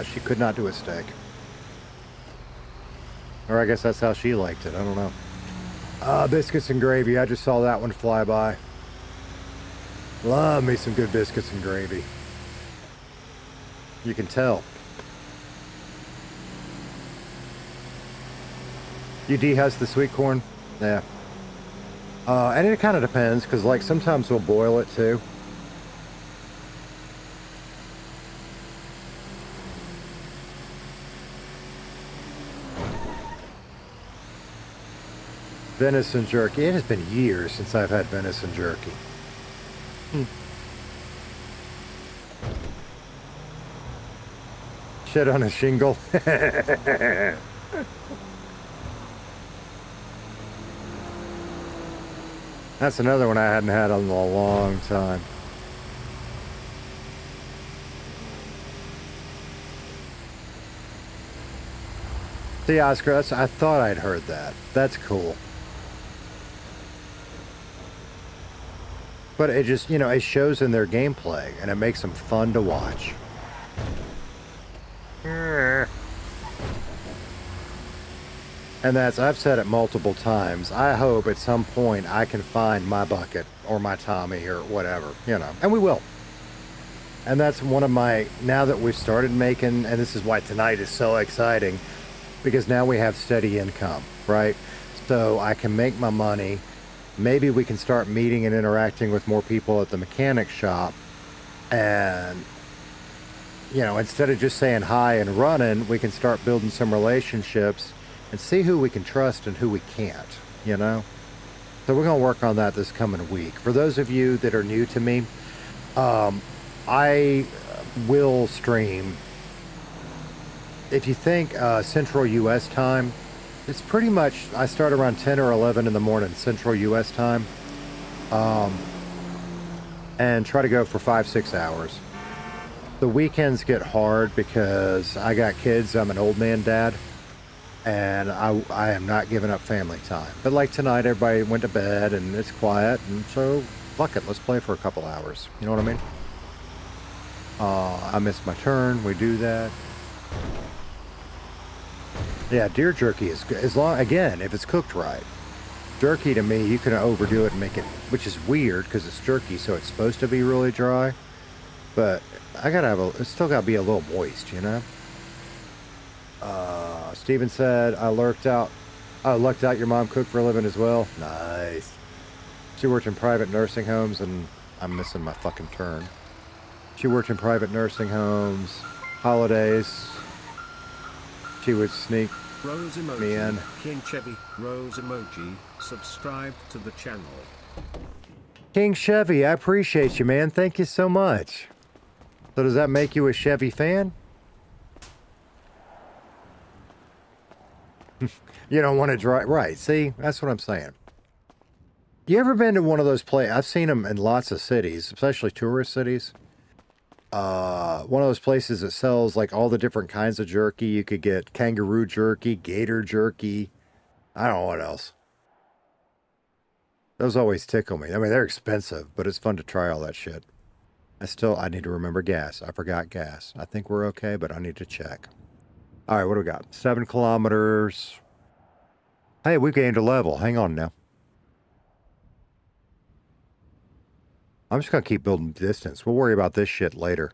She could not do a steak. Or I guess that's how she liked it. I don't know. Biscuits and gravy. I just saw that one fly by. Love me some good biscuits and gravy. You can tell. You dehusk the sweet corn? Yeah. And it kind of depends, because like sometimes we'll boil it too. Venison jerky. It has been years since I've had venison jerky. Shit on a shingle. That's another one I hadn't had in a long time. See, Oscar, I thought I'd heard that. That's cool. But it just, you know, it shows in their gameplay, and it makes them fun to watch. And that's, I've said it multiple times, I hope at some point I can find my Bucket or my Tommy or whatever, you know, and we will. And that's one of my, now that we've started making, and this is why tonight is so exciting, because now we have steady income, right? so I can make my money. Maybe we can start meeting and interacting with more people at the mechanic shop. And, you know, instead of just saying hi and running, we can start building some relationships and see who we can trust and who we can't, you know? So we're going to work on that this coming week. For those of you that are new to me, I will stream. If you think Central U.S. time, it's pretty much, I start around 10 or 11 in the morning, Central U.S. time. And try to go for 5-6 hours. The weekends get hard because I got kids. I'm an old man dad. And I am not giving up family time. But like tonight, everybody went to bed and it's quiet. And so, fuck it, let's play for a couple hours. You know what I mean? I missed my turn. We do that. Yeah, deer jerky is good. As long, again, if it's cooked right. Jerky to me, you can overdo it and make it, which is weird because it's jerky, so it's supposed to be really dry. But I gotta have it's still gotta be a little moist, you know? Steven said, I lucked out your mom cooked for a living as well. Nice. She worked in private nursing homes, and I'm missing my fucking turn. She worked in private nursing homes, holidays. She would sneak Rose emoji, me in. King Chevy, Rose emoji, subscribe to the channel. King Chevy, I appreciate you, man. Thank you so much. So does that make you a Chevy fan? You don't want to drive, right? See, that's what I'm saying. You ever been to one of those places? I've seen them in lots of cities, especially tourist cities. One of those places that sells like all the different kinds of jerky. You could get kangaroo jerky, gator jerky. I don't know what else. Those always tickle me. I mean, they're expensive, but it's fun to try all that shit. I need to remember gas. I forgot gas. I think we're okay, but I need to check. All right, what do we got? 7 kilometers. Hey, we gained a level. Hang on now. I'm just going to keep building distance. We'll worry about this shit later.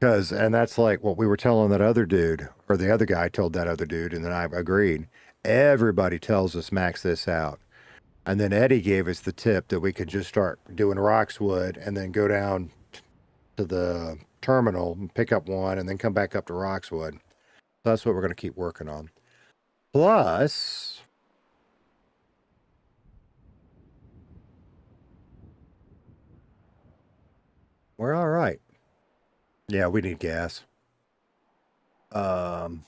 And that's like what we were telling that other dude, or the other guy told that other dude, and then I agreed. Everybody tells us max this out. And then Eddie gave us the tip that we could just start doing Roxwood and then go down to the terminal and pick up one and then come back up to Roxwood. So that's what we're going to keep working on. Plus, we're all right. Yeah, we need gas. So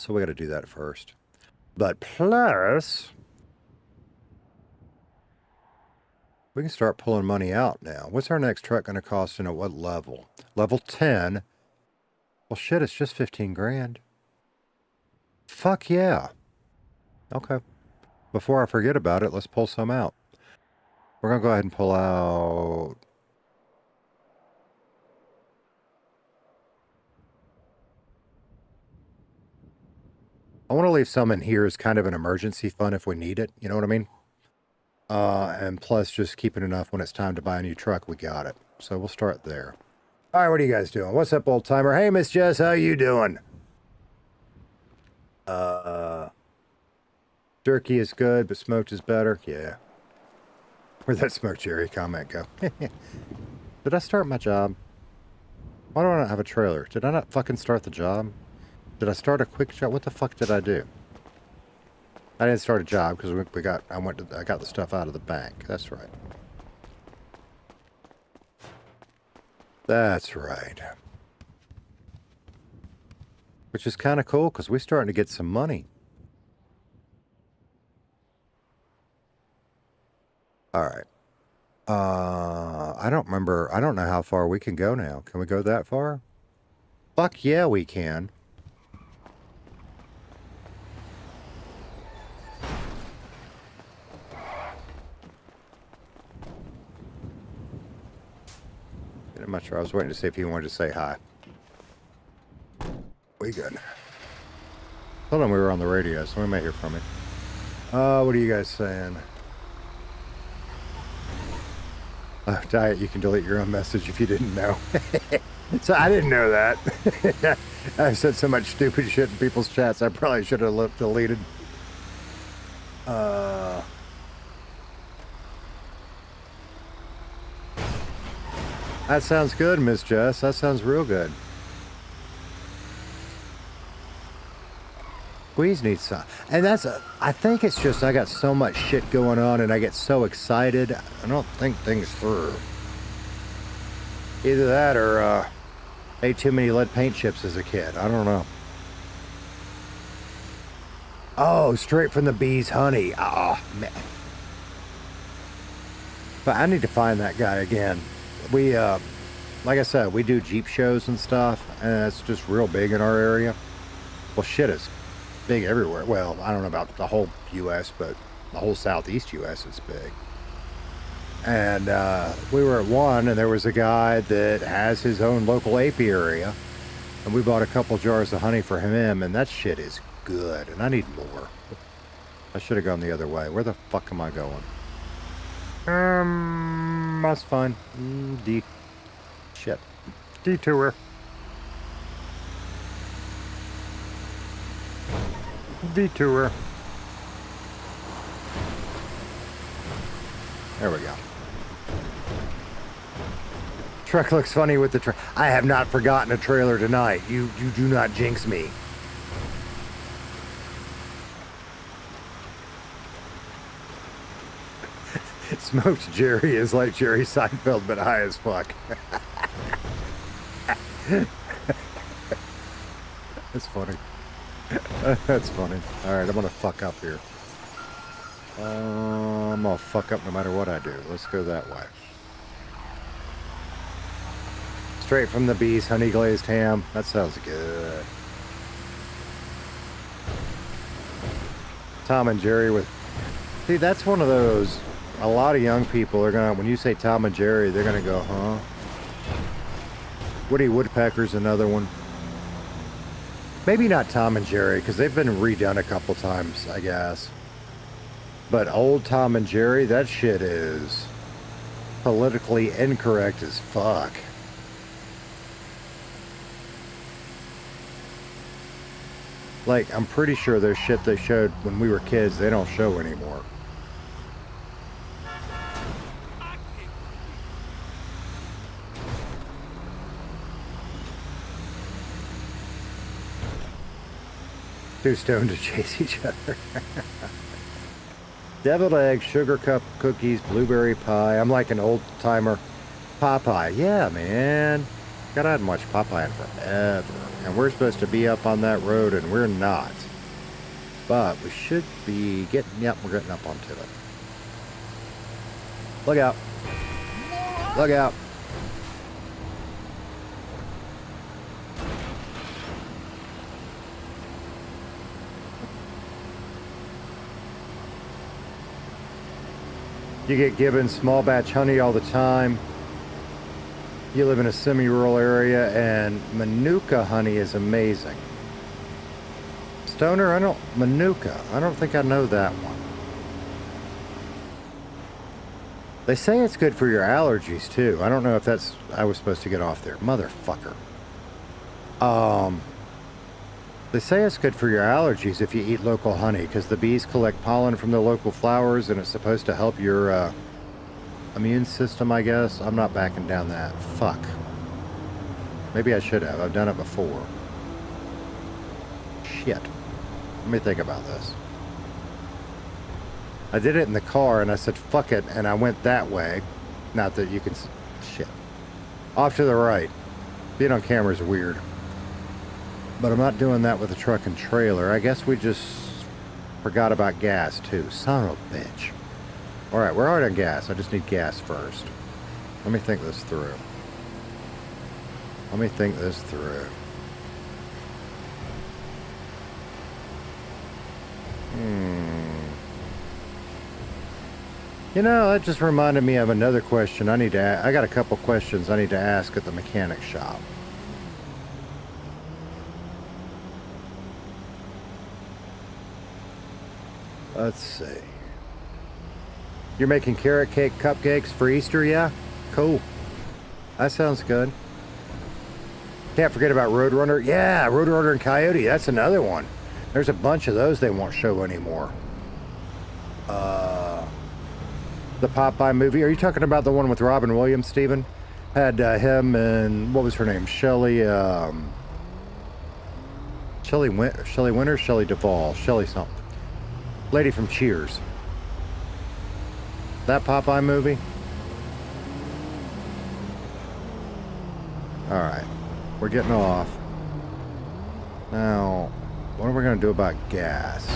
we got to do that first. But plus, we can start pulling money out now. What's our next truck going to cost and at what level? Level 10. Well, shit, it's just 15 grand. Fuck yeah. Okay. Before I forget about it, let's pull some out. We're going to go ahead and pull out... I want to leave some in here as kind of an emergency fund if we need it. You know what I mean? And plus just keeping enough when it's time to buy a new truck, we got it. So we'll start there. All right, what are you guys doing? What's up, old timer? Hey, Miss Jess, how you doing? Jerky is good, but smoked is better. Yeah. Where'd that smoked cherry comment go? Did I start my job? Why do I not have a trailer? Did I not fucking start the job? Did I start a quick job? What the fuck did I do? I didn't start a job because I got the stuff out of the bank. That's right. That's right. Which is kind of cool because we're starting to get some money. All right. I don't remember. I don't know how far we can go now. Can we go that far? Fuck yeah, we can. I'm not sure. I was waiting to see if he wanted to say hi. We good. Hold on, we were on the radio, so we might hear from him. What are you guys saying? Diet, you can delete your own message if you didn't know. So I didn't know that. I've said so much stupid shit in people's chats, I probably should have deleted. That sounds good, Miss Jess. That sounds real good. Squeeze needs some. And I think it's just I got so much shit going on and I get so excited. I don't think things through. Either that or ate too many lead paint chips as a kid. I don't know. Oh, straight from the bee's honey. Oh, man. But I need to find that guy again. We, like I said, we do Jeep shows and stuff, and it's just real big in our area. Well, shit is big everywhere. Well, I don't know about the whole U.S., but the whole southeast U.S. is big. And we were at one, and there was a guy that has his own local apiary, and we bought a couple jars of honey for him, and that shit is good, and I need more. I should have gone the other way. Where the fuck am I going? That's fine. Shit. Detour. Detour. There we go. Truck looks funny with the I have not forgotten a trailer tonight. You do not jinx me. Smoked Jerry is like Jerry Seinfeld, but high as fuck. That's funny. That's funny. Alright, I'm gonna fuck up here. I'm gonna fuck up no matter what I do. Let's go that way. Straight from the bees, honey glazed ham. That sounds good. Tom and Jerry with... See, that's one of those... A lot of young people are gonna, when you say Tom and Jerry, they're gonna go, huh? Woody Woodpecker's another one. Maybe not Tom and Jerry, because they've been redone a couple times, I guess. But old Tom and Jerry, that shit is politically incorrect as fuck. Like, I'm pretty sure there's shit they showed when we were kids they don't show anymore. Too stoned to chase each other. Deviled eggs, sugar cup cookies, blueberry pie. I'm like an old timer. Popeye. Yeah, man. God, I hadn't watched Popeye in forever. And we're supposed to be up on that road, and we're not. But we should be getting... Yep, we're getting up onto it. Look out. Look out. You get given small batch honey all the time. You live in a semi-rural area, and Manuka honey is amazing. Stoner, Manuka. I don't think I know that one. They say it's good for your allergies, too. I don't know if that's... I was supposed to get off there. Motherfucker. They say it's good for your allergies if you eat local honey, because the bees collect pollen from the local flowers, and it's supposed to help your immune system, I guess. I'm not backing down that. Fuck. Maybe I should have. I've done it before. Shit. Let me think about this. I did it in the car, and I said, fuck it, and I went that way. Not that you can... Shit. Off to the right. Being on camera is weird. But I'm not doing that with a truck and trailer. I guess we just forgot about gas, too. Son of a bitch. Alright, we're already on gas. I just need gas first. Let me think this through. Let me think this through. You know, that just reminded me of another question I need to I got a couple questions I need to ask at the mechanic shop. Let's see. You're making carrot cake cupcakes for Easter, yeah? Cool. That sounds good. Can't forget about Roadrunner. Yeah, Roadrunner and Coyote. That's another one. There's a bunch of those they won't show anymore. The Popeye movie. Are you talking about the one with Robin Williams, Steven? Had him and what was her name? Shelley Winter, Shelley Duvall, Shelley something. Lady from Cheers. That Popeye movie? Alright. We're getting off. Now, what are we going to do about gas?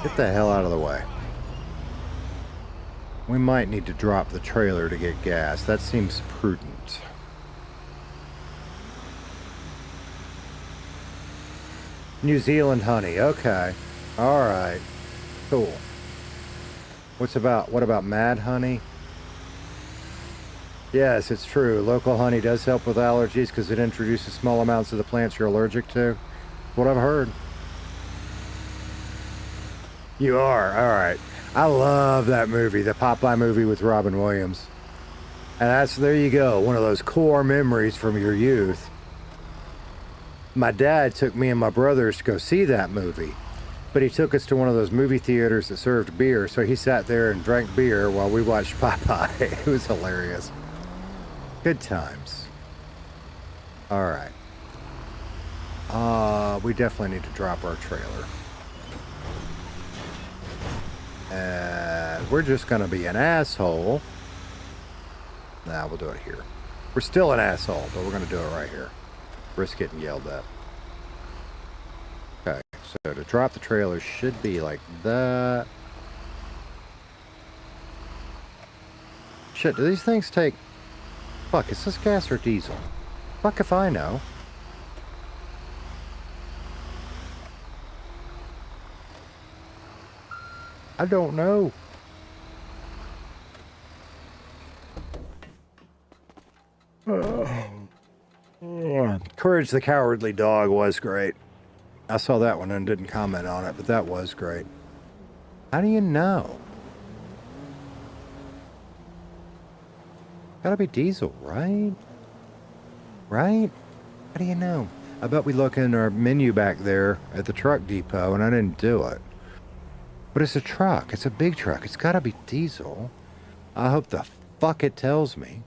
Get the hell out of the way. We might need to drop the trailer to get gas. That seems prudent. New Zealand honey. Okay. Alright. Cool. What about mad honey? Yes, it's true. Local honey does help with allergies because it introduces small amounts of the plants you're allergic to. What I've heard. You are? Alright. I love that movie, the Popeye movie with Robin Williams. And there you go, one of those core memories from your youth. My dad took me and my brothers to go see that movie. But he took us to one of those movie theaters that served beer, so he sat there and drank beer while we watched Popeye. It was hilarious. Good times. Alright. We definitely need to drop our trailer. And we're just going to be an asshole. Nah, we'll do it here. We're still an asshole, but we're going to do it right here. Risk getting yelled at. Okay, so to drop the trailer should be like that. Shit, do these things take... Fuck, is this gas or diesel? Fuck if I know. I don't know. Courage the Cowardly Dog was great. I saw that one and didn't comment on it, but that was great. How do you know? Gotta be diesel, right? Right? How do you know? I bet we look in our menu back there at the truck depot and I didn't do it. But it's a truck. It's a big truck. It's gotta be diesel. I hope the fuck it tells me.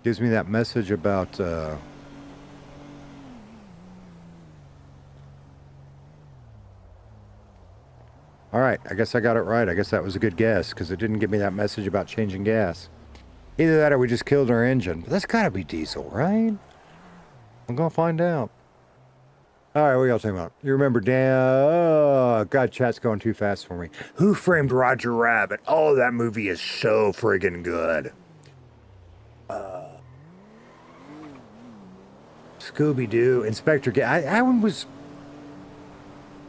Gives me that message about, Alright, I guess I got it right. I guess that was a good guess, because it didn't give me that message about changing gas. Either that or we just killed our engine. But that's gotta be diesel, right? I'm gonna find out. Alright, what y'all talking about? You remember Dan? Oh, God, chat's going too fast for me. Who Framed Roger Rabbit? Oh, that movie is so friggin' good. Scooby-Doo, Inspector Gadget. That one was...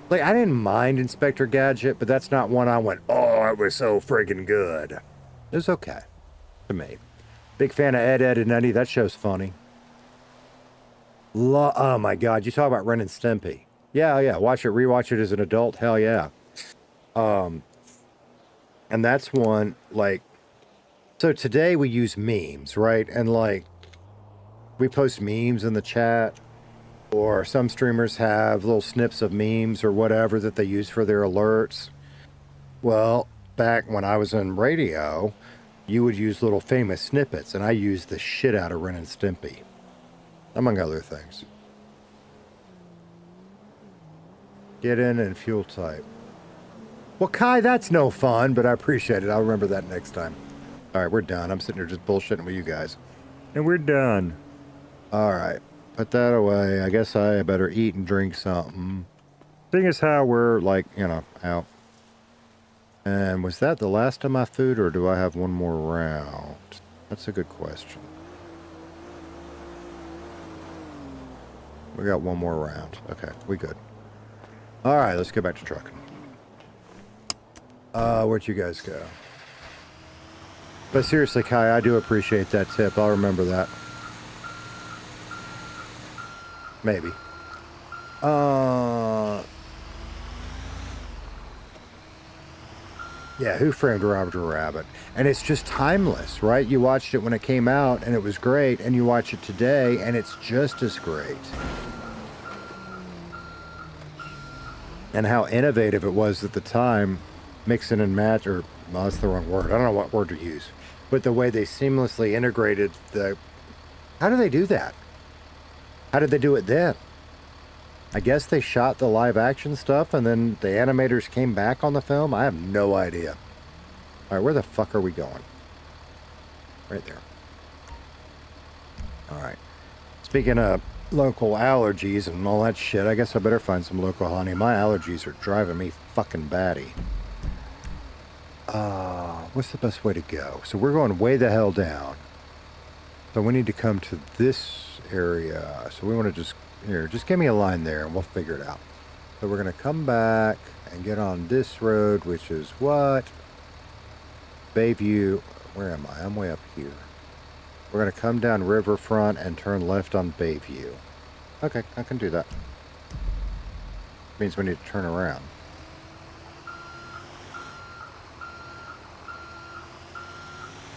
Like, I didn't mind Inspector Gadget, but that's not one I went, oh, it was so friggin' good. It was okay. To me. Big fan of Ed, Edd and Eddy. That show's funny. Oh my God, you talk about Ren and Stimpy. Yeah, watch it, rewatch it as an adult, hell yeah. And that's one, like, so today we use memes, right? And like, we post memes in the chat, or some streamers have little snips of memes or whatever that they use for their alerts. Well, back when I was in radio, you would use little famous snippets, and I used the shit out of Ren and Stimpy. Among other things. Get in and fuel type. Well, Kai, that's no fun, but I appreciate it. I'll remember that next time. All right, we're done. I'm sitting here just bullshitting with you guys. And we're done. All right, put that away. I guess I better eat and drink something. Seeing as how we're, like, you know, out. And was that the last of my food, or do I have one more round? That's a good question. We got one more round. Okay, we good. All right, let's get back to trucking. Where'd you guys go? But seriously, Kai, I do appreciate that tip. I'll remember that. Maybe. Yeah, Who Framed Roger Rabbit? And it's just timeless, right? You watched it when it came out and it was great, and you watch it today and it's just as great. and how innovative it was at the time, mixing and match, or well, that's the wrong word. I don't know what word to use, but the way they seamlessly integrated the. How do they do that? How did they do it then? I guess they shot the live action stuff and then the animators came back on the film. I have no idea. All right, where the fuck are we going? Right there. All right. Speaking of local allergies and all that shit, I guess I better find some local honey. My allergies are driving me fucking batty. What's the best way to go? So we're going way the hell down. So we need to come to this area. So we want to just give me a line there and we'll figure it out. So we're going to come back and get on this road, which is what? Bayview. Where am I? I'm way up here. We're going to come down Riverfront and turn left on Bayview. Okay, I can do that. Means we need to turn around.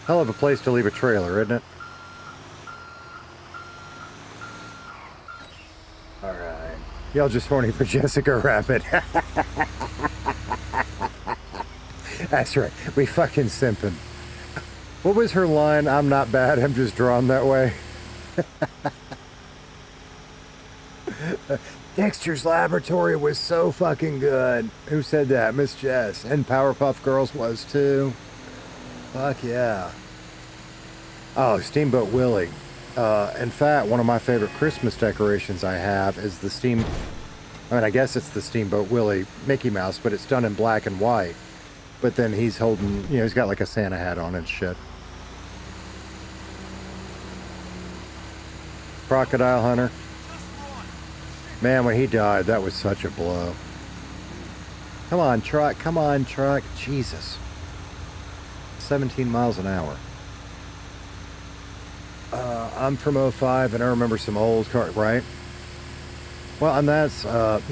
Hell of a place to leave a trailer, isn't it? Alright. Y'all just horny for Jessica Rabbit. That's right. We fucking simping. What was her line? I'm not bad, I'm just drawn that way. Dexter's Laboratory was so fucking good. Who said that? Miss Jess. And Powerpuff Girls was too. Fuck yeah. Oh, Steamboat Willie. In fact, one of my favorite Christmas decorations I have is I guess it's the Steamboat Willie Mickey Mouse, but it's done in black and white. But then he's holding, he's got like a Santa hat on and shit. Crocodile Hunter. Man, when he died, that was such a blow. Come on, truck. Come on, truck. Jesus. 17 miles an hour. I'm from 05, and I remember some old cars, right? Well, and that's, we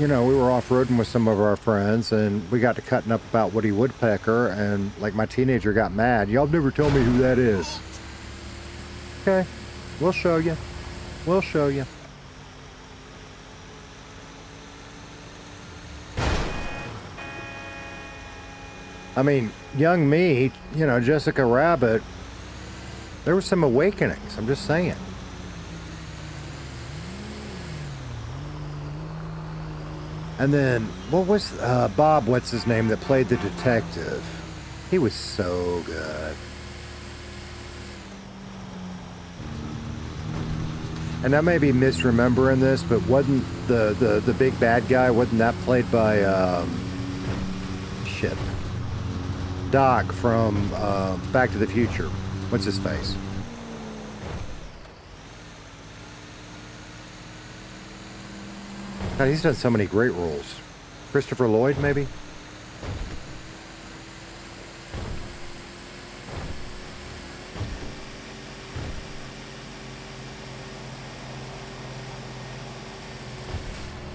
were off-roading with some of our friends, and we got to cutting up about Woody Woodpecker, and, like, my teenager got mad. Y'all never told me who that is. Okay. We'll show you. We'll show you. I mean, young me, Jessica Rabbit, there were some awakenings, I'm just saying. And then, what was Bob, what's his name, that played the detective? He was so good. And I may be misremembering this, but wasn't the big bad guy, wasn't that played by, Doc from Back to the Future? What's his face? God, he's done so many great roles. Christopher Lloyd, maybe?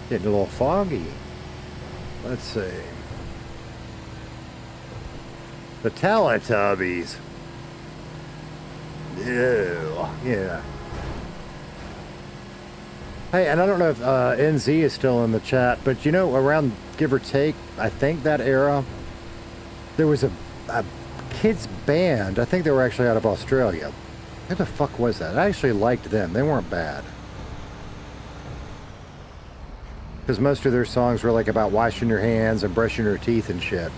Getting a little foggy. Let's see. The Teletubbies. Ew. Yeah. Hey, and I don't know if NZ is still in the chat, but around, give or take, I think that era, there was a kids band. I think they were actually out of Australia. Who the fuck was that? I actually liked them. They weren't bad. Because most of their songs were like about washing your hands and brushing your teeth and shit.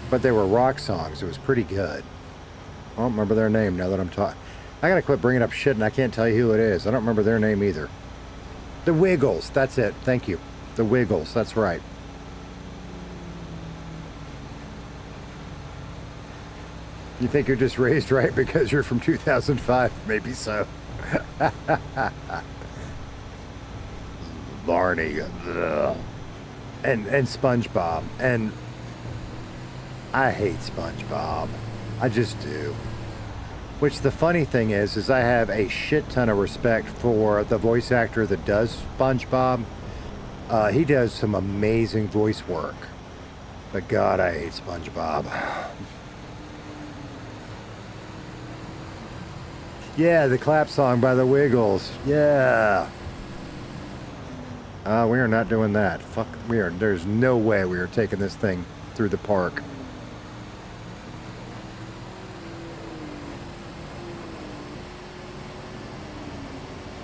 But they were rock songs. It was pretty good. I don't remember their name now that I'm talking. I gotta quit bringing up shit and I can't tell you who it is. I don't remember their name either. The Wiggles. That's it. Thank you. The Wiggles. That's right. You think you're just raised right because you're from 2005? Maybe so. Barney. Ugh. And SpongeBob. And I hate SpongeBob. I just do. Which the funny thing is I have a shit ton of respect for the voice actor that does SpongeBob. He does some amazing voice work. But God, I hate SpongeBob. Yeah, the clap song by the Wiggles. Yeah. We are not doing that. Fuck, there's no way we are taking this thing through the park.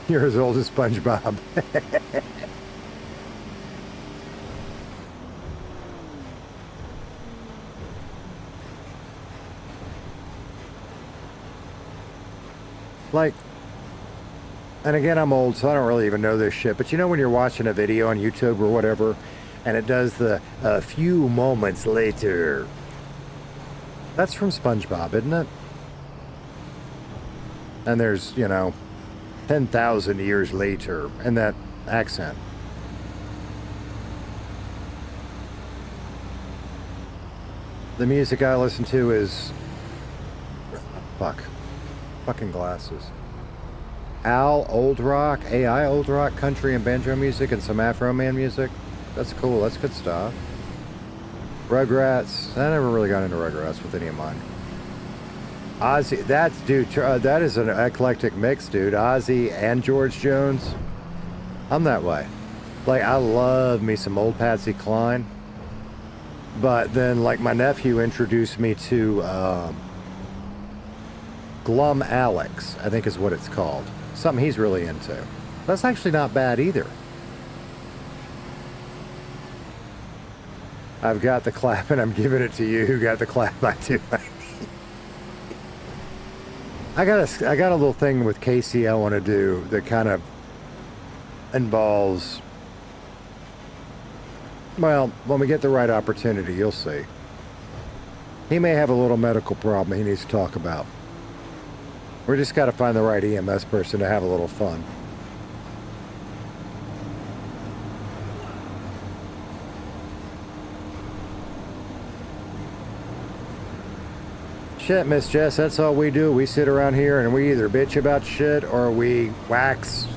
You're as old as SpongeBob. Like, and again, I'm old, so I don't really even know this shit. But you know when you're watching a video on YouTube or whatever, and it does the a few moments later. That's from SpongeBob, isn't it? And there's, 10,000 years later, and that accent. The music I listen to is... Fucking glasses. Al Old Rock, AI Old Rock, country and banjo music, and some Afro Man music. That's cool. That's good stuff. Rugrats. I never really got into Rugrats with any of mine. Ozzy. That is an eclectic mix, dude. Ozzy and George Jones. I'm that way. Like, I love me some old Patsy Cline. But then, like, my nephew introduced me to Glum Alex, I think is what it's called. Something he's really into. That's actually not bad either. I've got the clap and I'm giving it to you. Who got the clap? I do. I got a little thing with Casey I want to do that kind of involves, well, when we get the right opportunity, you'll see. He may have a little medical problem he needs to talk about. We just got to find the right EMS person to have a little fun. Shit, Miss Jess, that's all we do. We sit around here and we either bitch about shit or we wax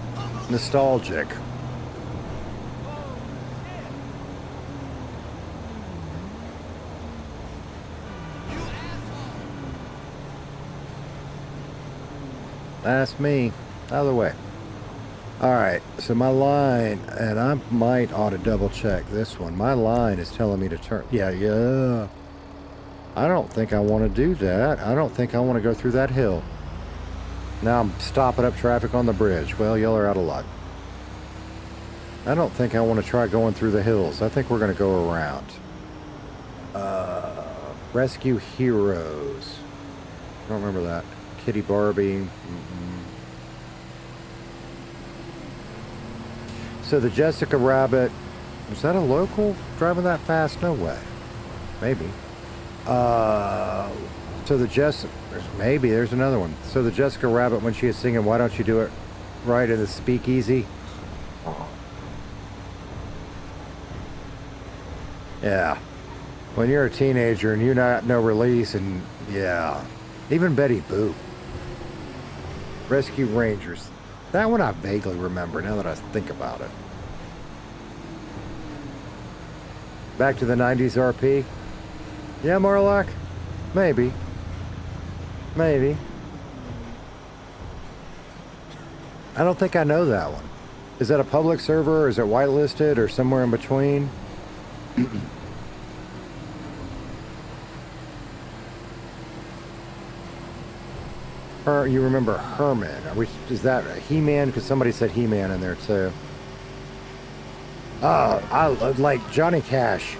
nostalgic. That's me. Out of the way. Alright, so my line, and I might ought to double check this one. My line is telling me to turn. Yeah. I don't think I want to do that. I don't think I want to go through that hill. Now I'm stopping up traffic on the bridge. Well, y'all are out of luck. I don't think I want to try going through the hills. I think we're going to go around. Rescue Heroes. I don't remember that. Kitty Barbie. So the Jessica Rabbit, was that a local driving that fast? No way. Maybe. So there's another one. So the Jessica Rabbit, when she is singing, why don't you do it right in the speakeasy? Yeah. When you're a teenager and you not no release, and yeah. Even Betty Boop. Rescue Rangers. That one I vaguely remember now that I think about it. Back to the 90s RP. Yeah, Marlock? Maybe. Maybe. I don't think I know that one. Is that a public server, or is it whitelisted, or somewhere in between? You remember Herman? Is that He-Man? Because somebody said He-Man in there too. I like Johnny Cash.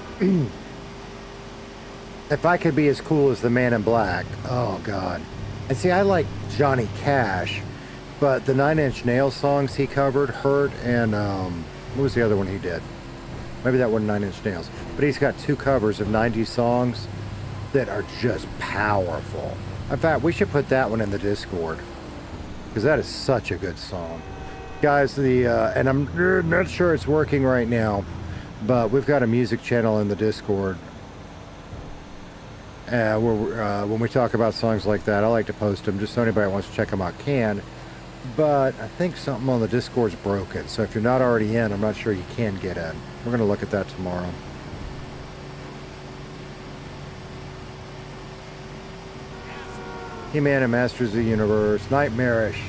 If I could be as cool as the Man in Black. Oh God. And see, I like Johnny Cash, but the Nine Inch Nails songs he covered, Hurt, and what was the other one he did? Maybe that wasn't Nine Inch Nails. But he's got 2 covers of 90s songs that are just powerful. In fact, we should put that one in the Discord, because that is such a good song. Guys, and I'm not sure it's working right now, but we've got a music channel in the Discord. Where when we talk about songs like that, I like to post them just so anybody wants to check them out can. But I think something on the Discord's broken, so if you're not already in, I'm not sure you can get in. We're going to look at that tomorrow. He-Man and Masters of the Universe, Nightmarish.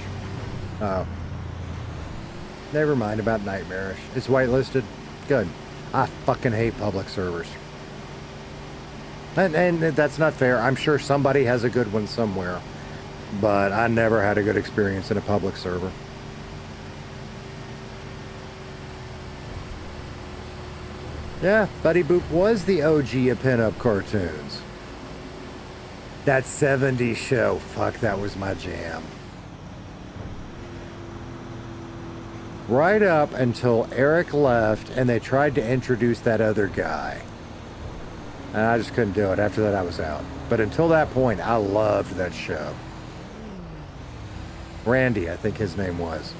Never mind about Nightmarish. It's whitelisted. Good. I fucking hate public servers. And that's not fair. I'm sure somebody has a good one somewhere. But I never had a good experience in a public server. Yeah, Buddy Boop was the OG of pinup cartoons. That 70s show, fuck, that was my jam. Right up until Eric left and they tried to introduce that other guy. And I just couldn't do it. After that, I was out. But until that point, I loved that show. Randy, I think his name was.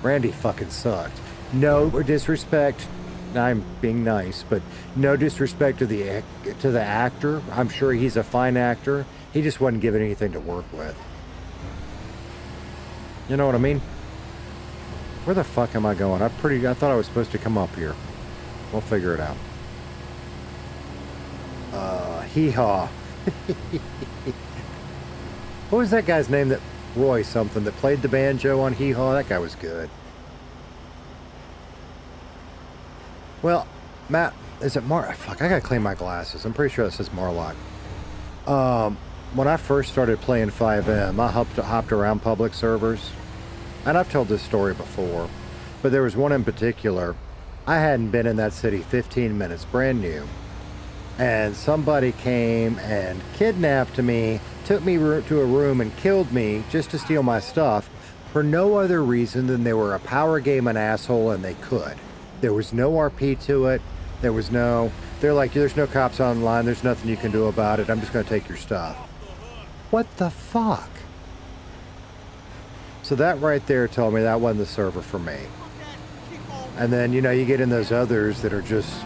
Randy fucking sucked. No disrespect. I'm being nice, but no disrespect to the actor. I'm sure he's a fine actor. He just wasn't given anything to work with. You know what I mean? Where the fuck am I going? I thought I was supposed to come up here. We'll figure it out. Hee-haw. What was that guy's name that Roy something that played the banjo on Hee-haw? That guy was good. Well, Matt, is it fuck, I gotta clean my glasses. I'm pretty sure that says Marlock. When I first started playing 5M, I hopped around public servers. And I've told this story before, but there was one in particular. I hadn't been in that city 15 minutes, brand new. And somebody came and kidnapped me, took me to a room and killed me just to steal my stuff for no other reason than they were a power gaming asshole and they could. There was no RP to it. They're like, there's no cops online. There's nothing you can do about it. I'm just going to take your stuff. What the fuck? So that right there told me that wasn't the server for me. And then, you get in those others that are just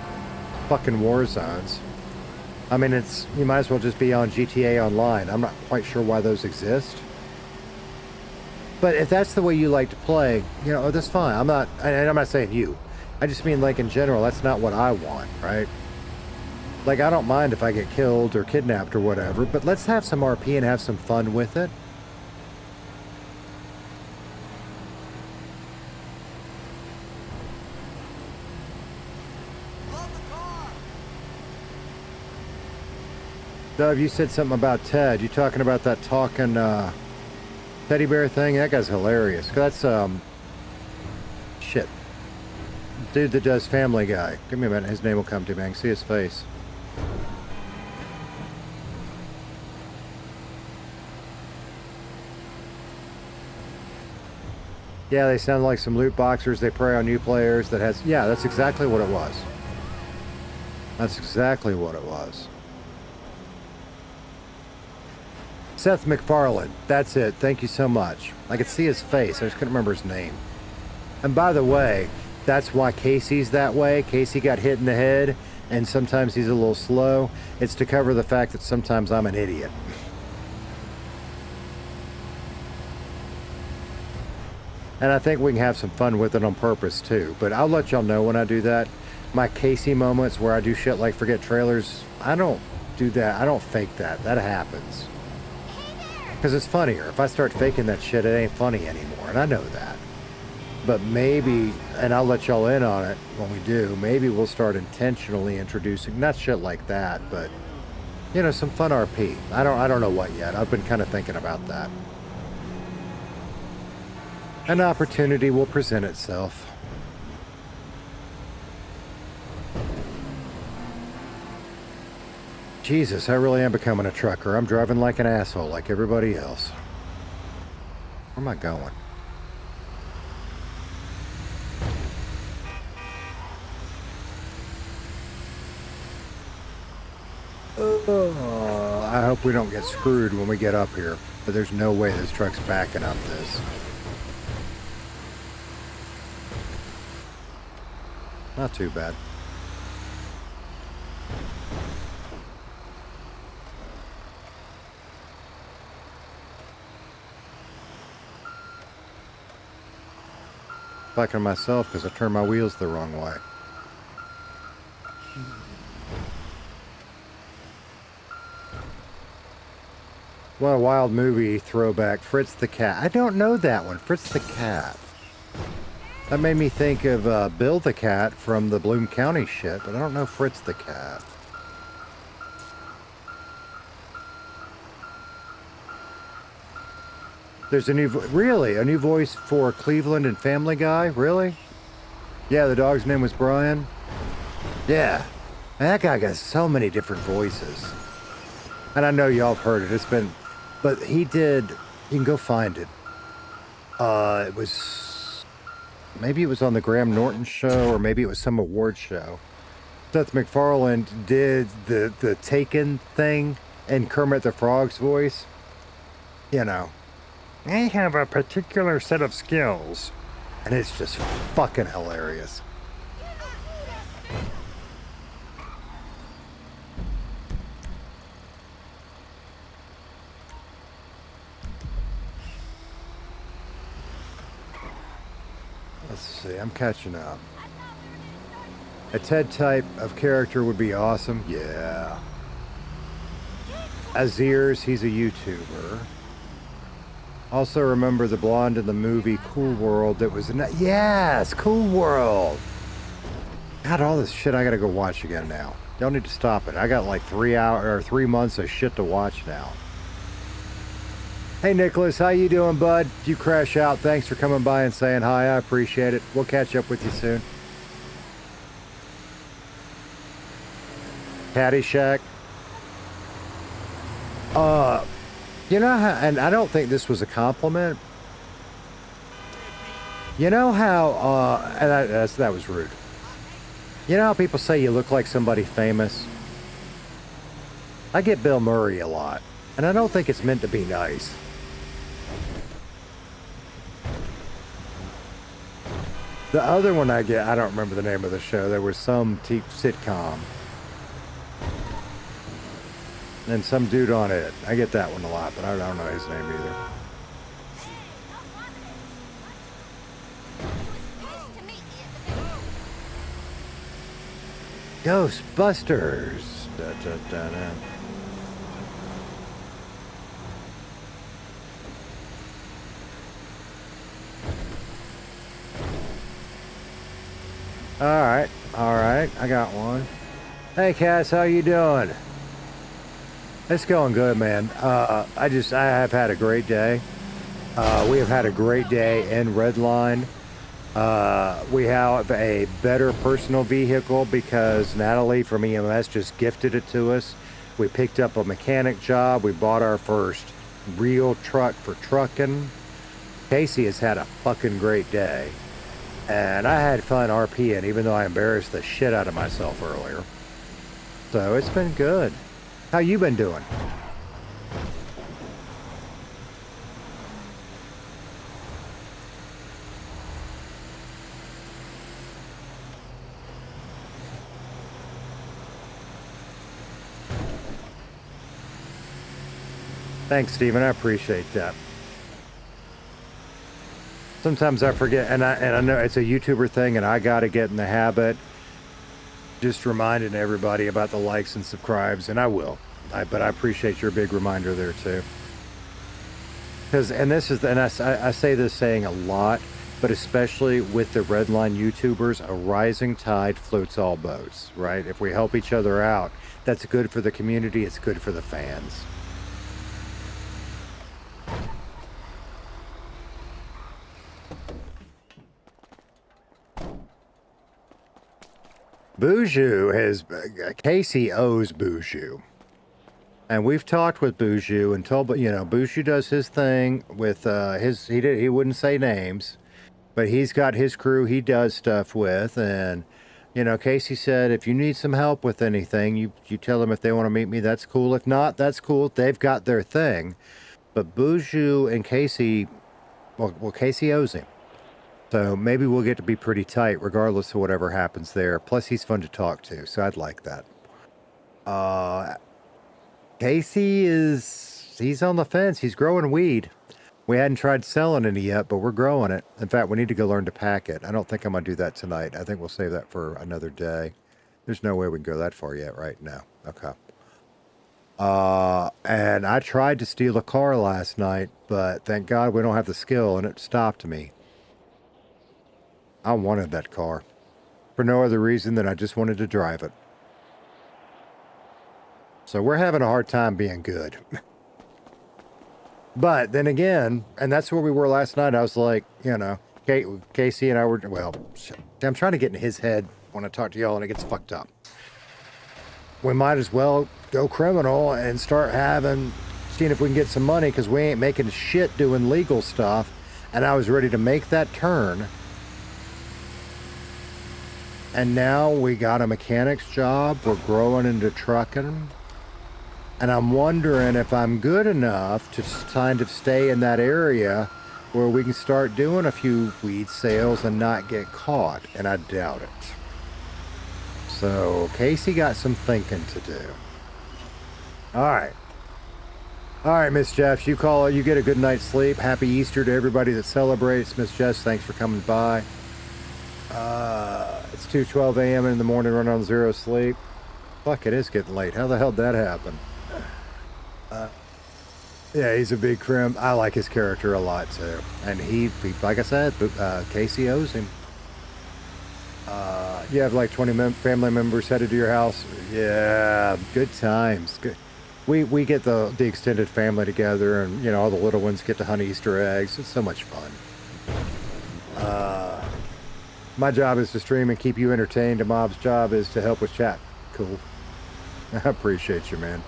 fucking war zones. I mean, you might as well just be on GTA Online. I'm not quite sure why those exist. But if that's the way you like to play, that's fine. I'm not saying you. I just mean, like, in general, that's not what I want, right? Like, I don't mind if I get killed or kidnapped or whatever, but let's have some RP and have some fun with it. Dove, you said something about Ted. You talking about that talking teddy bear thing? That guy's hilarious. That's shit. Dude that does Family Guy. Give me a minute. His name will come to me. I can see his face. Yeah, they sound like some loot boxers. They prey on new players. Yeah, that's exactly what it was. That's exactly what it was. Seth MacFarlane. That's it. Thank you so much. I could see his face. I just couldn't remember his name. And by the way, that's why Casey's that way. Casey got hit in the head, and sometimes he's a little slow. It's to cover the fact that sometimes I'm an idiot. And I think we can have some fun with it on purpose, too. But I'll let y'all know when I do that. My Casey moments where I do shit like forget trailers, I don't do that. I don't fake that. That happens. Because it's funnier. If I start faking that shit, it ain't funny anymore. And I know that. But maybe, and I'll let y'all in on it when we do, maybe we'll start intentionally introducing, not shit like that, but, some fun RP. I don't know what yet. I've been kind of thinking about that. An opportunity will present itself. Jesus, I really am becoming a trucker. I'm driving like an asshole, like everybody else. Where am I going? I hope we don't get screwed when we get up here, but there's no way this truck's backing up this. Not too bad. Backing myself because I turned my wheels the wrong way. What a wild movie throwback. Fritz the Cat. I don't know that one. Fritz the Cat. That made me think of Bill the cat from the Bloom County shit, but I don't know Fritz the cat. There's a new, really, a new voice for Cleveland and Family Guy? Really? Yeah, the dog's name was Brian. Yeah. And that guy got so many different voices. And I know y'all have heard it. It's been, but he did, you can go find it. It was, maybe it was on the Graham Norton show, or maybe it was some award show. Seth MacFarlane did the Taken thing in Kermit the Frog's voice. You know, I have a particular set of skills. And it's just fucking hilarious. Let's see, I'm catching up. A Ted type of character would be awesome. Yeah. Azirs, he's a YouTuber. Also remember the blonde in the movie Cool World that was in yes, Cool World. God, all this shit I gotta go watch again now. Y'all need to stop it. I got like 3 months of shit to watch now. Hey Nicholas, how you doing, bud? You crash out. Thanks for coming by and saying hi. I appreciate it. We'll catch up with you soon. Caddyshack. You know how, and I don't think this was a compliment. You know how, that was rude. You know how people say you look like somebody famous? I get Bill Murray a lot, and I don't think it's meant to be nice. The other one I get, I don't remember the name of the show. There was some sitcom. And some dude on it. I get that one a lot, but I don't know his name either. Ghostbusters. Da, da, da, da. All right, I got one. Hey Cass, how you doing? It's going good, man. I have had a great day. We have had a great day in Redline. We have a better personal vehicle because Natalie from EMS just gifted it to us. We picked up a mechanic job. We bought our first real truck for trucking. Casey has had a fucking great day. And I had fun RPing, even though I embarrassed the shit out of myself earlier. So it's been good. How you been doing? Thanks, Steven. I appreciate that. Sometimes I forget, and I know it's a YouTuber thing, and I got to get in the habit. Just reminding everybody about the likes and subscribes, and I will. But I appreciate your big reminder there too. I say this saying a lot, but especially with the Redline YouTubers, a rising tide floats all boats, right? If we help each other out, that's good for the community. It's good for the fans. Casey owes Boujou. And we've talked with Boujou and told, Boujou does his thing with he wouldn't say names, but he's got his crew he does stuff with. And, Casey said, if you need some help with anything, you tell them if they want to meet me, that's cool. If not, that's cool. They've got their thing. But Boujou and Casey, well, Casey owes him. So maybe we'll get to be pretty tight regardless of whatever happens there. Plus, he's fun to talk to, so I'd like that. Casey he's on the fence. He's growing weed. We hadn't tried selling any yet, but we're growing it. In fact, we need to go learn to pack it. I don't think I'm going to do that tonight. I think we'll save that for another day. There's no way we can go that far yet, right? No. Okay. And I tried to steal a car last night, but thank God we don't have the skill, and it stopped me. I wanted that car for no other reason than I just wanted to drive it. So we're having a hard time being good. But then again, and that's where we were last night. I was like, you know, Casey and I were, well, I'm trying to get in his head when I talk to y'all and it gets fucked up. We might as well go criminal and start seeing if we can get some money because we ain't making shit doing legal stuff. And I was ready to make that turn. And now we got a mechanic's job. We're growing into trucking. And I'm wondering if I'm good enough to kind of stay in that area where we can start doing a few weed sales and not get caught. And I doubt it. So Casey got some thinking to do. All right, Miss Jeffs, you get a good night's sleep. Happy Easter to everybody that celebrates. Miss Jeffs, thanks for coming by. It's 2:12 a.m. in the morning, run on zero sleep. Fuck, it is getting late. How the hell did that happen? Yeah, he's a big crim. I like his character a lot too. And he like I said, Casey owes him. You have like 20 family members headed to your house. Yeah, good times. Good. We get the extended family together, and you know all the little ones get to hunt Easter eggs. It's so much fun. My job is to stream and keep you entertained. A mob's job is to help with chat. Cool. I appreciate you, man.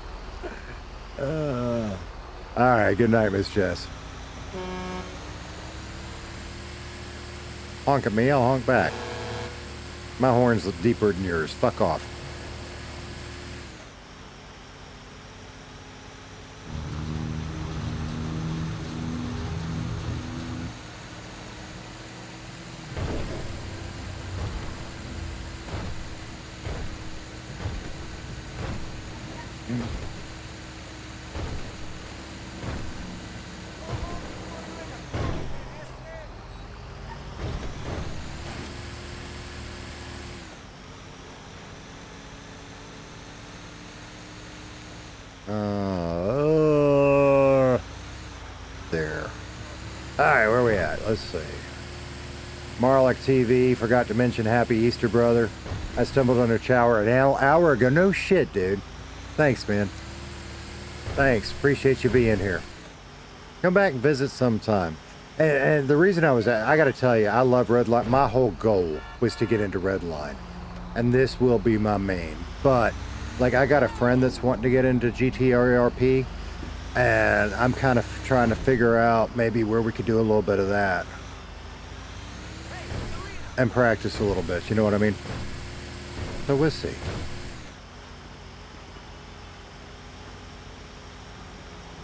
All right. Good night, Miss Jess. Honk at me, I'll honk back. My horn's deeper than yours. Fuck off. There. Alright, where we at? Let's see. Marlek TV, forgot to mention Happy Easter, brother. I stumbled on a shower an hour ago. No shit, dude. Thanks, man. Thanks. Appreciate you being here. Come back and visit sometime. And the reason I gotta tell you, I love Redline. My whole goal was to get into Redline. And this will be my main. But, like, I got a friend that's wanting to get into GTA RP. And I'm kind of trying to figure out maybe where we could do a little bit of that. And practice a little bit, you know what I mean? So we'll see.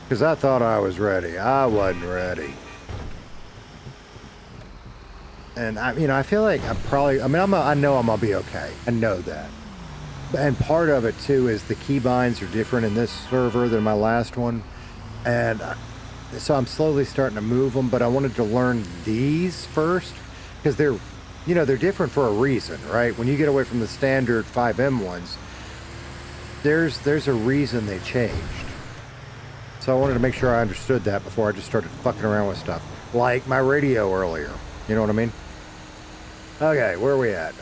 Because I thought I was ready. I wasn't ready. And I feel like I know I'm gonna be okay. I know that. And part of it too is the keybinds are different in this server than my last one. And so I'm slowly starting to move them, but I wanted to learn these first because they're different for a reason, right? When you get away from the standard 5M ones, there's a reason they changed. So I wanted to make sure I understood that before I just started fucking around with stuff. Like my radio earlier. You know what I mean? Okay, where are we at?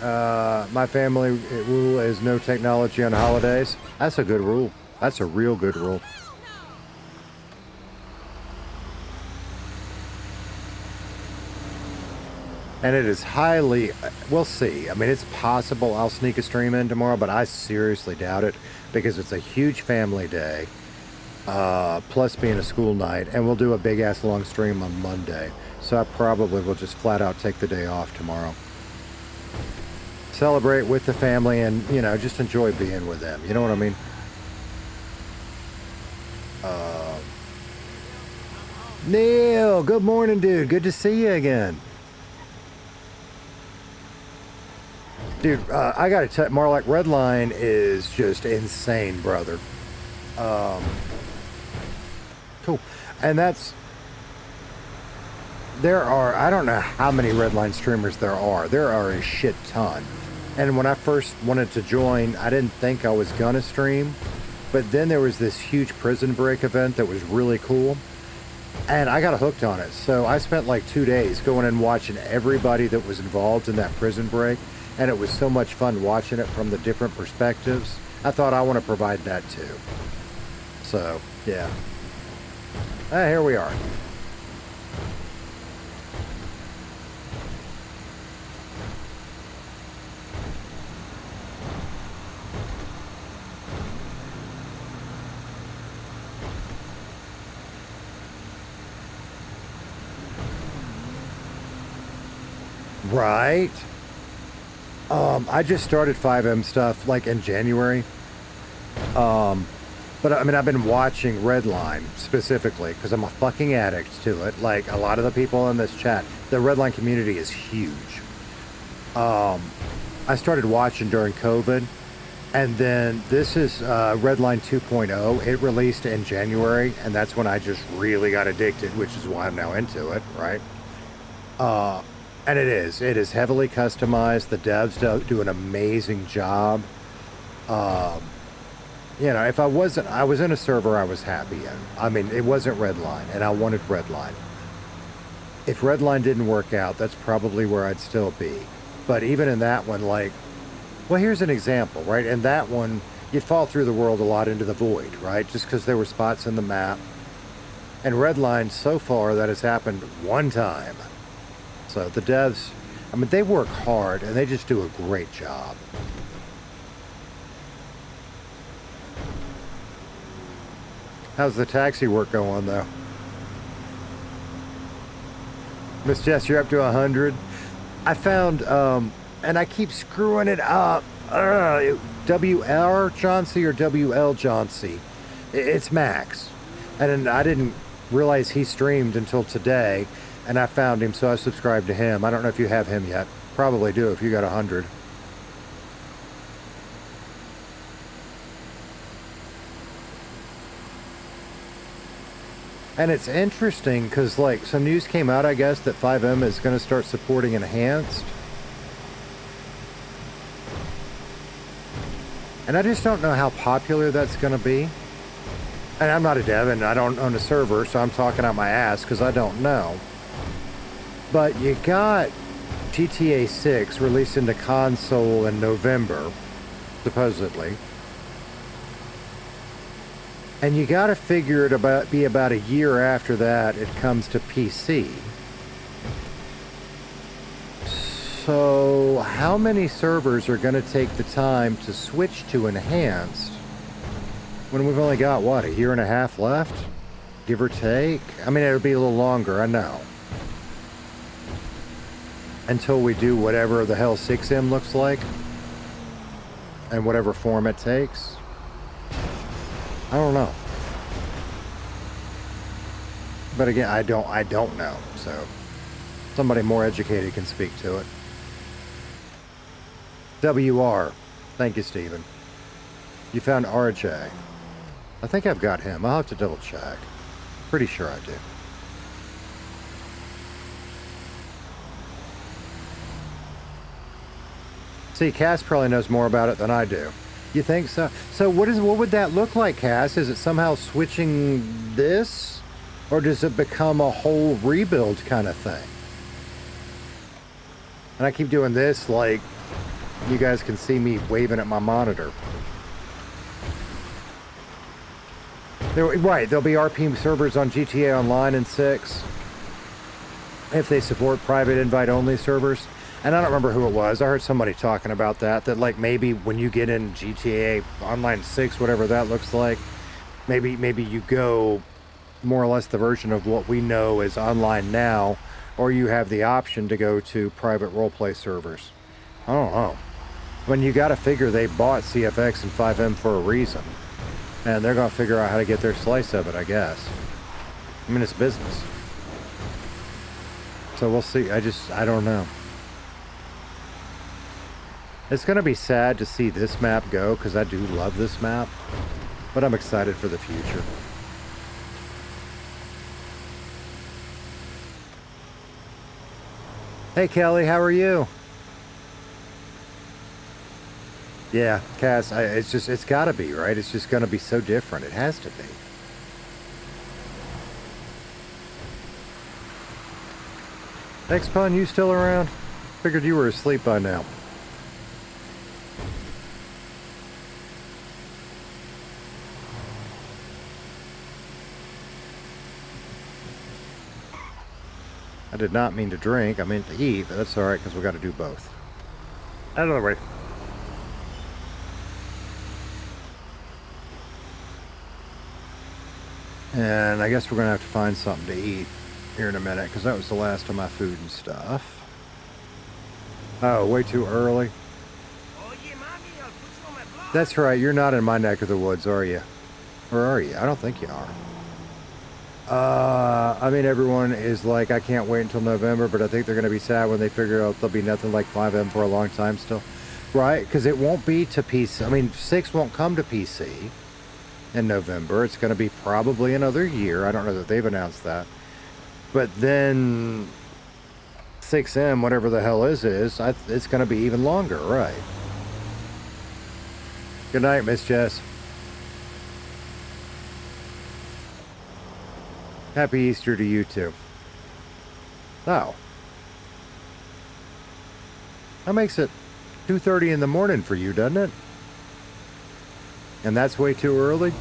My family rule is no technology on holidays. That's a good rule. That's a real good rule. And it is highly, we'll see. I mean, it's possible I'll sneak a stream in tomorrow, but I seriously doubt it because it's a huge family day, plus being a school night, and we'll do a big-ass long stream on Monday. So I probably will just flat out take the day off tomorrow. Celebrate with the family and, just enjoy being with them. You know what I mean? Neil, good morning, dude. Good to see you again. Dude, I gotta tell you, Marlek, Redline is just insane, brother. Cool. And there are, I don't know how many Redline streamers there are. There are a shit ton. And when I first wanted to join, I didn't think I was gonna stream. But then there was this huge prison break event that was really cool. And I got hooked on it. So I spent like 2 days going and watching everybody that was involved in that prison break. And it was so much fun watching it from the different perspectives. I thought I want to provide that too. So, yeah. Here we are. Right. I just started 5M stuff like in January. But I mean, I've been watching Redline specifically because I'm a fucking addict to it. Like a lot of the people in this chat, the Redline community is huge. I started watching during COVID, and then this is Redline 2.0. It released in January, and that's when I just really got addicted, which is why I'm now into it, right? And it is heavily customized. The devs do an amazing job. You know, if I was in a server I was happy in. I mean, it wasn't Redline, and I wanted Redline. If Redline didn't work out, that's probably where I'd still be. But even in that one, like, well, here's an example, right? In that one, you'd fall through the world a lot into the void, right? Just because there were spots in the map. And Redline, so far, that has happened one time. So the devs, I mean, they work hard, and they just do a great job. How's the taxi work going, though? Miss Jess, you're up to 100. I found, and I keep screwing it up. WR Chauncey or WL Chauncey. It's Max. And I didn't realize he streamed until today, and I found him, so I subscribed to him. I don't know if you have him yet. Probably do if you got 100. And it's interesting because, like, some news came out, I guess, that 5M is going to start supporting enhanced. And I just don't know how popular that's going to be. And I'm not a dev and I don't own a server, so I'm talking out my ass because I don't know. But you got GTA 6 released into console in November, supposedly. And you got to figure it be about a year after that it comes to PC. So how many servers are going to take the time to switch to enhanced when we've only got, what, a year and a half left? Give or take? I mean, it'll be a little longer, I know. Until we do whatever the hell 6M looks like. And whatever form it takes. I don't know. But again, I don't know. So somebody more educated can speak to it. WR. Thank you, Steven. You found RJ. I think I've got him. I'll have to double check. Pretty sure I do. See, Cass probably knows more about it than I do. You think so? So what would that look like, Cass? Is it somehow switching this? Or does it become a whole rebuild kind of thing? And I keep doing this like you guys can see me waving at my monitor. Right, there'll be RP servers on GTA Online in 6. If they support private invite-only servers. And I don't remember who it was. I heard somebody talking about that like maybe when you get in GTA Online 6, whatever that looks like, maybe you go more or less the version of what we know is online now, or you have the option to go to private roleplay servers. I don't know. When you got to figure they bought CFX and 5M for a reason. And they're going to figure out how to get their slice of it, I guess. I mean, it's business. So we'll see. I don't know. It's going to be sad to see this map go, because I do love this map. But I'm excited for the future. Hey, Kelly, how are you? Yeah, Cass, it's got to be, right? It's just going to be so different. It has to be. X-Pun, you still around? Figured you were asleep by now. I did not mean to drink. I meant to eat, but that's all right because we got to do both. Out of the way. And I guess we're going to have to find something to eat here in a minute because that was the last of my food and stuff. Oh, way too early. That's right. You're not in my neck of the woods, are you? Or are you? I don't think you are. I mean, everyone is like, I can't wait until November, but I think they're going to be sad when they figure out there'll be nothing like 5M for a long time still. Right? Because it won't be to PC. I mean, 6 won't come to PC in November. It's going to be probably another year. I don't know that they've announced that. But then 6M, whatever the hell it's going to be even longer, right? Good night, Miss Jess. Happy Easter to you too. Oh. That makes it 2:30 in the morning for you, doesn't it? And that's way too early?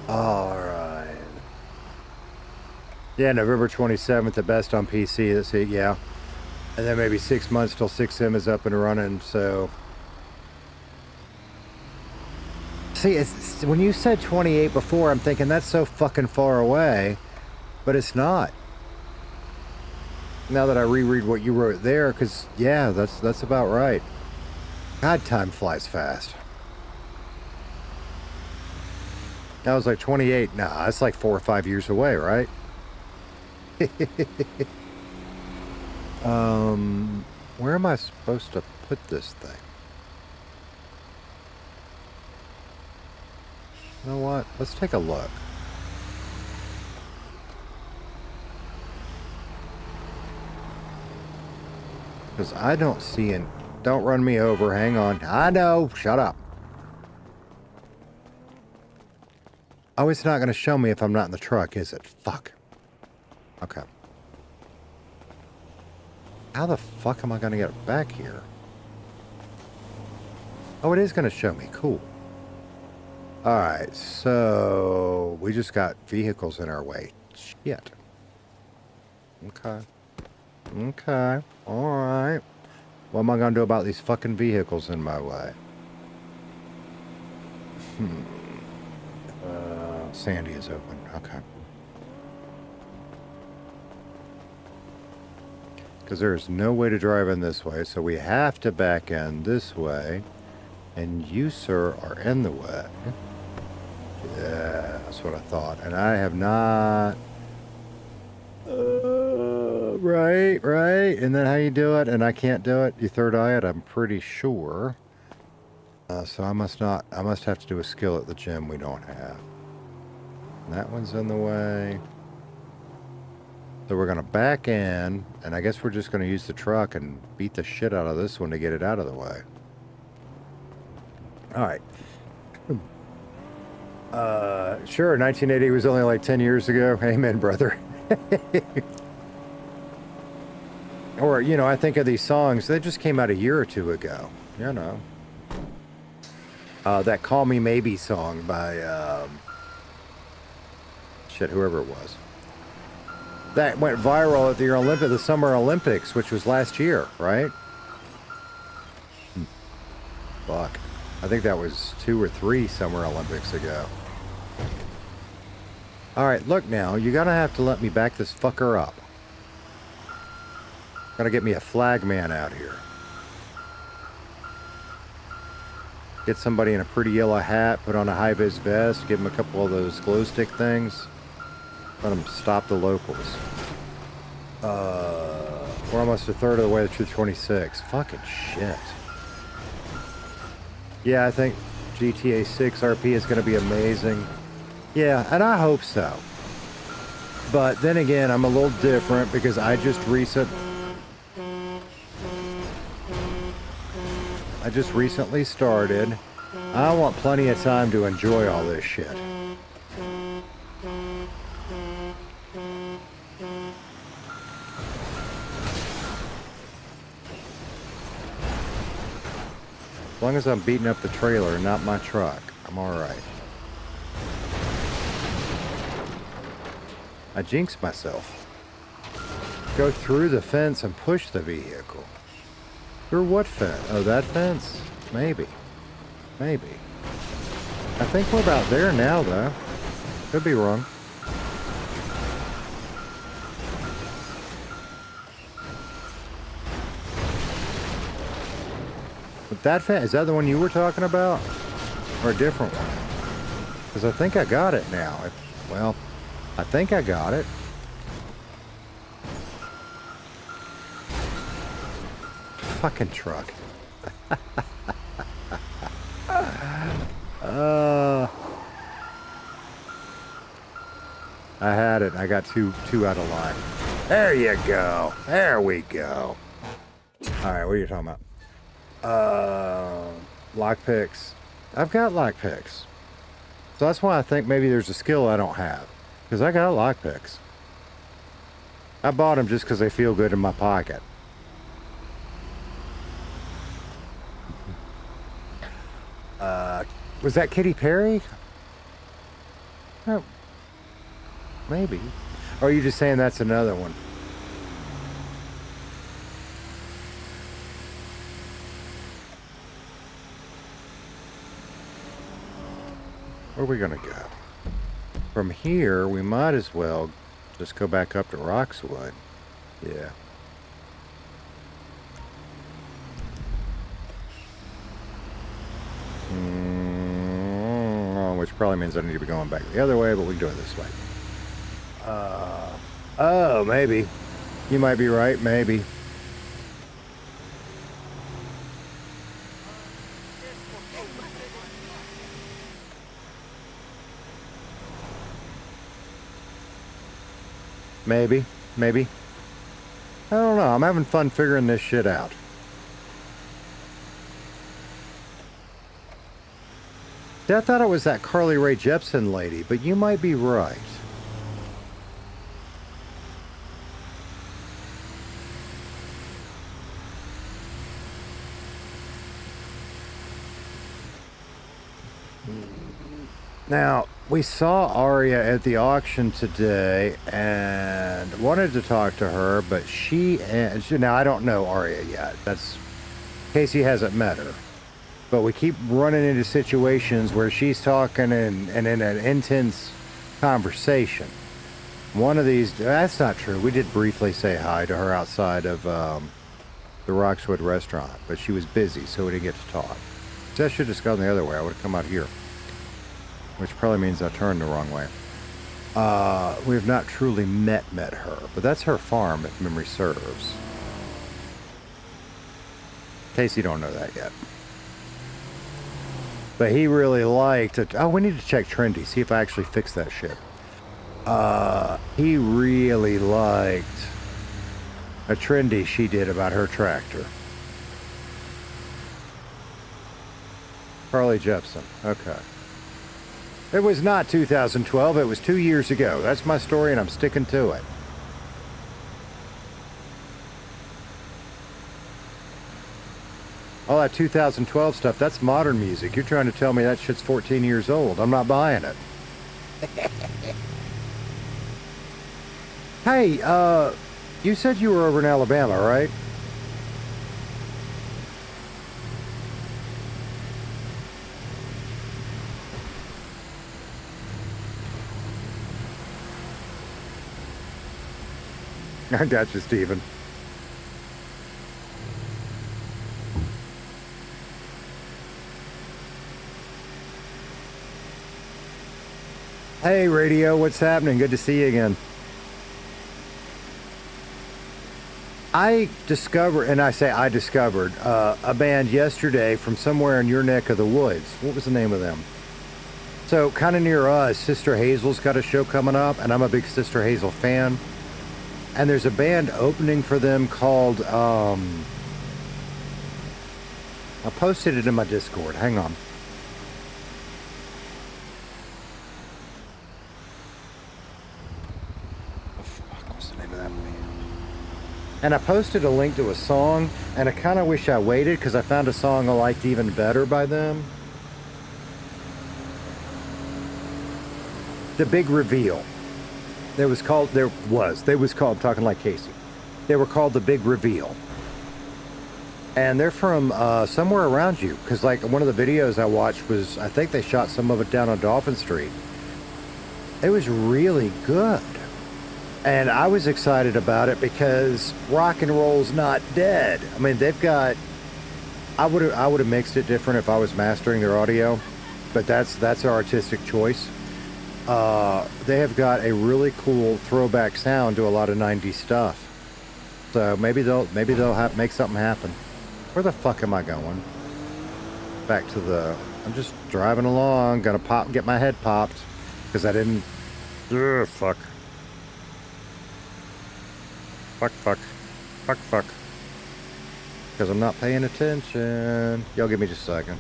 Alright. Yeah, November 27th at best on PC. That's it, yeah. And then maybe 6 months till 6M is up and running, so... See, when you said 28 before, I'm thinking that's so fucking far away. But it's not. Now that I reread what you wrote there, because, yeah, that's about right. God, time flies fast. I was like 28. Nah, that's like 4 or 5 years away, right? Where am I supposed to put this thing? You know what? Let's take a look. Because I don't see an... Don't run me over. Hang on. I know. Shut up. Oh, it's not going to show me if I'm not in the truck, is it? Fuck. Okay. How the fuck am I going to get back here? Oh, it is going to show me. Cool. Alright, so... We just got vehicles in our way. Shit. Okay. Okay. Alright. What am I going to do about these fucking vehicles in my way? Sandy is open. Okay. Because there's no way to drive in this way, so we have to back in this way. And you, sir, are in the way. Yeah, that's what I thought. And I have not... right. And then how you do it, and I can't do it. You third eye it, I'm pretty sure. So I must have to do a skill at the gym we don't have. That one's in the way. So we're going to back in, and I guess we're just going to use the truck and beat the shit out of this one to get it out of the way. Alright. Sure, 1980 was only like 10 years ago. Amen, brother. Or, you know, I think of these songs, they just came out a year or two ago. You know. That Call Me Maybe song by... shit, whoever it was. That went viral at the Summer Olympics, which was last year, right? Fuck. I think that was 2 or 3 Summer Olympics ago. Alright, look now. You're gonna have to let me back this fucker up. Gotta get me a flag man out here. Get somebody in a pretty yellow hat, put on a high-vis vest, give them a couple of those glow stick things. Let them stop the locals. We're almost a third of the way through 26. Fucking shit. Yeah, I think GTA 6 RP is going to be amazing. Yeah, and I hope so. But then again, I'm a little different because I just recently started. I want plenty of time to enjoy all this shit. As long as I'm beating up the trailer, not my truck, I'm alright. I jinxed myself. Go through the fence and push the vehicle. Through what fence? Oh, that fence? Maybe. Maybe. I think we're about there now, though. Could be wrong. But that fence, is that the one you were talking about? Or a different one? Because I think I got it now. Well, I think I got it. Fucking truck. I had it. I got two out of line. There you go. There we go. All right, what are you talking about? Lockpicks. I've got lockpicks. So that's why I think maybe there's a skill I don't have. Because I got lockpicks. I bought them just because they feel good in my pocket. Was that Katy Perry? Oh, maybe. Or are you just saying that's another one? Where are we gonna go? From here, we might as well just go back up to Roxwood. Yeah. Which probably means I need to be going back the other way, but we can do it this way. Oh, maybe. You might be right, maybe. Maybe. I don't know. I'm having fun figuring this shit out. I thought it was that Carly Rae Jepsen lady, but you might be right. Now, we saw Aria at the auction today and wanted to talk to her, but now I don't know Aria yet. That's Casey hasn't met her. But we keep running into situations where she's talking and in an intense conversation. One of these, that's not true. We did briefly say hi to her outside of the Roxwood restaurant, but she was busy, so we didn't get to talk. So I should have just gone the other way. I would have come out here. Which probably means I turned the wrong way. We have not truly met her, but that's her farm, if memory serves. In case you don't know that yet. But he really liked it. Oh, we need to check Trendy, see if I actually fixed that shit. He really liked a Trendy she did about her tractor. Carly Jepsen, okay. It was not 2012, it was 2 years ago. That's my story and I'm sticking to it. All that 2012 stuff, that's modern music. You're trying to tell me that shit's 14 years old. I'm not buying it. Hey, you said you were over in Alabama, right? I got you, Steven. Hey, Radio, what's happening? Good to see you again. I discovered, and I say I discovered, a band yesterday from somewhere in your neck of the woods. What was the name of them? So, kind of near us, Sister Hazel's got a show coming up, and I'm a big Sister Hazel fan. And there's a band opening for them called, I posted it in my Discord. Hang on. Oh, fuck, what's the name of that band? And I posted a link to a song, and I kind of wish I waited because I found a song I liked even better by them. The Big Reveal. They was called, I'm talking like Casey. They were called The Big Reveal. And they're from somewhere around you, because like one of the videos I watched was, I think they shot some of it down on Dolphin Street. It was really good. And I was excited about it because rock and roll's not dead. I mean, they've got, I would have mixed it different if I was mastering their audio, but that's our artistic choice. They have got a really cool throwback sound to a lot of 90s stuff. So maybe they'll make something happen. Where the fuck am I going? Back to I'm just driving along, gonna get my head popped because I didn't. Ugh, fuck. Fuck. Because I'm not paying attention. Y'all give me just a second.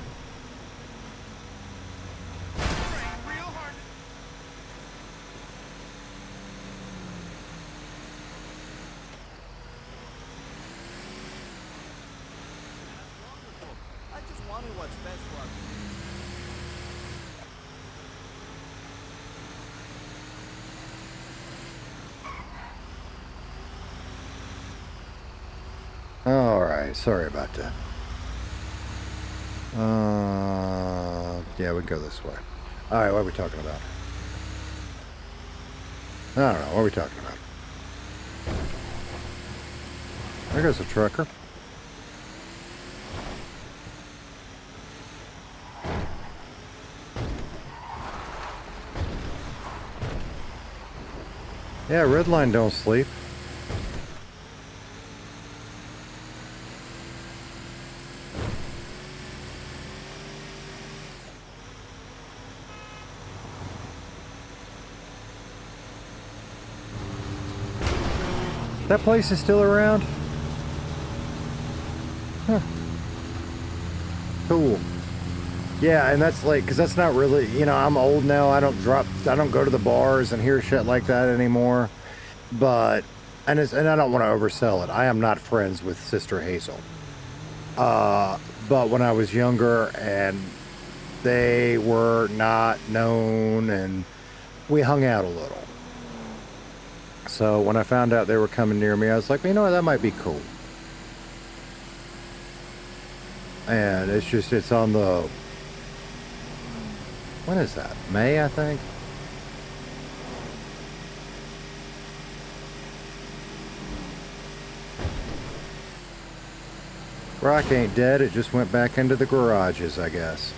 Alright, sorry about that. Yeah, we can go this way. Alright, what are we talking about? I don't know, what are we talking about? There goes a trucker. Yeah, Redline don't sleep. That place is still around? Huh. Cool. Yeah, and that's like, because that's not really, you know, I'm old now. I don't go to the bars and hear shit like that anymore. But, and I don't want to oversell it. I am not friends with Sister Hazel. But when I was younger and they were not known and we hung out a little. So when I found out they were coming near me, I was like, you know what, that might be cool. And it's on the, when is that? May, I think? Rock ain't dead, it just went back into the garages, I guess.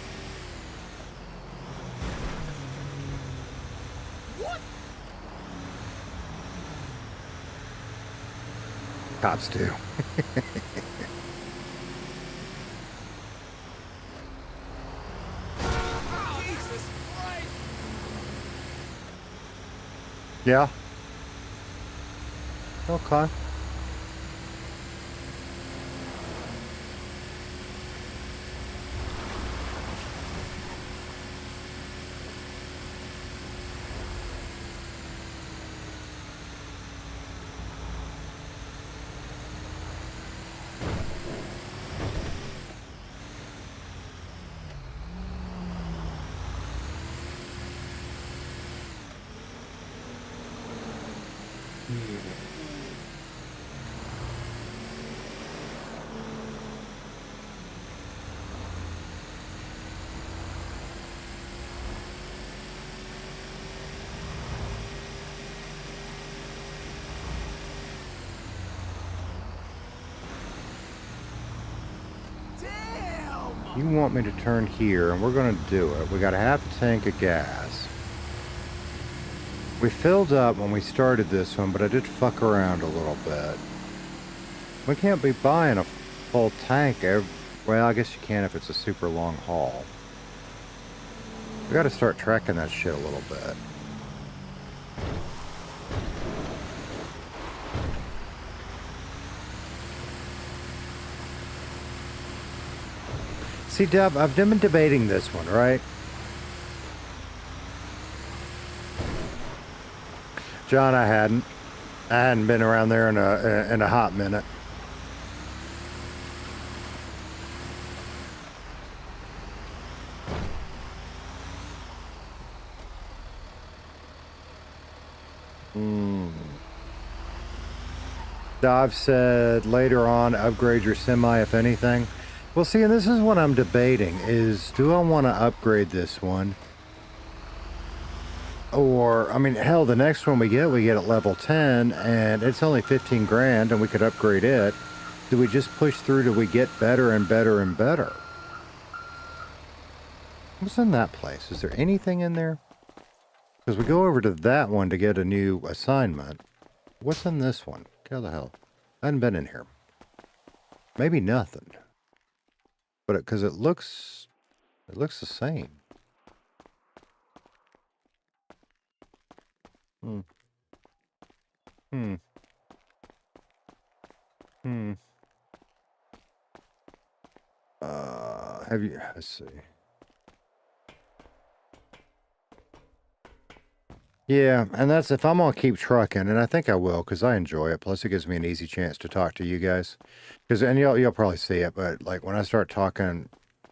Cops do. Yeah. Okay. You want me to turn here, and we're going to do it. We got a half a tank of gas. We filled up when we started this one, but I did fuck around a little bit. We can't be buying a full tank well, I guess you can if it's a super long haul. We gotta start tracking that shit a little bit. See, Deb, I've been debating this one, right? John, I hadn't. I hadn't been around there in a hot minute. I've said later on, upgrade your semi if anything. Well, see, and this is what I'm debating, is do I want to upgrade this one? Or, I mean, hell, the next one we get at level 10, and it's only 15 grand, and we could upgrade it. Do we just push through till we get better and better and better? What's in that place? Is there anything in there? Because we go over to that one to get a new assignment. What's in this one? How the hell? I hadn't been in here. Maybe nothing. But because it looks the same. Let's see. Yeah, and that's if I'm gonna keep trucking, and I think I will, because I enjoy it. Plus, it gives me an easy chance to talk to you guys. And you'll probably see it, but like when I start talking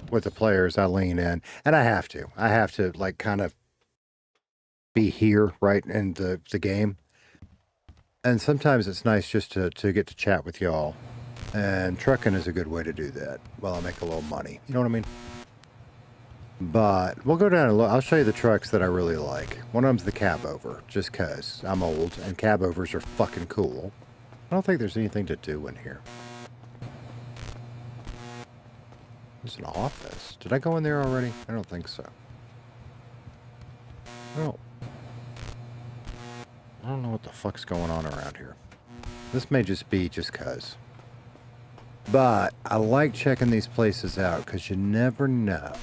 with the players, I lean in, and I have to. I have to like kind of be here, right, in the game. And sometimes it's nice just to get to chat with y'all. And trucking is a good way to do that while I make a little money. You know what I mean? But we'll go down and look. I'll show you the trucks that I really like. One of them's the cab over, just because I'm old and cab overs are fucking cool. I don't think there's anything to do in here. There's an office. Did I go in there already? I don't think so. No. I don't know what the fuck's going on around here. This may just be just cuz. But I like checking these places out because you never know.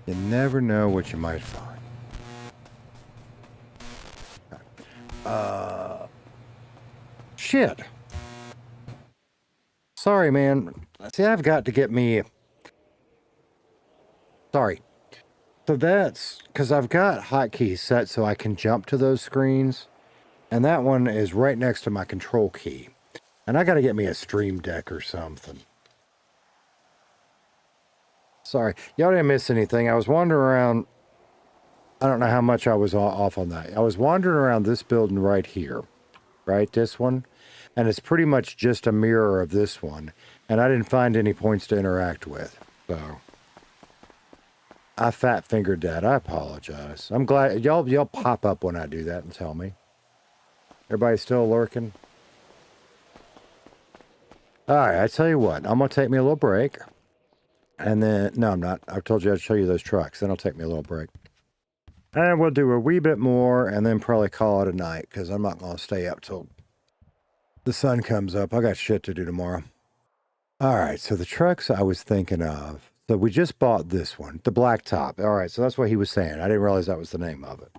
You never know what you might find. Shit. Sorry, man. See, I've got to get me... Sorry. So that's... Because I've got hotkeys set so I can jump to those screens. And that one is right next to my control key. And I got to get me a stream deck or something. Sorry. Y'all didn't miss anything. I was wandering around... I don't know how much I was off on that. I was wandering around this building right here. Right? This one. And it's pretty much just a mirror of this one. And I didn't find any points to interact with. So... I fat fingered that. I apologize. I'm glad y'all pop up when I do that and tell me. Everybody still lurking? Alright, I tell you what, I'm gonna take me a little break. And then no, I'm not. I told you I'd show you those trucks, then I'll take me a little break. And we'll do a wee bit more and then probably call it a night, because I'm not gonna stay up till the sun comes up. I got shit to do tomorrow. Alright, so the trucks I was thinking of. So we just bought this one, the black top. All right, so that's what he was saying. I didn't realize that was the name of it.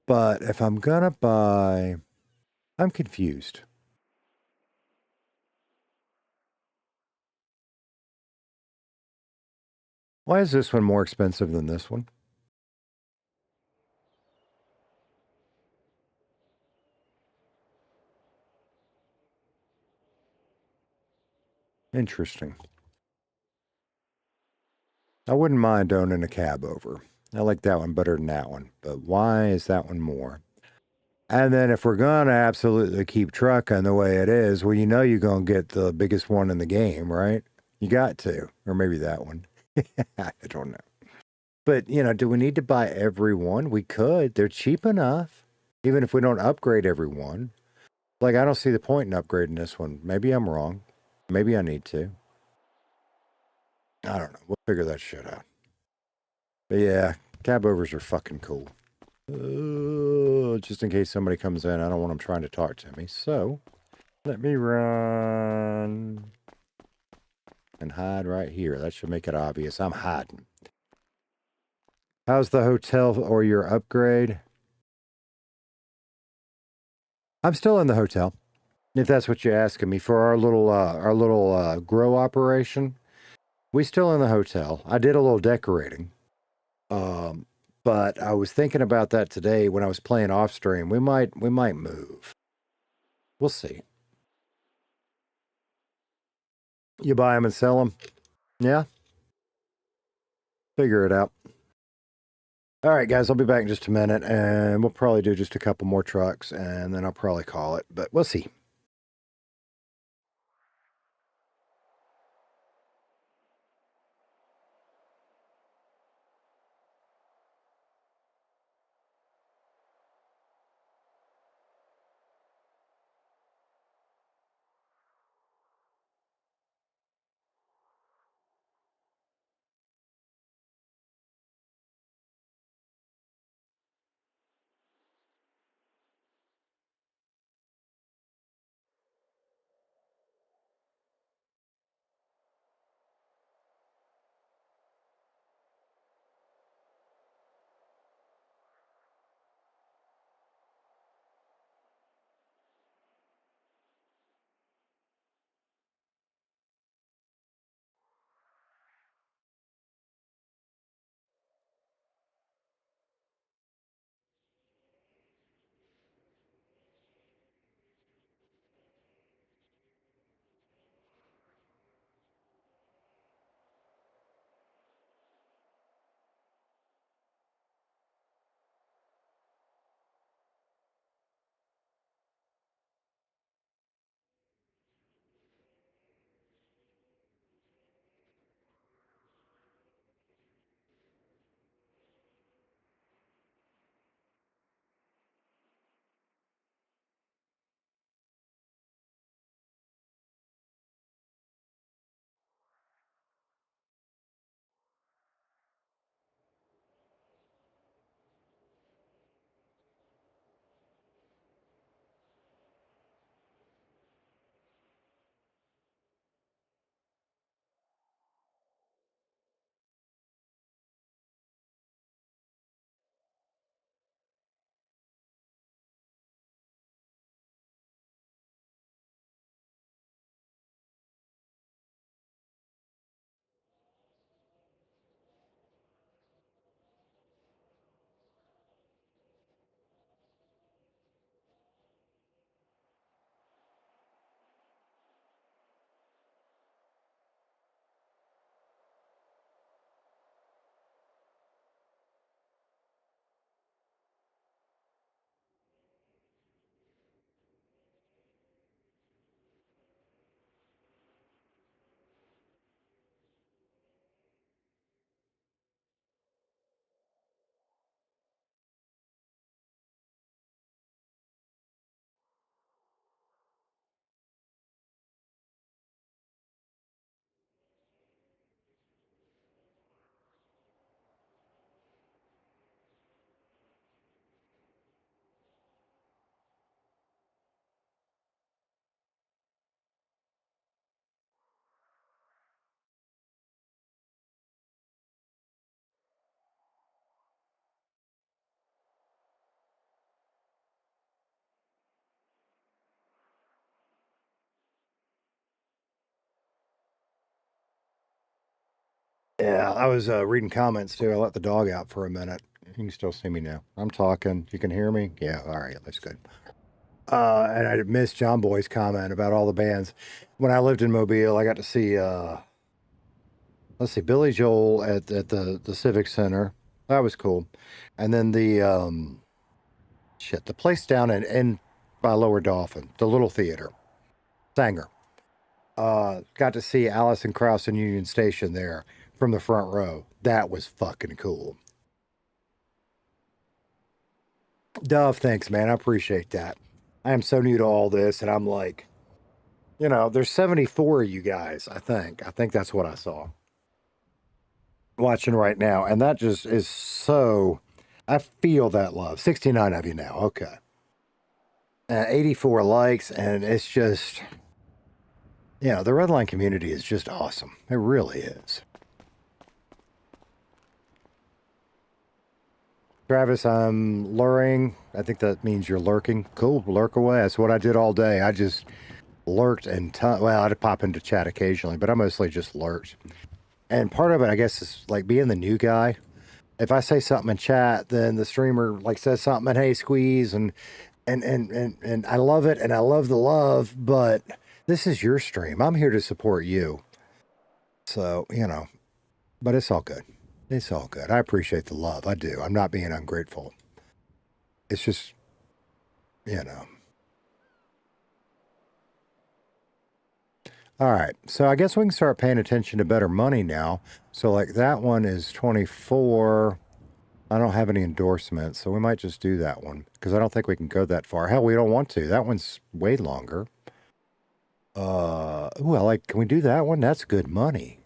But if I'm gonna buy, I'm confused. Why is this one more expensive than this one? Interesting. I wouldn't mind owning a cab over. I like that one better than that one. But why is that one more? And then if we're going to absolutely keep trucking the way it is, well, you know you're going to get the biggest one in the game, right? You got to. Or maybe that one. I don't know. But, you know, do we need to buy every one? We could. They're cheap enough. Even if we don't upgrade every one. Like, I don't see the point in upgrading this one. Maybe I'm wrong. Maybe I need to. I don't know. We'll figure that shit out. But yeah, cab overs are fucking cool. Just in case somebody comes in, I don't want them trying to talk to me. So, let me run and hide right here. That should make it obvious. I'm hiding. How's the hotel or your upgrade? I'm still in the hotel, if that's what you're asking me. For our little grow operation, we still in the hotel. I did a little decorating. But I was thinking about that today when I was playing off stream. We might move. We'll see. You buy them and sell them? Yeah? Figure it out. All right, guys, I'll be back in just a minute, and we'll probably do just a couple more trucks, and then I'll probably call it, but we'll see. Yeah, I was reading comments too. I let the dog out for a minute. You can still see me now. I'm talking. You can hear me? Yeah, all right, that's good. And I missed John Boy's comment about all the bands. When I lived in Mobile, I got to see let's see, Billy Joel at the Civic Center. That was cool. And then the the place down in by Lower Dolphin, the little theater, Sanger. Got to see Allison Krauss in Union Station there from the front row. That was fucking cool. Dove, thanks, man. I appreciate that. I am so new to all this, and I'm like, You know, there's 74 of you guys, I think. I think that's what I saw. Watching right now. And that just is so... I feel that love. 69 of you now. Okay. 84 likes, and it's just... You know, the Redline community is just awesome. It really is. Travis, I'm luring. I think that means you're lurking. Cool, lurk away. That's what I did all day. I just lurked and... well, I'd pop into chat occasionally, but I mostly just lurked. And part of it, I guess, is like being the new guy. If I say something in chat, then the streamer like says something and hey, squeeze, and I love it, and I love the love, but this is your stream. I'm here to support you. So, you know, but it's all good. It's all good. I appreciate the love. I do. I'm not being ungrateful. It's just, you know. All right. So I guess we can start paying attention to better money now. So like that one is 24. I don't have any endorsements, so we might just do that one because I don't think we can go that far. Hell, we don't want to. That one's way longer. Well, like, can we do that one? That's good money.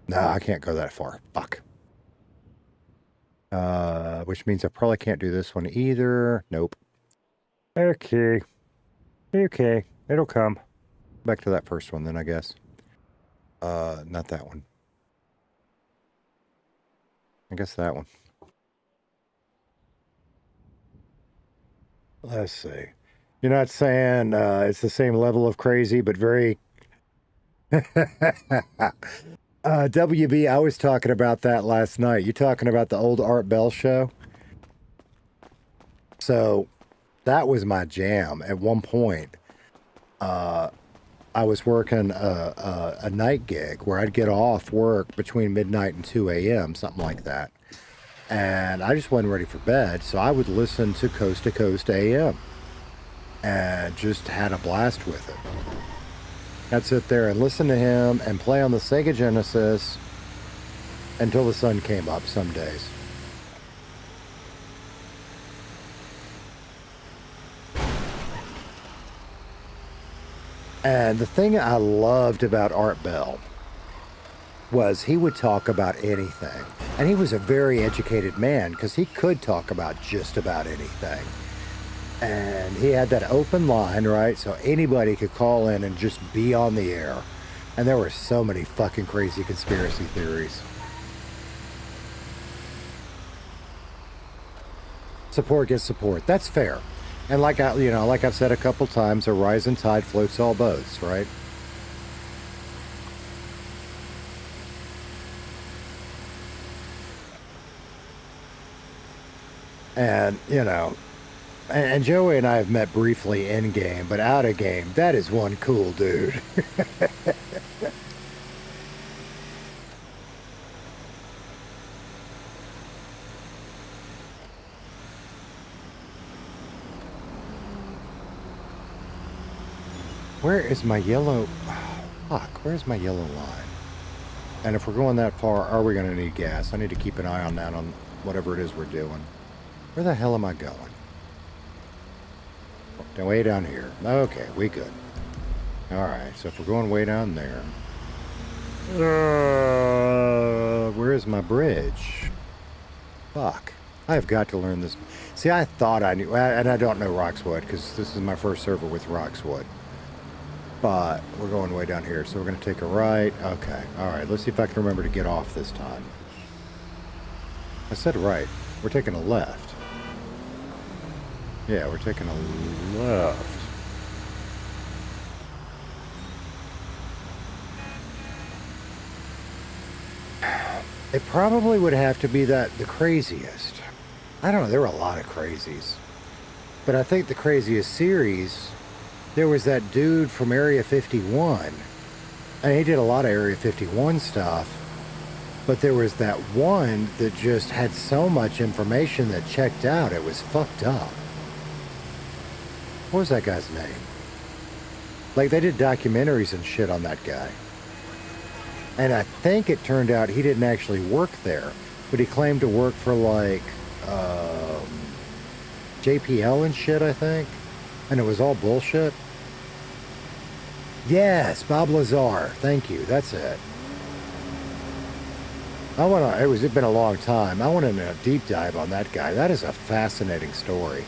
No, I can't go that far. Fuck. Which means I probably can't do this one either. Nope. Okay. Okay. It'll come. Back to that first one then, I guess. Not that one. I guess that one. Let's see. You're not saying it's the same level of crazy, but very... WB, I was talking about that last night. You talking about the old Art Bell show? So, that was my jam. At one point, I was working a night gig where I'd get off work between midnight and 2 a.m., something like that. And I just wasn't ready for bed, so I would listen to Coast AM. And just had a blast with it. I'd sit there and listen to him and play on the Sega Genesis until the sun came up some days. And the thing I loved about Art Bell was he would talk about anything. And he was a very educated man because he could talk about just about anything. And he had that open line, right? So anybody could call in and just be on the air. And there were so many fucking crazy conspiracy theories. Support gets support. That's fair. And like like I've said a couple times, a rising tide floats all boats, right? And, you know, and Joey and I have met briefly in game, but out of game, that is one cool dude. Where is my yellow? Fuck, where's my yellow line? And if we're going that far, are we going to need gas? I need to keep an eye on that on whatever it is we're doing. Where the hell am I going? Way down here. Okay, we good. Alright, so if we're going way down there... where is my bridge? Fuck. I have got to learn this. See, I thought I knew... And I don't know Roxwood, because this is my first server with Roxwood. But we're going way down here, so we're going to take a right. Okay, alright, let's see if I can remember to get off this time. I said right. We're taking a left. Yeah, we're taking a left. It probably would have to be the craziest. I don't know, there were a lot of crazies. But I think the craziest series, there was that dude from Area 51. And he did a lot of Area 51 stuff. But there was that one that just had so much information that checked out, it was fucked up. What was that guy's name? Like, they did documentaries and shit on that guy. And I think it turned out he didn't actually work there, but he claimed to work for, like, JPL and shit, I think. And it was all bullshit. Yes, Bob Lazar. Thank you. That's it. It's been a long time. I want to do a deep dive on that guy. That is a fascinating story.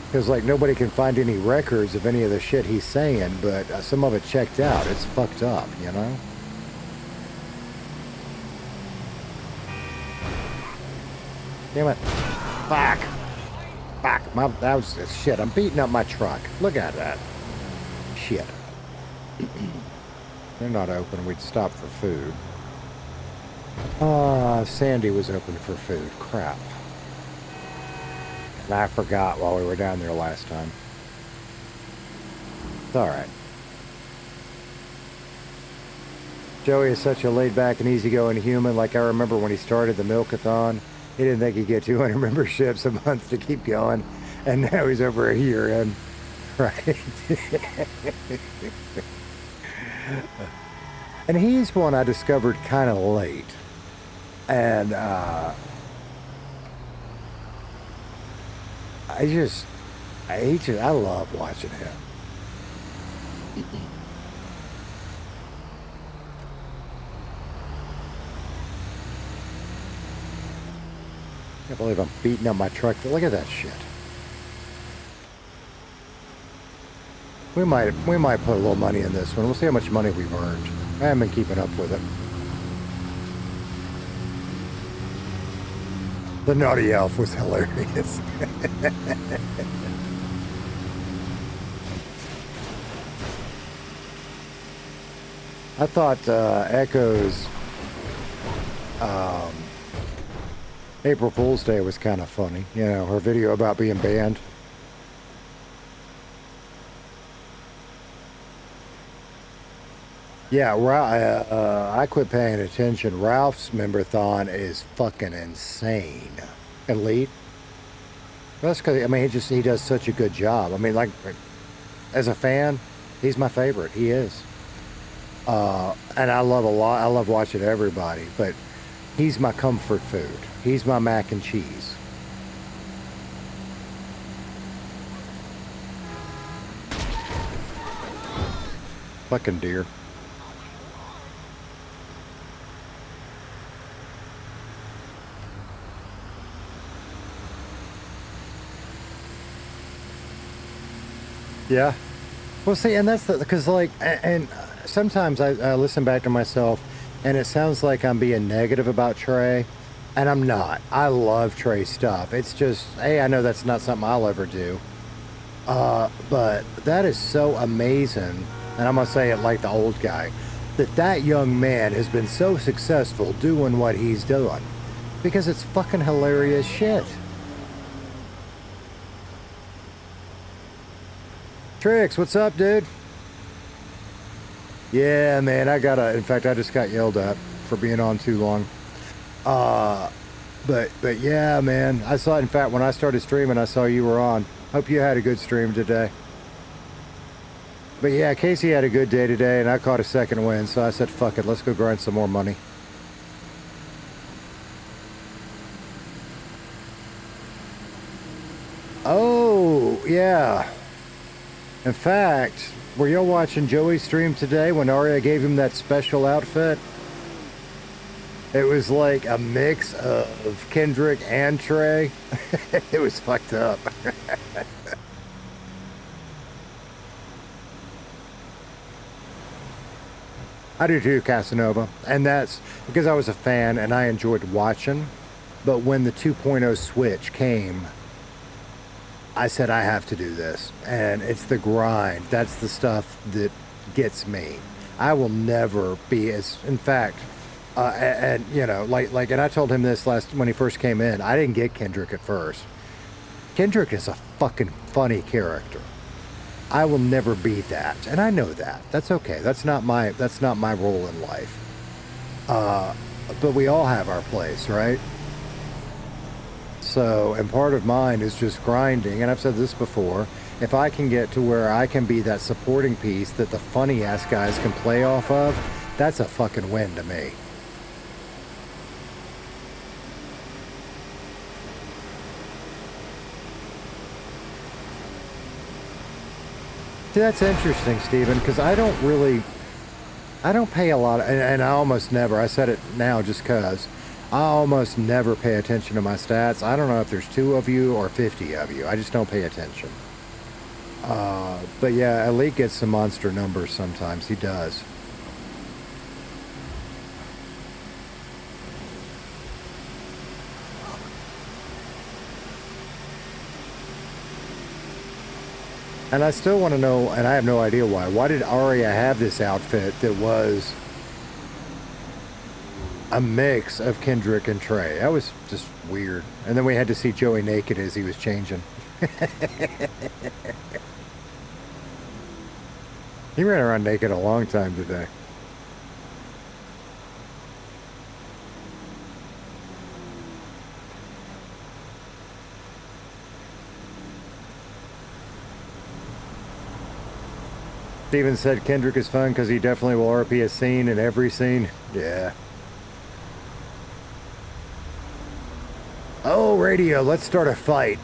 Because, like, nobody can find any records of any of the shit he's saying, but some of it checked out. It's fucked up, you know? Damn it. Fuck. Fuck. That was shit. I'm beating up my truck. Look at that. Shit. They're not open. We'd stop for food. Sandy was open for food. Crap. And I forgot while we were down there last time. It's alright. Joey is such a laid-back and easygoing human. Like, I remember when he started the Milkathon, he didn't think he'd get 200 memberships a month to keep going. And now he's over a year in. Right? And he's one I discovered kind of late. And, I love watching him. I can't believe I'm beating up my truck. Look at that shit. We might put a little money in this one. We'll see how much money we've earned. I haven't been keeping up with it. The naughty elf was hilarious. I thought Echo's April Fool's Day was kind of funny. You know, her video about being banned. Yeah, I quit paying attention. Ralph's member-thon is fucking insane. Elite. That's because, I mean, he does such a good job. I mean, like, as a fan, he's my favorite. He is. And I love watching everybody, but he's my comfort food. He's my mac and cheese. Fucking deer. Yeah. Well, see, and that's because, like, and sometimes I listen back to myself and it sounds like I'm being negative about Trey, and I'm not. I love Trey's stuff. It's just, hey, I know that's not something I'll ever do. But that is so amazing, and I'm going to say it like the old guy, that young man has been so successful doing what he's doing. Because it's fucking hilarious shit. Trix, what's up, dude? Yeah, man, in fact, I just got yelled at for being on too long. But yeah, man, I saw, in fact, when I started streaming, I saw you were on. Hope you had a good stream today. But yeah, Casey had a good day today, and I caught a second win, so I said, fuck it, let's go grind some more money. Oh, yeah. In fact, were y'all watching Joey's stream today when Arya gave him that special outfit? It was like a mix of Kendrick and Trey. It was fucked up. I do too, Casanova. And that's because I was a fan and I enjoyed watching. But when the 2.0 switch came, I said, I have to do this. And it's the grind. That's the stuff that gets me. I will never be as, in fact, and you know, like, and I told him this when he first came in, I didn't get Kendrick at first. Kendrick is a fucking funny character. I will never be that. And I know that. That's okay. That's not my role in life. But we all have our place, right? So, and part of mine is just grinding, and I've said this before, if I can get to where I can be that supporting piece that the funny-ass guys can play off of, that's a fucking win to me. See, that's interesting, Stephen, because I don't pay a lot, and I almost never, I said it now just because, I almost never pay attention to my stats. I don't know if there's 2 of you or 50 of you. I just don't pay attention. But yeah, Elite gets some monster numbers sometimes. He does. And I still want to know, and I have no idea why. Why did Arya have this outfit that was a mix of Kendrick and Trey? That was just weird. And then we had to see Joey naked as he was changing. He ran around naked a long time today. Steven said Kendrick is fun because he definitely will RP a scene in every scene. Yeah. Oh, radio, let's start a fight.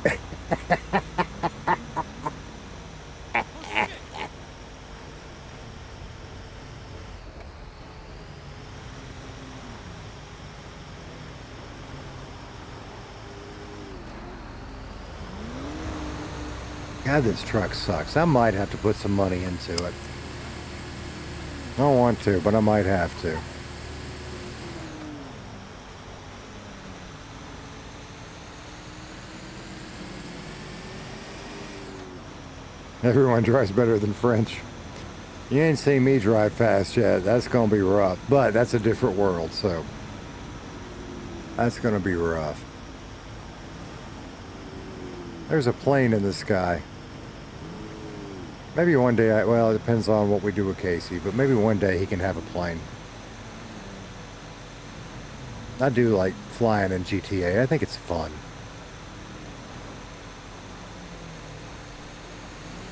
God, this truck sucks. I might have to put some money into it. I don't want to, but I might have to. Everyone drives better than French. You ain't seen me drive fast yet. That's gonna be rough. But that's a different world, so that's gonna be rough. There's a plane in the sky. Maybe one day, well, it depends on what we do with Casey, but maybe one day he can have a plane. I do like flying in GTA. I think it's fun.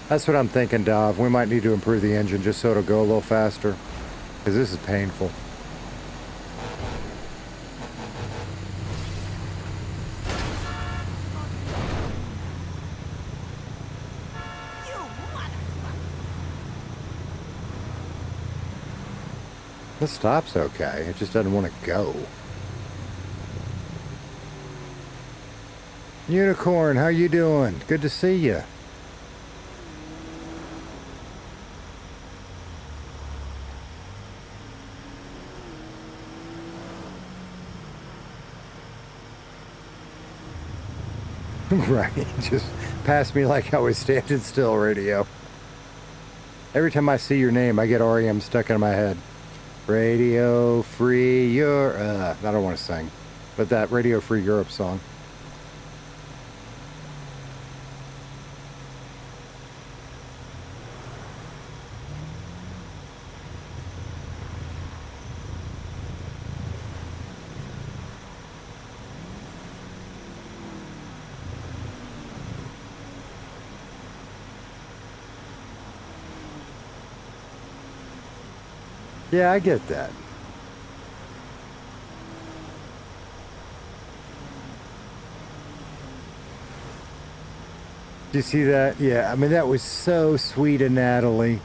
That's what I'm thinking, Dov. We might need to improve the engine just so it'll go a little faster, because this is painful. The stop's okay. It just doesn't want to go. Unicorn, how you doing? Good to see you. Right, just pass me like I was standing still, radio. Every time I see your name, I get REM stuck in my head. Radio Free Europe. I don't want to sing, but that Radio Free Europe song. Yeah, I get that. Do you see that? Yeah, I mean, that was so sweet of Natalie.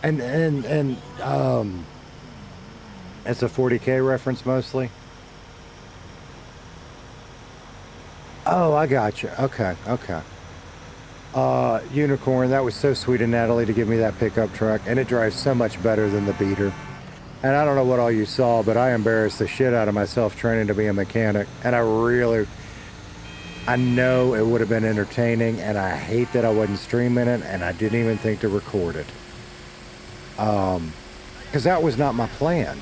And it's a 40K reference mostly. Oh, I got you. Okay. Unicorn, that was so sweet of Natalie to give me that pickup truck, and it drives so much better than the beater. And I don't know what all you saw, but I embarrassed the shit out of myself training to be a mechanic, and I know it would have been entertaining, and I hate that I wasn't streaming it, and I didn't even think to record it. Because that was not my plan.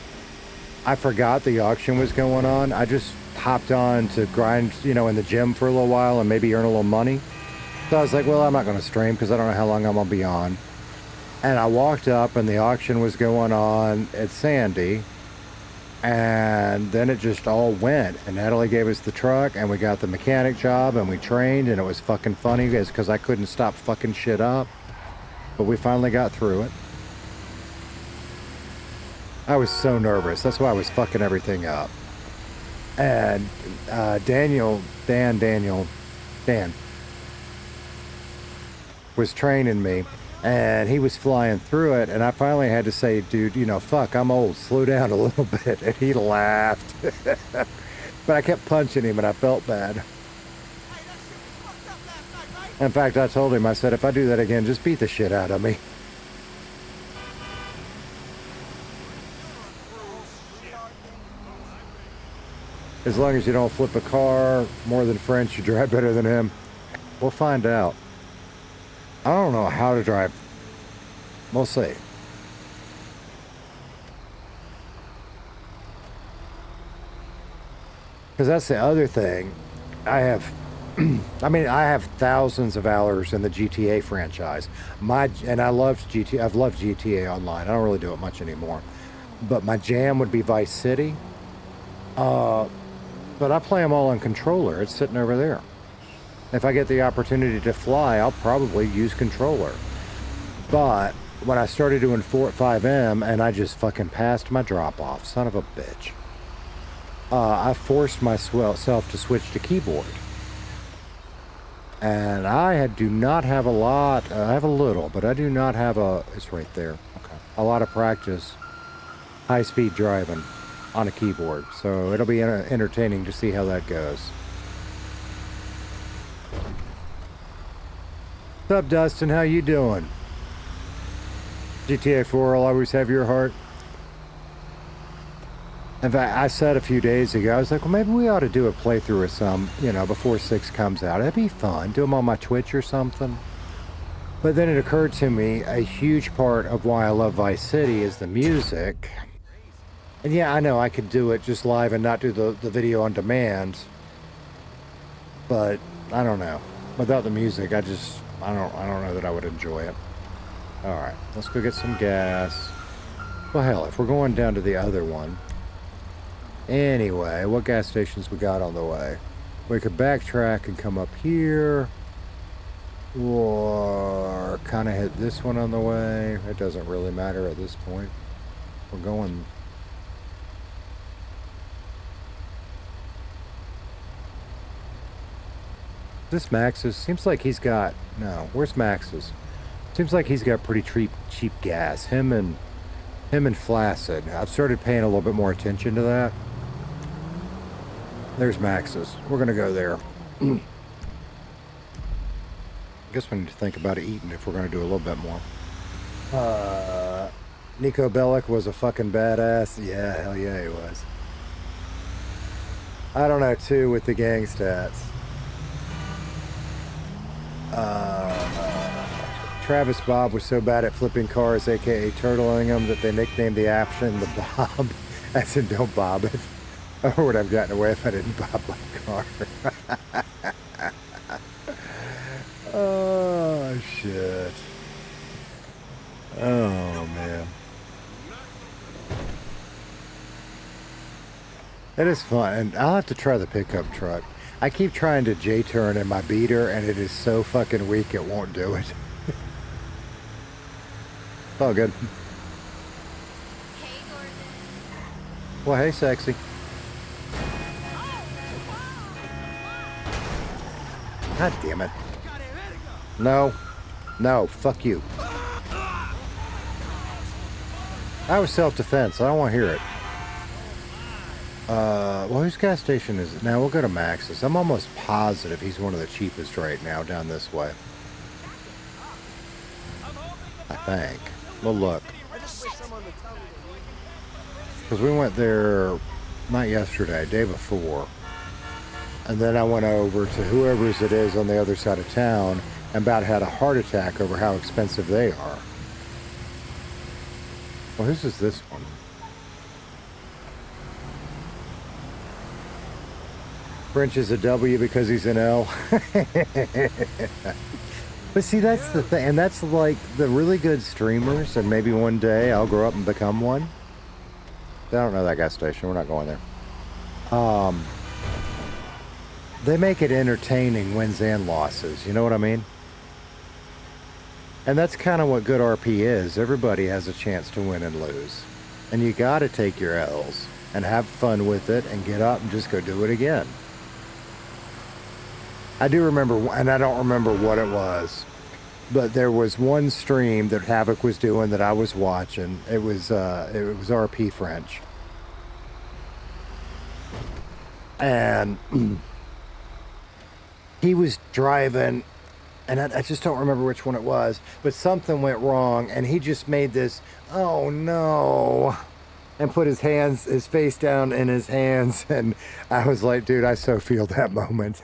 I forgot the auction was going on. I just hopped on to grind, in the gym for a little while and maybe earn a little money. So I was like, well, I'm not going to stream because I don't know how long I'm going to be on. And I walked up and the auction was going on at Sandy. And then it just all went. And Natalie gave us the truck and we got the mechanic job and we trained and it was fucking funny because I couldn't stop fucking shit up. But we finally got through it. I was so nervous. That's why I was fucking everything up. And Dan. was training me, and he was flying through it, and I finally had to say, dude, you know, fuck, I'm old, slow down a little bit, and he laughed. But I kept punching him, and I felt bad. In fact, I told him, I said, if I do that again, just beat the shit out of me. As long as you don't flip a car more than French, you drive better than him. We'll find out. I don't know how to drive. We'll see. Because that's the other thing. I have, I mean, I have thousands of hours in the GTA franchise. And I loved GTA. I've loved GTA Online. I don't really do it much anymore. But my jam would be Vice City. But I play them all on controller. It's sitting over there. If I get the opportunity to fly, I'll probably use controller. But when I started doing 5M and I just fucking passed my drop-off, son of a bitch, I forced myself to switch to keyboard. And I do not have a lot. I have a little, but I do not have it's right there. Okay. A lot of practice high-speed driving on a keyboard. So it'll be entertaining to see how that goes. What's up, Dustin? How you doing? GTA 4 will always have your heart. In fact, I said a few days ago, I was like, well, maybe we ought to do a playthrough of some, you know, before 6 comes out. That'd be fun. Do them on my Twitch or something. But then it occurred to me, a huge part of why I love Vice City is the music. And yeah, I know I could do it just live and not do the video on demand. But I don't know. Without the music, I don't know that I would enjoy it. Alright, let's go get some gas. Well, hell, if we're going down to the other one. Anyway, what gas stations we got on the way? We could backtrack and come up here. Or kind of hit this one on the way. It doesn't really matter at this point. We're going... This Max's seems like he's got... No, where's Max's? Seems like he's got pretty cheap gas. Him and Flaccid. I've started paying a little bit more attention to that. There's Max's. We're gonna go there. I guess we need to think about eating if we're gonna do a little bit more. Nico Bellic was a fucking badass. Yeah, hell yeah, he was. I don't know too with the gang stats. Travis Bob was so bad at flipping cars, aka turtling them, that they nicknamed the option the Bob, as in don't bob it. Or would I've gotten away if I didn't bob my car? Oh shit. Oh man. It is fun, and I'll have to try the pickup truck. I keep trying to J-turn in my beater, and it is so fucking weak it won't do it. It's all good. Well, hey, sexy. God damn it. No. No, fuck you. That was self-defense. I don't want to hear it. Well, whose gas station is it? Now we'll go to Max's. I'm almost positive he's one of the cheapest right now down this way. I think. We'll look. Because we went there, not yesterday, day before. And then I went over to whoever's it is on the other side of town and about had a heart attack over how expensive they are. Well, whose is this one? French is a W because he's an L. But see, that's the thing. And that's like the really good streamers. And maybe one day I'll grow up and become one. I don't know that gas station. We're not going there. They make it entertaining wins and losses. You know what I mean? And that's kind of what good RP is. Everybody has a chance to win and lose. And you got to take your L's and have fun with it and get up and just go do it again. I do remember, and I don't remember what it was, But there was one stream that Havoc was doing that I was watching. It was RP French. And he was driving, and I just don't remember which one it was, but something went wrong, and he just made this, oh no, and put his face down in his hands, and I was like, dude, I so feel that moment.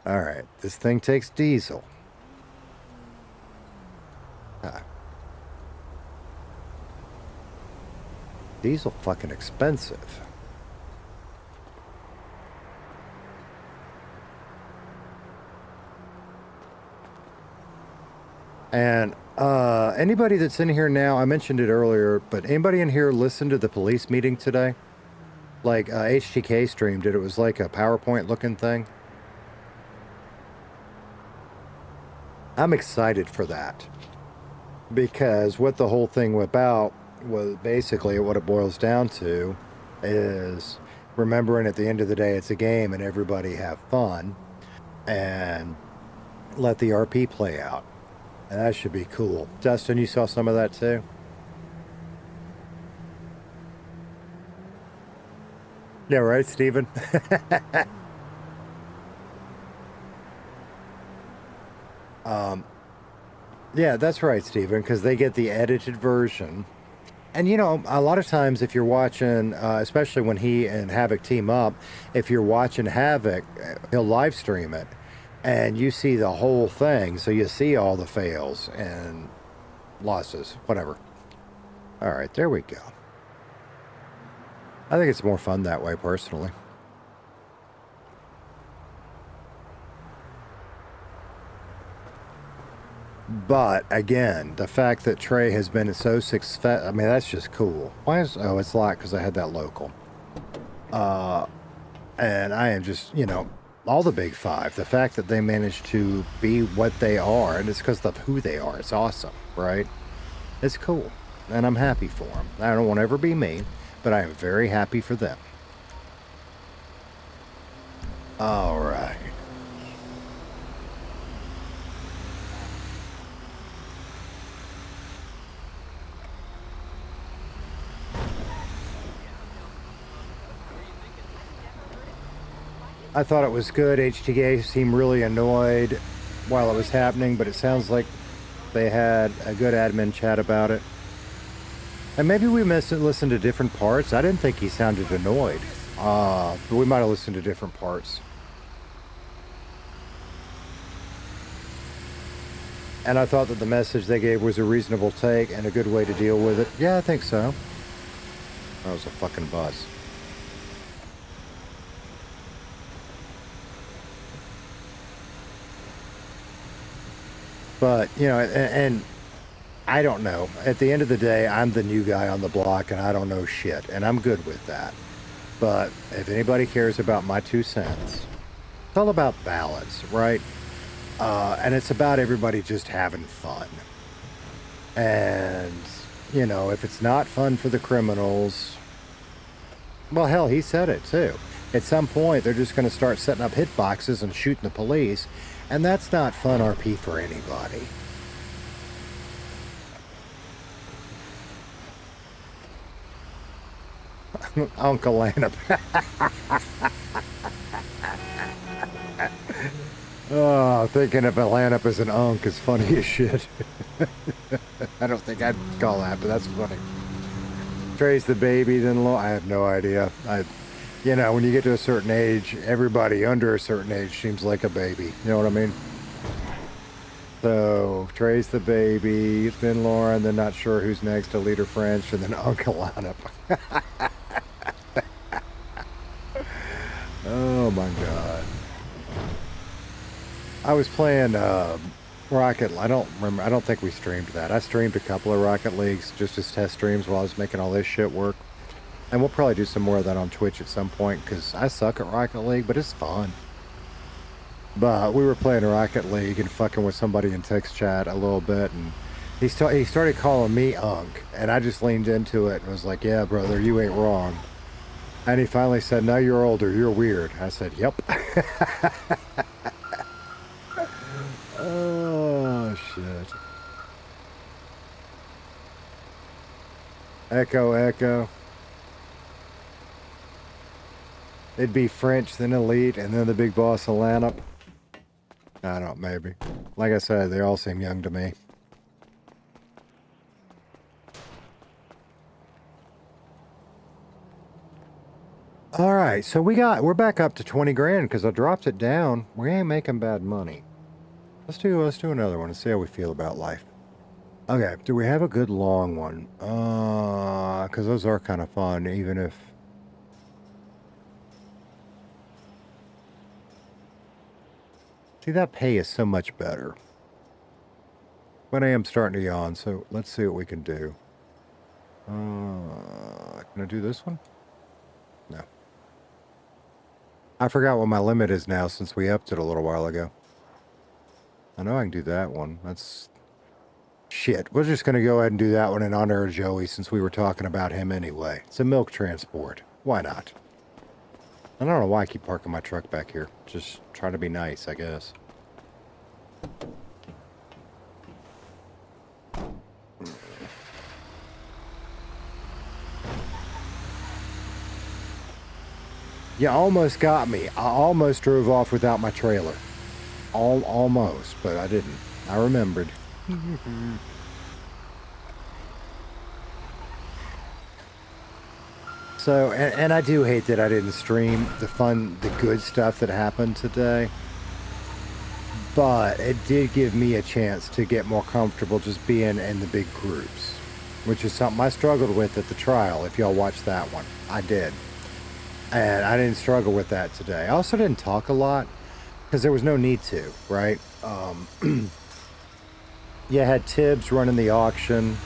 All right, this thing takes diesel. Diesel fucking expensive. And anybody that's in here now, I mentioned it earlier, but anybody in here listen to the police meeting today? Like HTK streamed it. It was like a PowerPoint looking thing. I'm excited for that, because what the whole thing was about was basically what it boils down to is remembering at the end of the day it's a game and everybody have fun and let the RP play out. And that should be cool. Dustin, you saw some of that too? Yeah, right, Steven? Yeah, that's right, Steven, because they get the edited version. And, you know, a lot of times if you're watching, especially when he and Havoc team up, if you're watching Havoc, he'll live stream it, and you see the whole thing. So you see all the fails and losses, whatever. All right, there we go. I think it's more fun that way, personally. But again, the fact that Trey has been so successful, I mean, that's just cool. Why is, oh, it's locked because I had that local. And I am just, you know, all the big five, the fact that they managed to be what they are, and it's because of who they are. It's awesome, right? It's cool. And I'm happy for them. I don't want to ever be me, but I am very happy for them. All right. I thought it was good. HTK seemed really annoyed while it was happening, but it sounds like they had a good admin chat about it. And maybe we listened to different parts. I didn't think he sounded annoyed. But we might have listened to different parts. And I thought that the message they gave was a reasonable take and a good way to deal with it. Yeah, I think so. That was a fucking bus. But, you know, and I don't know. At the end of the day, I'm the new guy on the block, and I don't know shit, and I'm good with that. But if anybody cares about my 2 cents, it's all about balance, right? And it's about everybody just having fun. And, you know, if it's not fun for the criminals, well, hell, he said it, too. At some point, they're just going to start setting up hitboxes and shooting the police, and that's not fun RP for anybody. Uncle Lannup. Oh, thinking of Lannup as an unk is funny as shit. I don't think I'd call that, but that's funny. Trey's the baby, then I have no idea. You know, when you get to a certain age, everybody under a certain age seems like a baby. You know what I mean? So, Trey's the baby, then Lauren, then not sure who's next to Leader French, and then Uncle Lannup. Oh my God. I was playing Rocket. I don't remember. I don't think we streamed that. I streamed a couple of Rocket Leagues just as test streams while I was making all this shit work. And we'll probably do some more of that on Twitch at some point because I suck at Rocket League, but it's fun. But we were playing Rocket League and fucking with somebody in text chat a little bit, and he started calling me Unk, and I just leaned into it and was like, "Yeah, brother, you ain't wrong." And he finally said, "No, you're older. You're weird." I said, "Yep." Oh, shit. Echo, echo. It'd be French, then Elite, and then the big boss of lineup. I don't know, maybe. Like I said, they all seem young to me. All right, so we're back up to 20 grand because I dropped it down. We ain't making bad money. Let's do another one and see how we feel about life. Okay, do we have a good long one? Because those are kind of fun, even if... See, that pay is so much better. But I am starting to yawn, so let's see what we can do. Can I do this one? No. I forgot what my limit is now since we upped it a little while ago. I know I can do that one. That's... Shit, we're just going to go ahead and do that one in honor of Joey since we were talking about him anyway. It's a milk transport. Why not? I don't know why I keep parking my truck back here. Just trying to be nice, I guess. You almost got me. I almost drove off without my trailer. Almost, but I didn't. I remembered. So, and I do hate that I didn't stream the good stuff that happened today. But it did give me a chance to get more comfortable just being in the big groups. Which is something I struggled with at the trial, if y'all watched that one. I did. And I didn't struggle with that today. I also didn't talk a lot, because there was no need to, right? You had Tibbs running the auction.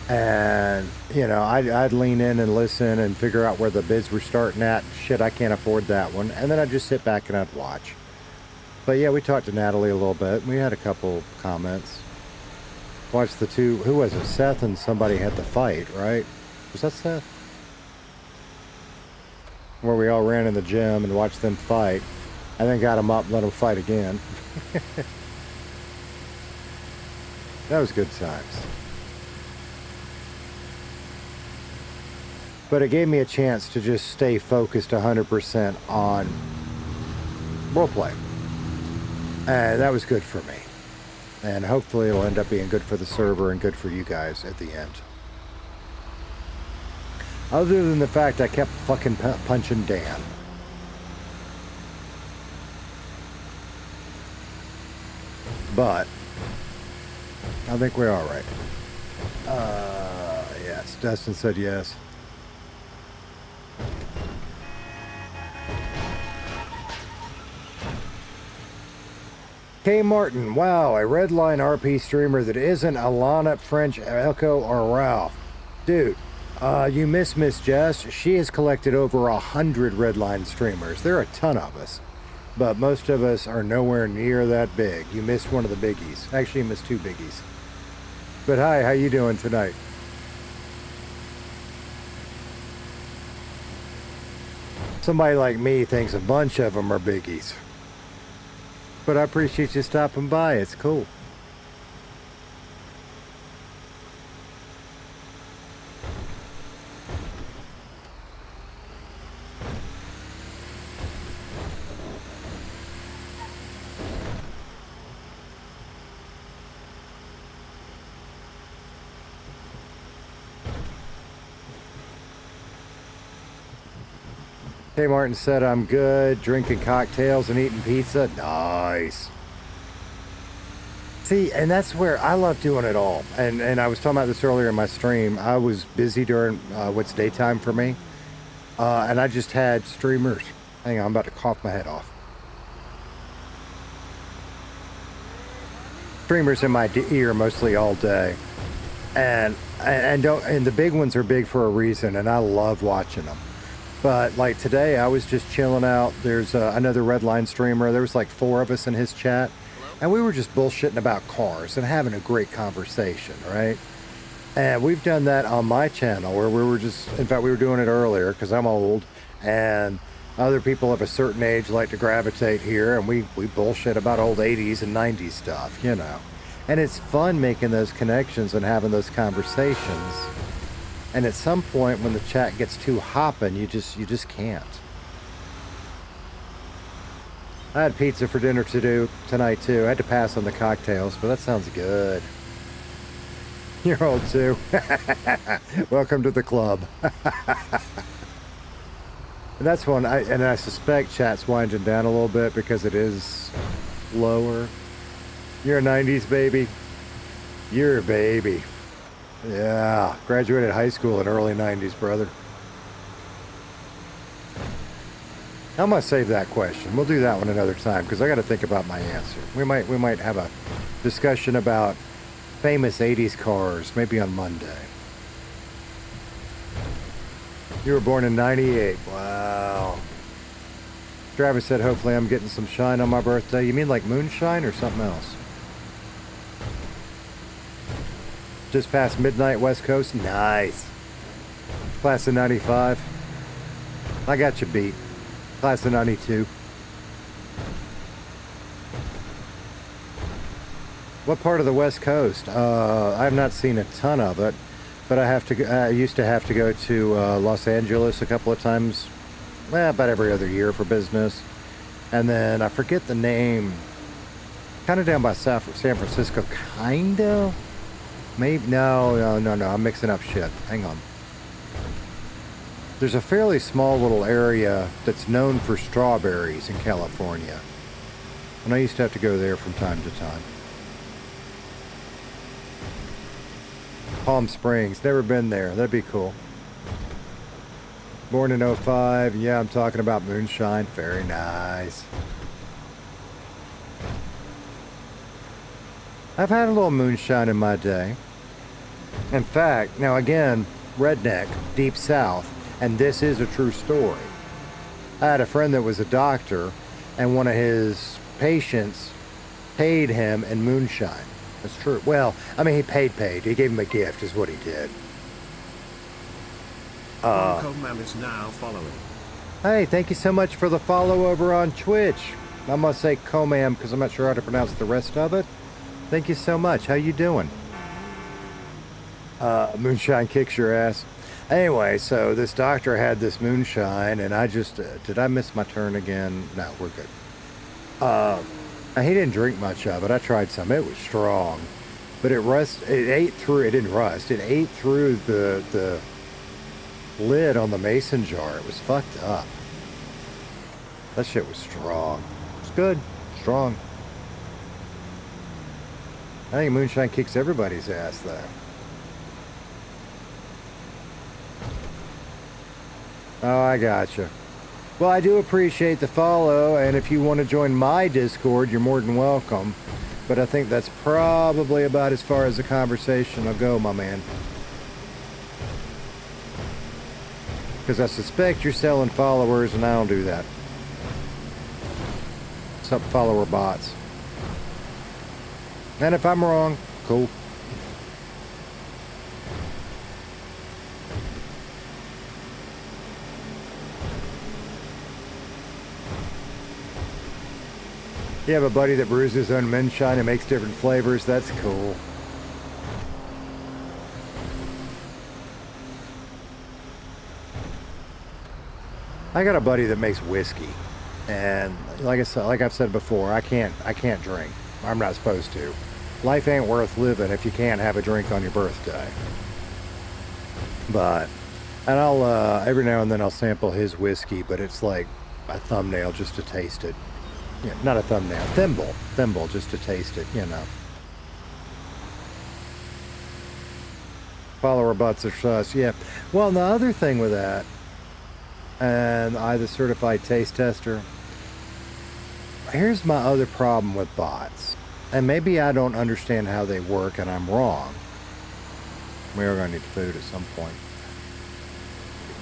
And, you know, I'd lean in and listen and figure out where the bids were starting at. Shit, I can't afford that one. And then I'd just sit back and I'd watch. But yeah, we talked to Natalie a little bit. We had a couple comments. Watched the two, who was it? Seth and somebody had the fight, right? Was that Seth? Where we all ran in the gym and watched them fight. And then got them up and let them fight again. That was good times. But it gave me a chance to just stay focused 100% on roleplay. And that was good for me. And hopefully it'll end up being good for the server and good for you guys at the end. Other than the fact I kept fucking punching Dan. But I think we're all right. Yes, Dustin said yes. K. Martin, wow, a Redline RP streamer that isn't Alana, French, Echo, or Ralph. Dude, you miss Miss Jess. She has collected over 100 Redline streamers. There are a ton of us. But most of us are nowhere near that big. You missed one of the biggies. Actually, you missed two biggies. But hi, how you doing tonight? Somebody like me thinks a bunch of them are biggies. But I appreciate you stopping by. It's cool. Hey, Martin said I'm good, drinking cocktails and eating pizza. Nice. See, and that's where I love doing it all. And I was talking about this earlier in my stream. I was busy during what's daytime for me. And I just had streamers. Hang on, I'm about to cough my head off. Streamers in my ear mostly all day. And the big ones are big for a reason, and I love watching them. But like today, I was just chilling out. There's another Redline streamer. There was like 4 of us in his chat. And we were just bullshitting about cars and having a great conversation, right? And we've done that on my channel where we were just, in fact, we were doing it earlier because I'm old. And other people of a certain age like to gravitate here. And we bullshit about old 80s and 90s stuff, you know. And it's fun making those connections and having those conversations. And at some point when the chat gets too hopping, you just can't. I had pizza for dinner tonight too. I had to pass on the cocktails, but that sounds good. You're old too. Welcome to the club. And that's one, I suspect chat's winding down a little bit because it is lower. You're a 90s baby. You're a baby. Yeah, graduated high school in early 90s, brother. I'm gonna save that question. We'll do that one another time because I got to think about my answer. We might have a discussion about famous 80s cars maybe on Monday. You were born in 98. Wow. Travis said, hopefully I'm getting some shine on my birthday. You mean like moonshine or something else? Just past midnight West Coast? Nice. Class of 95. I got you beat. Class of 92. What part of the West Coast? I've not seen a ton of it. But I used to have to go to Los Angeles a couple of times, about every other year for business. And then I forget the name, kind of down by San Francisco, kind of? Maybe, no, I'm mixing up shit. Hang on. There's a fairly small little area that's known for strawberries in California. And I used to have to go there from time to time. Palm Springs, never been there. That'd be cool. Born in 05. Yeah, I'm talking about moonshine. Very nice. I've had a little moonshine in my day. In fact, now again, redneck, deep south, and this is a true story. I had a friend that was a doctor, and one of his patients paid him in moonshine. That's true. Well, I mean, he paid. He gave him a gift, is what he did. Ma'am is now following. Hey, thank you so much for the follow over on Twitch. I must say Comam because I'm not sure how to pronounce the rest of it. Thank you so much. How you doing? Moonshine kicks your ass. Anyway, so this doctor had this moonshine, and I just did I miss my turn again? No, we're good. He didn't drink much of it. I tried some. It was strong, but it ate through. It didn't rust. It ate through the lid on the mason jar. It was fucked up. That shit was strong. It's good. Strong. I think moonshine kicks everybody's ass, though. Oh, I gotcha. Well, I do appreciate the follow, and if you want to join my Discord, you're more than welcome. But I think that's probably about as far as the conversation will go, my man. Because I suspect you're selling followers, and I don't do that. Some follower bots. And if I'm wrong, cool. You have a buddy that brews his own moonshine and makes different flavors. That's cool. I got a buddy that makes whiskey, and like I've said before, I can't drink. I'm not supposed to. Life ain't worth living if you can't have a drink on your birthday. And I'll every now and then I'll sample his whiskey, but it's like a thumbnail just to taste it. Yeah, not a thumbnail, thimble just to taste it, you know. Follower bots are sus, yeah. Well, the other thing with that, and I, the certified taste tester, here's my other problem with bots. And maybe I don't understand how they work and I'm wrong. We are going to need food at some point.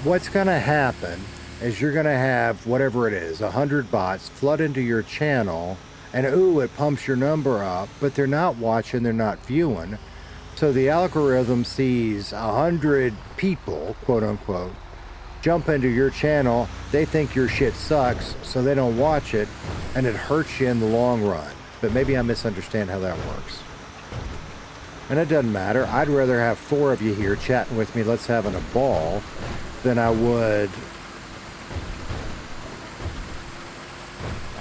What's going to happen is you're going to have, whatever it is, 100 bots flood into your channel, and ooh, it pumps your number up, but they're not watching, they're not viewing. So the algorithm sees 100 people, quote unquote, jump into your channel, they think your shit sucks, so they don't watch it, and it hurts you in the long run. But maybe I misunderstand how that works. And it doesn't matter. I'd rather have 4 of you here chatting with me, let's having a ball, than I would...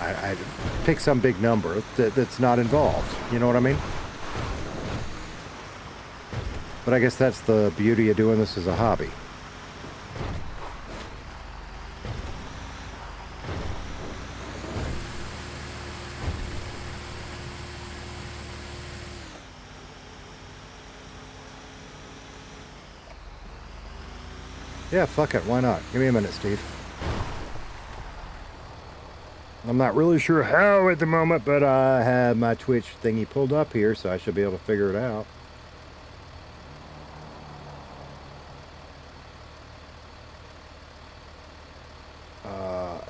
I'd pick some big number that's not involved. You know what I mean? But I guess that's the beauty of doing this as a hobby. Yeah, fuck it. Why not? Give me a minute, Steve. I'm not really sure how at the moment, but I have my Twitch thingy pulled up here, so I should be able to figure it out.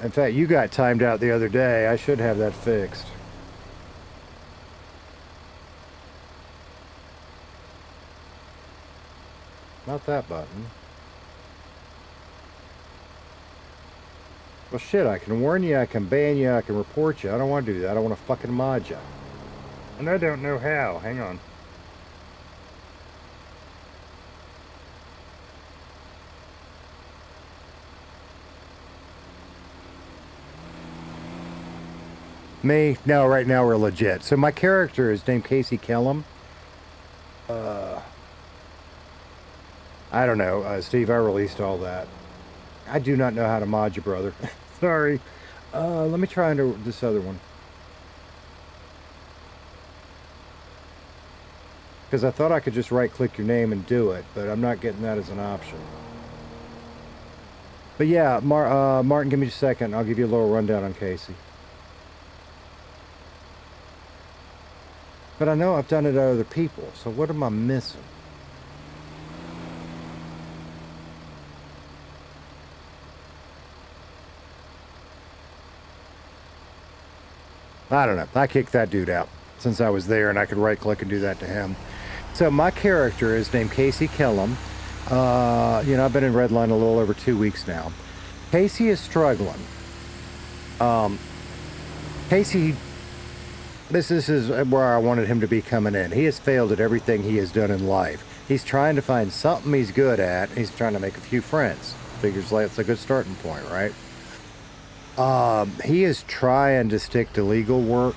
In fact, you got timed out the other day. I should have that fixed. Not that button. Well, shit, I can warn you, I can ban you, I can report you. I don't want to do that. I want to fucking mod you. And I don't know how. Hang on. Me? No, right now we're legit. So my character is named Casey Kellum. I don't know, Steve, I released all that. I do not know how to mod you, brother. Sorry. Let me try into this other one. Because I thought I could just right-click your name and do it, but I'm not getting that as an option. But yeah, Martin, give me just a second. I'll give you a little rundown on Casey. But I know I've done it to other people, so what am I missing? I don't know. I kicked that dude out since I was there and I could right click and do that to him. So my character is named Casey Kellum. You know, I've been in Redline a little over 2 weeks now. Casey is struggling. Casey, this is where I wanted him to be coming in. He has failed at everything he has done in life. He's trying to find something he's good at. He's trying to make a few friends. Figures like it's a good starting point, right? He is trying to stick to legal work,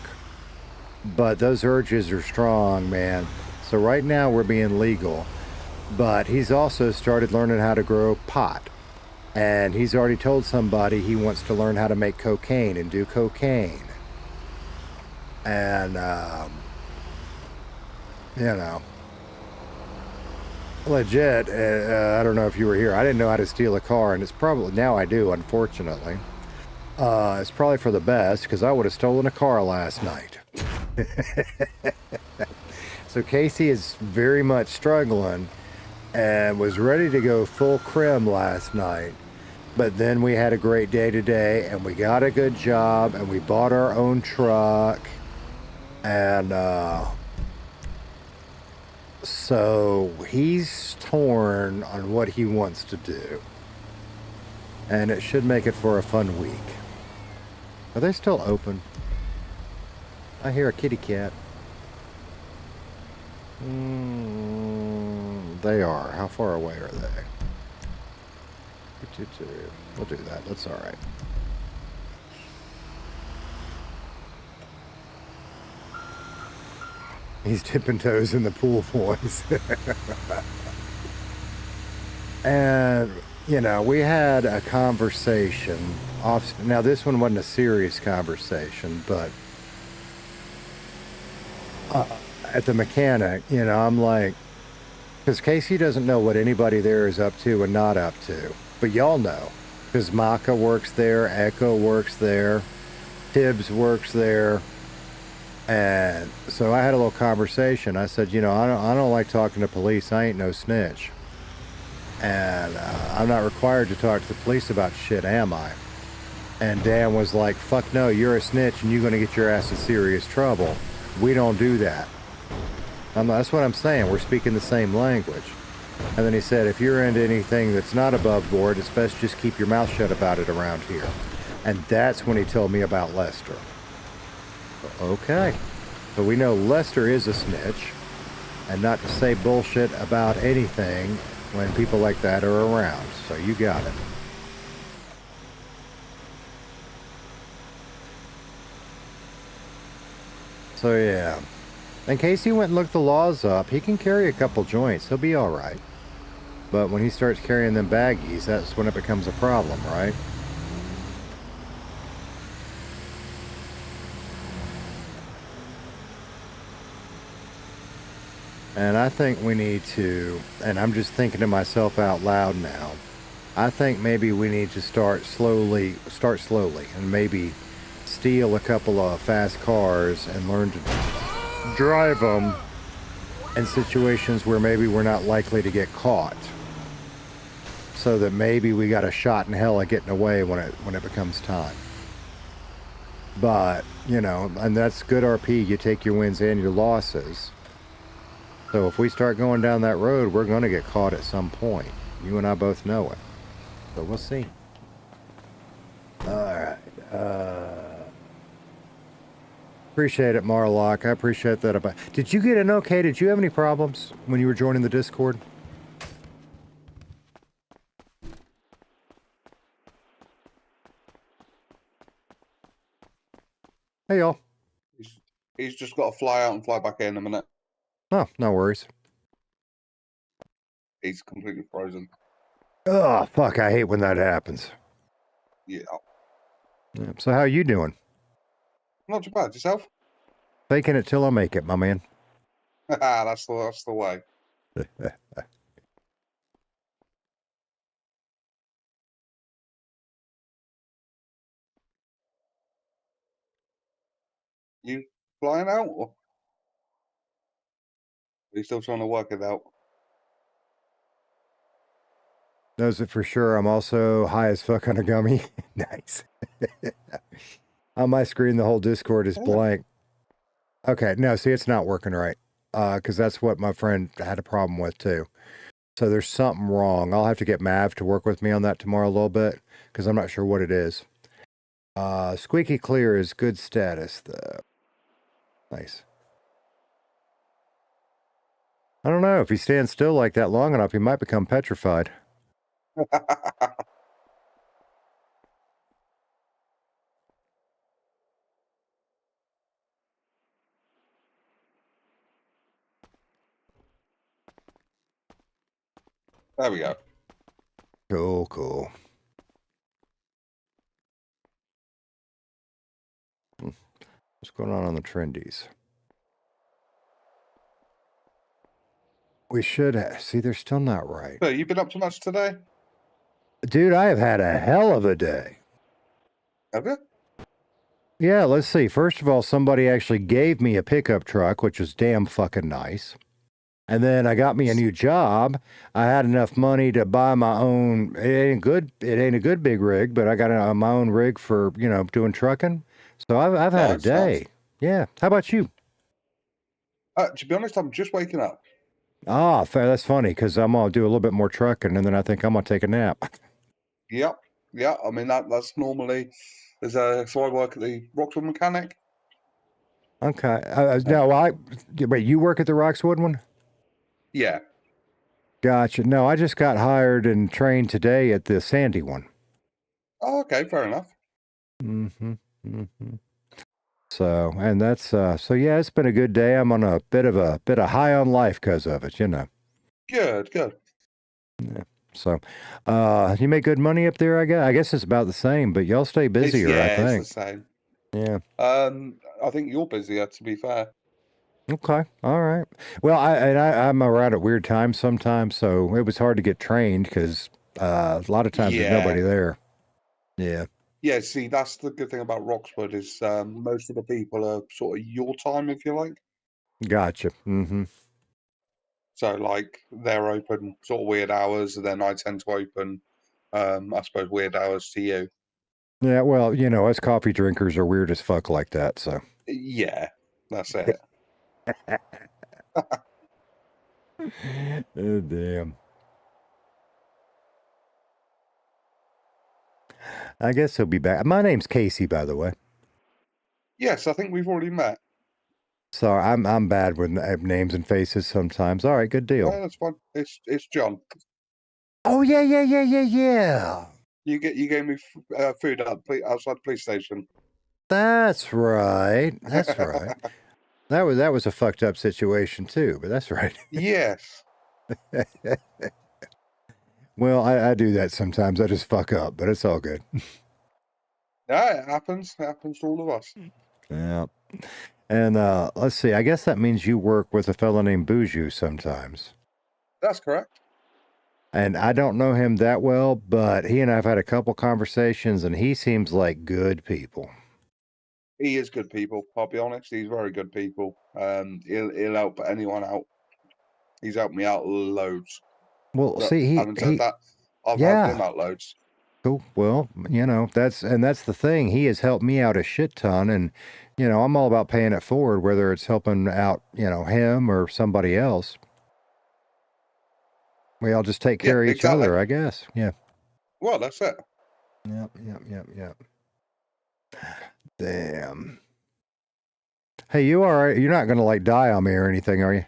but those urges are strong, man. So right now we're being legal, but he's also started learning how to grow pot. And he's already told somebody he wants to learn how to make cocaine and do cocaine. And, you know, legit, I don't know if you were here. I didn't know how to steal a car, and it's probably, now I do, unfortunately. It's probably for the best, because I would have stolen a car last night. So Casey is very much struggling and was ready to go full crim last night. But then we had a great day today, and we got a good job, and we bought our own truck. And so he's torn on what he wants to do. And it should make it for a fun week. Are they still open? I hear a kitty cat. They are. How far away are they? We'll do that. That's all right. He's dipping toes in the pool, boys. And, you know, we had a conversation. Now, this one wasn't a serious conversation, but at the mechanic, you know, I'm like, because Casey doesn't know what anybody there is up to and not up to. But y'all know, because Maka works there, Echo works there, Tibbs works there. And so I had a little conversation. I said, you know, I don't like talking to police. I ain't no snitch. And I'm not required to talk to the police about shit, am I? And Dan was like, fuck no, you're a snitch and you're going to get your ass in serious trouble. We don't do that. That's what I'm saying. We're speaking the same language. And then he said, if you're into anything that's not above board, it's best just keep your mouth shut about it around here. And that's when he told me about Lester. Okay. So we know Lester is a snitch. and not to say bullshit about anything when people like that are around. So you got it. So yeah, in case he went and looked the laws up, he can carry a couple joints. He'll be all right. But when he starts carrying them baggies, that's when it becomes a problem, right? And I think we need to, and I'm just thinking to myself out loud now, I think maybe we need to start slowly, and maybe steal a couple of fast cars and learn to drive them in situations where maybe we're not likely to get caught. So that maybe we got a shot in hell at getting away when it becomes time. But, you know, and that's good RP, you take your wins and your losses. So if we start going down that road, we're going to get caught at some point. You and I both know it. So we'll see. Alright. Appreciate it, Marlock. I appreciate that. Did you get an okay? Did you have any problems when you were joining the Discord? Hey, y'all. He's just got to fly out and fly back in a minute. Oh, no worries. He's completely frozen. Oh, fuck. I hate when that happens. Yeah. So how you doing? Not too bad. Yourself? Faking it till I make it, my man. that's the way. You flying out? Or are you still trying to work it out? Knows it for sure. I'm also high as fuck on a gummy. Nice. On my screen, the whole Discord is blank. Okay, no, see, it's not working right. Because that's what my friend had a problem with, too. So there's something wrong. I'll have to get Mav to work with me on that tomorrow a little bit, because I'm not sure what it is. Squeaky clear is good status, though. Nice. I don't know. If he stands still like that long enough, he might become petrified. There we go. Cool, cool. What's going on the trendies? We should see, they're still not right. So, you been up to much today? Dude, I have had a hell of a day. Have you? Yeah, let's see. First of all, somebody actually gave me a pickup truck, which was damn fucking nice. And then I got me a new job. I had enough money to buy my own. It ain't a good big rig, but I got my own rig for, you know, doing trucking. So I've had a day. Nice. Yeah. How about you? To be honest, I'm just waking up. Ah, fair. That's funny because I'm gonna do a little bit more trucking, and then I think I'm gonna take a nap. Yep. Yeah. I mean that's normally so I work at the Roxwood Mechanic. Okay. No, wait. You work at the Roxwood one? Yeah. Gotcha. No, I just got hired and trained today at the Sandy one. Oh, okay. Fair enough. Mm-hmm. Mm-hmm. So, and that's so yeah, it's been a good day. I'm on a bit of high on life because of it, you know. Good. Yeah. So, you make good money up there, I guess. I guess it's about the same, but y'all stay busier, I think. It's the same. Yeah. I think you're busier, to be fair. Okay. All right. Well, I'm around at weird times sometimes, so it was hard to get trained because a lot of times there's nobody there. Yeah. Yeah, see, that's the good thing about Roxwood is most of the people are sort of your time, if you like. Gotcha. Mm-hmm. So, like, they're open sort of weird hours, and then I tend to open, I suppose, weird hours to you. Yeah, well, you know, us coffee drinkers are weird as fuck like that, so. Yeah, that's it. Oh, damn. I guess he'll be back. My name's Casey, by the way. Yes, I think we've already met. Sorry, I'm bad with names and faces sometimes. All right, good deal. No, that's fine. It's John. Oh yeah. You gave me food outside the police station. That's right. That's right. That was a fucked up situation too, but that's right. Yes. Well, I do that sometimes. I just fuck up, but it's all good. Yeah, it happens. It happens to all of us. Yeah. And let's see. I guess that means you work with a fellow named Buju sometimes. That's correct. And I don't know him that well, but he and I have had a couple conversations, and he seems like good people. He is good people. I'll be honest. He's very good people. He'll help anyone out. He's helped me out loads. Well, But see, having said that, I've yeah. helped him out loads. Cool. Well, that's the thing. He has helped me out a shit ton, and I'm all about paying it forward, whether it's helping out, him or somebody else. We all just take care of each other, I guess. Yeah. Well, that's it. Yep. Damn. Hey, you all right? You're not gonna like die on me or anything, are you?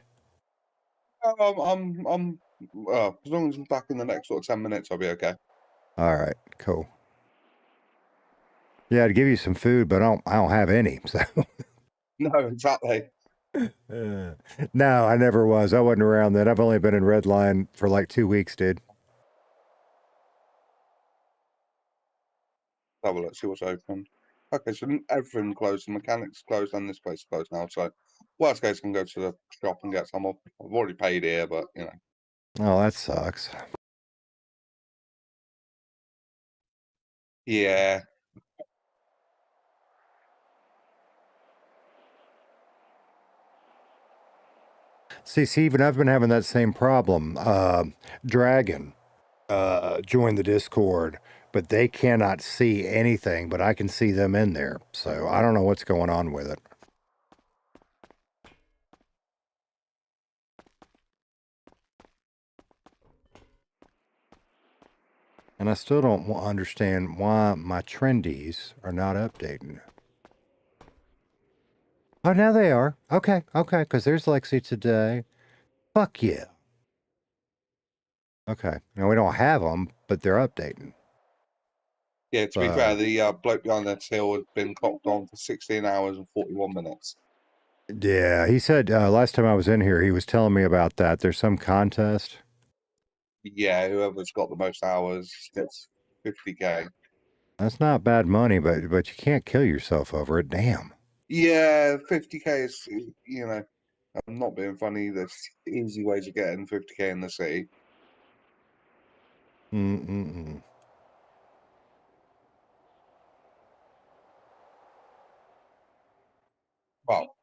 I'm as long as I'm back in the next sort of 10 minutes, I'll be okay. All right, cool. Yeah, I'd give you some food, but I don't have any. So. No, exactly. No, I never was. I wasn't around then. I've only been in Redline for like 2 weeks, dude. Have a look, see what's open. Okay, so everything closed. The mechanics closed, and this place is closed now. So, worst case, I can go to the shop and get some. I've already paid here, but Oh, that sucks. Yeah. See, Steven, I've been having that same problem. Dragon joined the Discord, but they cannot see anything, but I can see them in there. So I don't know what's going on with it. And I still don't understand why my trendies are not updating. Oh, now they are. Okay, because there's Lexi today. Fuck yeah. Okay. Now we don't have them, but they're updating. Yeah, to be fair, the bloke behind that till has been clocked on for 16 hours and 41 minutes. Yeah, he said last time I was in here, he was telling me about that. There's some contest. Yeah, whoever's got the most hours gets 50k. That's not bad money, but you can't kill yourself over it. Damn. Yeah, 50k is, I'm not being funny. There's easy ways of getting 50k in the city. Well,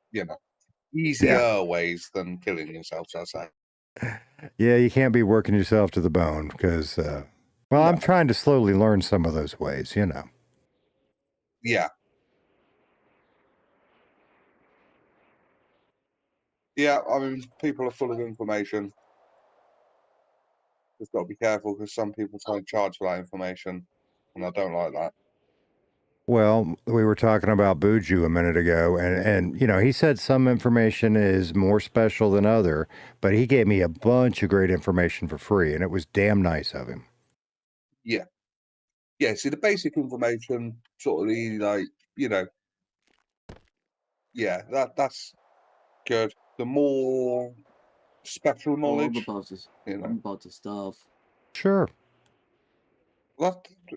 easier ways than killing yourself, I'd say. Yeah, you can't be working yourself to the bone because, I'm trying to slowly learn some of those ways, Yeah. Yeah, I mean, people are full of information. Just got to be careful because some people try and charge for that information, and I don't like that. Well, we were talking about Buju a minute ago, and he said some information is more special than other, but he gave me a bunch of great information for free, and it was damn nice of him. Yeah. Yeah, see, the basic information, sort of the, yeah, that's good. The more special knowledge, I'm about to starve. Sure.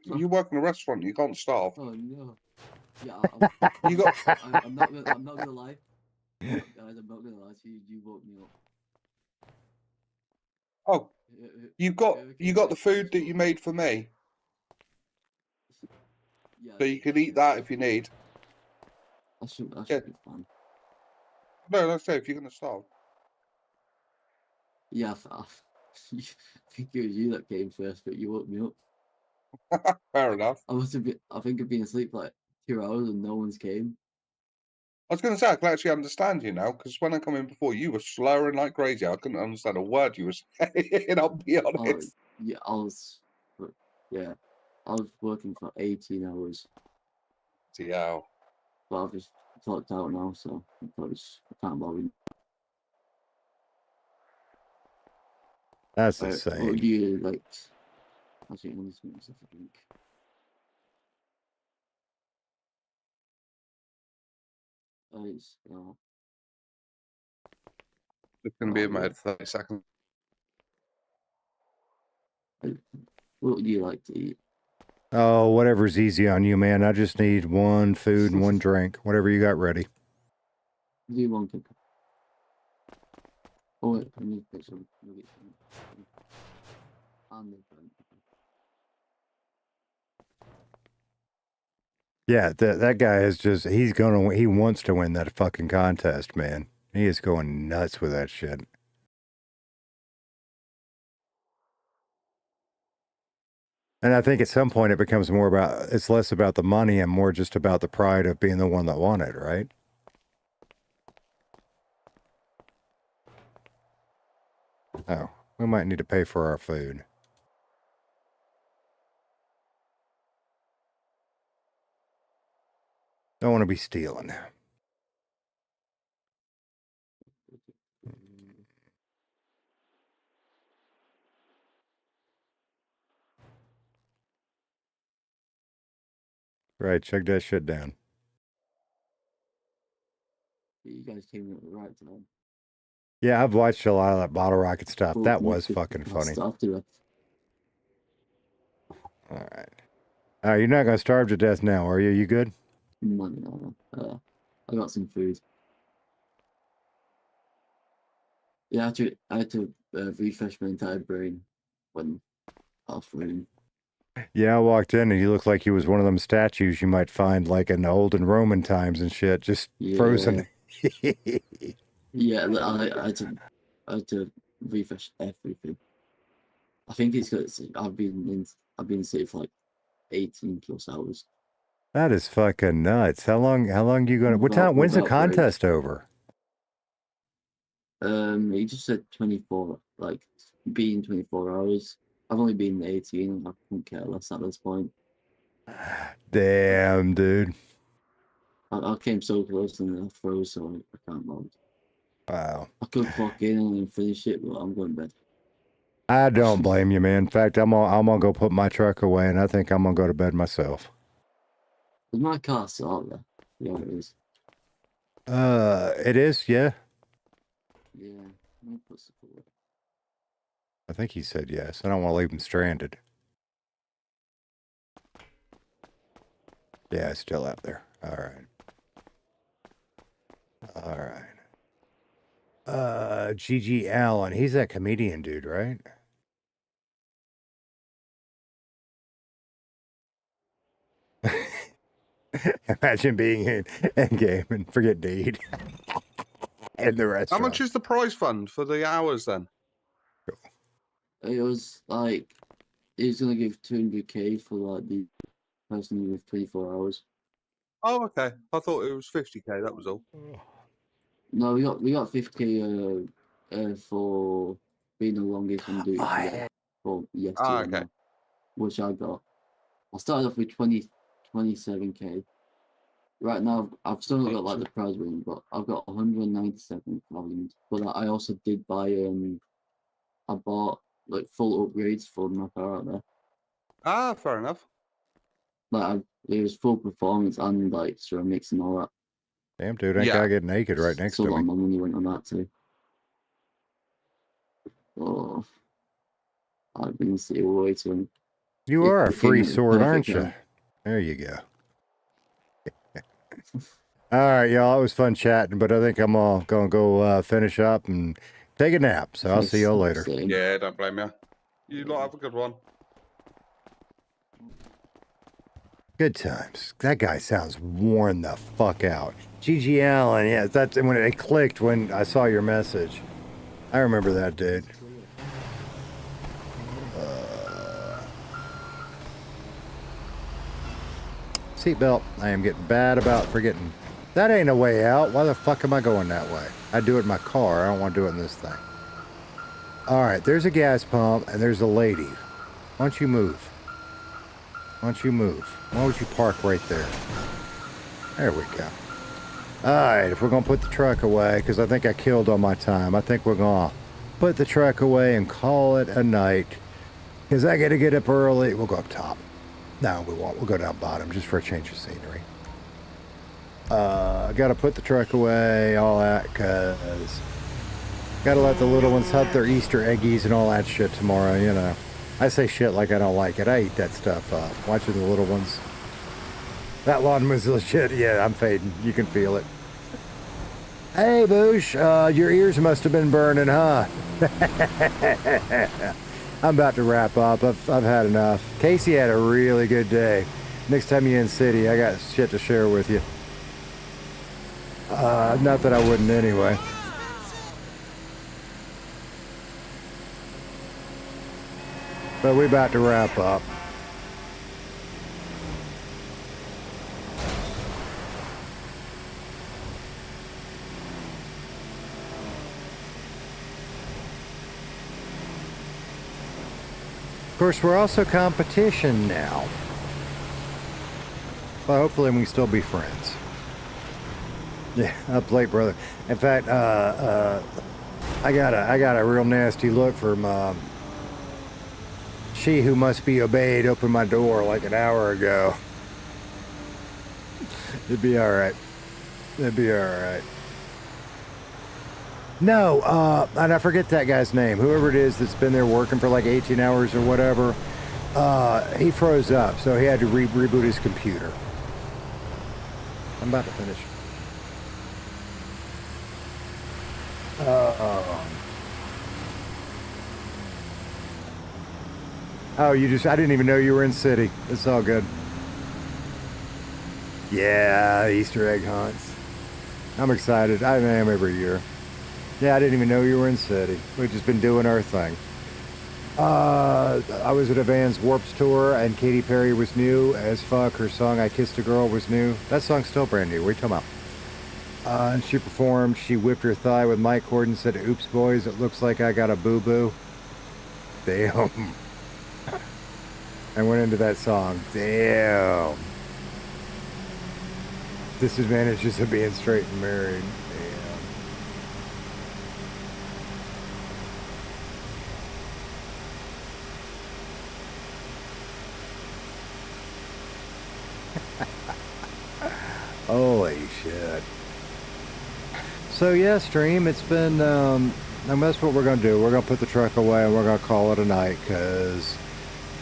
You work in a restaurant, you can't starve. Oh no. Yeah, I'm not gonna lie. Guys, I'm not gonna lie to you. You woke me up. Oh, you got the food that you made for me. Yeah. So you can eat that if you need. That should be fun. No, that's it. If you're gonna starve. Yeah, I think it was you that came first, but you woke me up. Fair enough. I think I've been asleep for like 2 hours and no one's came. I was going to say, I can actually understand you now, because when I come in before, you were slurring like crazy. I couldn't understand a word you were saying, I'll be honest. Yeah, I was working for 18 hours. Yeah. But I've just clocked out now, so I can't bother. That's What insane. do you like? Actually, I'm just making myself a drink. It's going to be about 30 seconds. What do you like to eat? Oh, whatever's easy on you, man. I just need one food and one drink. Whatever you got ready. Do you want to? Oh wait, I need to put some. Yeah, that guy is just, he wants to win that fucking contest, man. He is going nuts with that shit. And I think at some point it becomes it's less about the money and more just about the pride of being the one that won it, right? Oh, we might need to pay for our food. Don't want to be stealing. Right, check that shit down. You guys came at the right time. Yeah, I've watched a lot of that bottle rocket stuff. That was fucking funny. All right. You're not gonna starve to death now, are you? You good? No. I got some food. Yeah, I had to refresh my entire brain when halfway. Yeah, I walked in and he looked like he was one of them statues you might find like in the olden Roman times and shit, just frozen. Yeah, I had to refresh everything. I think it's because I've been in the city for like 18 plus hours. That is fucking nuts. How long you gonna when's the contest over? He just said 24, like being 24 hours. I've only been 18. I couldn't care less at this point. Damn, dude. I came so close and then I froze, so I can't bother. Wow. I could clock in and finish it, but I'm going to bed. I don't blame you, man. In fact, I'm gonna go put my truck away, and I think I'm gonna go to bed myself. Is my car still out there? Yeah, it is. It is, yeah. Yeah, let me put stuff away. I think he said yes. I don't want to leave him stranded. Yeah, it's still out there. All right. G.G. Allen. He's that comedian dude, right? Imagine being in game and forget to eat in the restaurant. How much is the prize fund for the hours then? It was like he was gonna give 200k for like the person with 24 hours. Oh, okay. I thought it was 50k. That was all. No, we got 50k for being the longest on duty for yesterday. Okay. Which I got. I started off with 27k. Right now, I've still not got like the prize winning, but I've got 197,000. But I also did buy I bought like full upgrades for my car out there. Ah, fair enough. Like it was full performance and like ceramics and all that. Damn, dude, I gotta get naked right next to me. So my money went on that too. Oh, I've been to see way too. You are a free sword, aren't you? There you go. All right, y'all. It was fun chatting, but I think I'm all gonna go finish up and take a nap. So I'll see y'all later. Yeah, don't blame you. You lot have a good one. Good times. That guy sounds worn the fuck out. G.G. Allen, yeah, that's when it clicked when I saw your message. I remember that, dude. Seatbelt. I am getting bad about forgetting. That ain't a way out. Why the fuck am I going that way? I do it in my car. I don't want to do it in this thing. All right, there's a gas pump and there's a lady. Why don't you move? Why don't you move? Why would you park right there? There we go. Alright, if we're gonna put the truck away, because I think I killed all my time, I think we're gonna put the truck away and call it a night. Because I gotta get up early. We'll go up top. No, we won't. We'll go down bottom just for a change of scenery. I gotta put the truck away, all that, because gotta let the little ones hunt their Easter eggies and all that shit tomorrow, you know. I say shit like I don't like it. I eat that stuff up. Watching the little ones. That lawn was legit. Yeah, I'm fading. You can feel it. Hey, Boosh. Your ears must have been burning, huh? I'm about to wrap up. I've had enough. Casey had a really good day. Next time you're in city, I got shit to share with you. Not that I wouldn't anyway. But we about to wrap up. Of course, we're also competition now. But hopefully we can still be friends. Yeah, up late, brother. In fact, I got a real nasty look from She Who Must Be Obeyed opened my door like an hour ago. It'd be alright. It'd be alright. No, and I forget that guy's name. Whoever it is that's been there working for like 18 hours or whatever, he froze up, so he had to reboot his computer. I'm about to finish. Oh, I didn't even know you were in city. It's all good. Yeah, Easter egg hunts. I'm excited. I am every year. Yeah, I didn't even know you were in city. We've just been doing our thing. I was at a Vans Warped tour, and Katy Perry was new as fuck. Her song "I Kissed a Girl" was new. That song's still brand new. What are you talking about? And she performed. She whipped her thigh with my cord and said, "Oops, boys, it looks like I got a boo-boo." Damn. I went into that song. Damn. Disadvantages of being straight and married. Holy shit. So yeah, stream, it's been, and that's what we're going to do. We're going to put the truck away and we're going to call it a night because,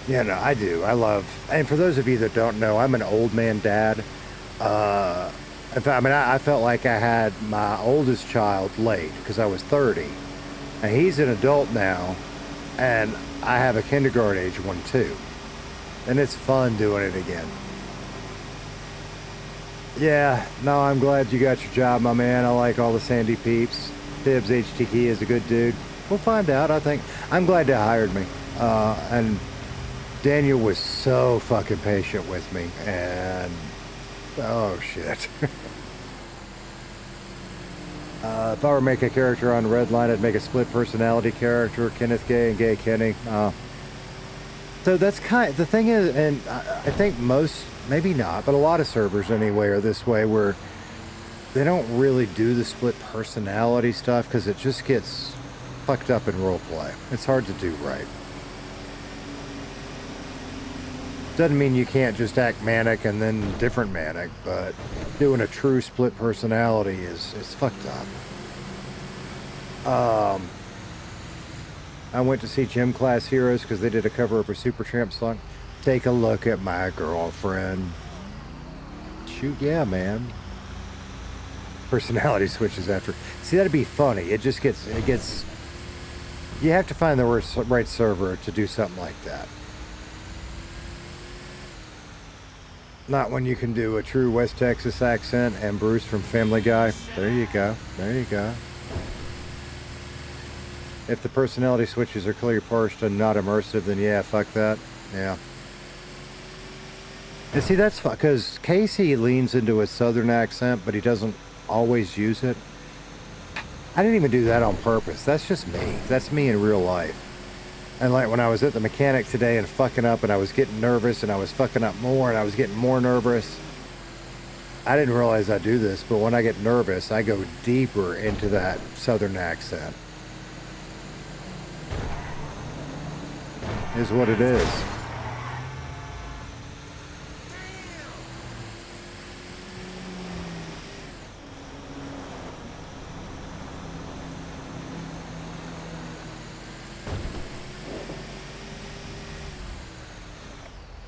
you know, I love, and for those of you that don't know, I'm an old man dad. In fact, I felt like I had my oldest child late because I was 30. And he's an adult now, and I have a kindergarten age one too. And it's fun doing it again. Yeah, no, I'm glad you got your job, my man. I like all the Sandy peeps. Tibbs HTK is a good dude. We'll find out, I think. I'm glad they hired me. And Daniel was so fucking patient with me. And, oh, shit. If I were to make a character on Redline, I'd make a split personality character, Kenneth Gay and Gay Kenny. So that's the thing is, and I think most, maybe not, but a lot of servers anyway are this way, where they don't really do the split personality stuff because it just gets fucked up in roleplay. It's hard to do right. Doesn't mean you can't just act manic and then different manic, but doing a true split personality is fucked up. I went to see Gym Class Heroes because they did a cover of a Supertramp song. Take a look at my girlfriend. Shoot, yeah, man. Personality switches after. See, that'd be funny. It gets. You have to find the right server to do something like that. Not when you can do a true West Texas accent and Bruce from Family Guy. There you go. There you go. If the personality switches are clearly parsed and not immersive, then yeah, fuck that. Yeah. And see, that's because Casey leans into a southern accent, but he doesn't always use it. I didn't even do that on purpose. That's just me. That's me in real life. And like when I was at the mechanic today and fucking up, and I was getting nervous, and I was fucking up more, and I was getting more nervous. I didn't realize I do this, but when I get nervous, I go deeper into that southern accent. Is what it is.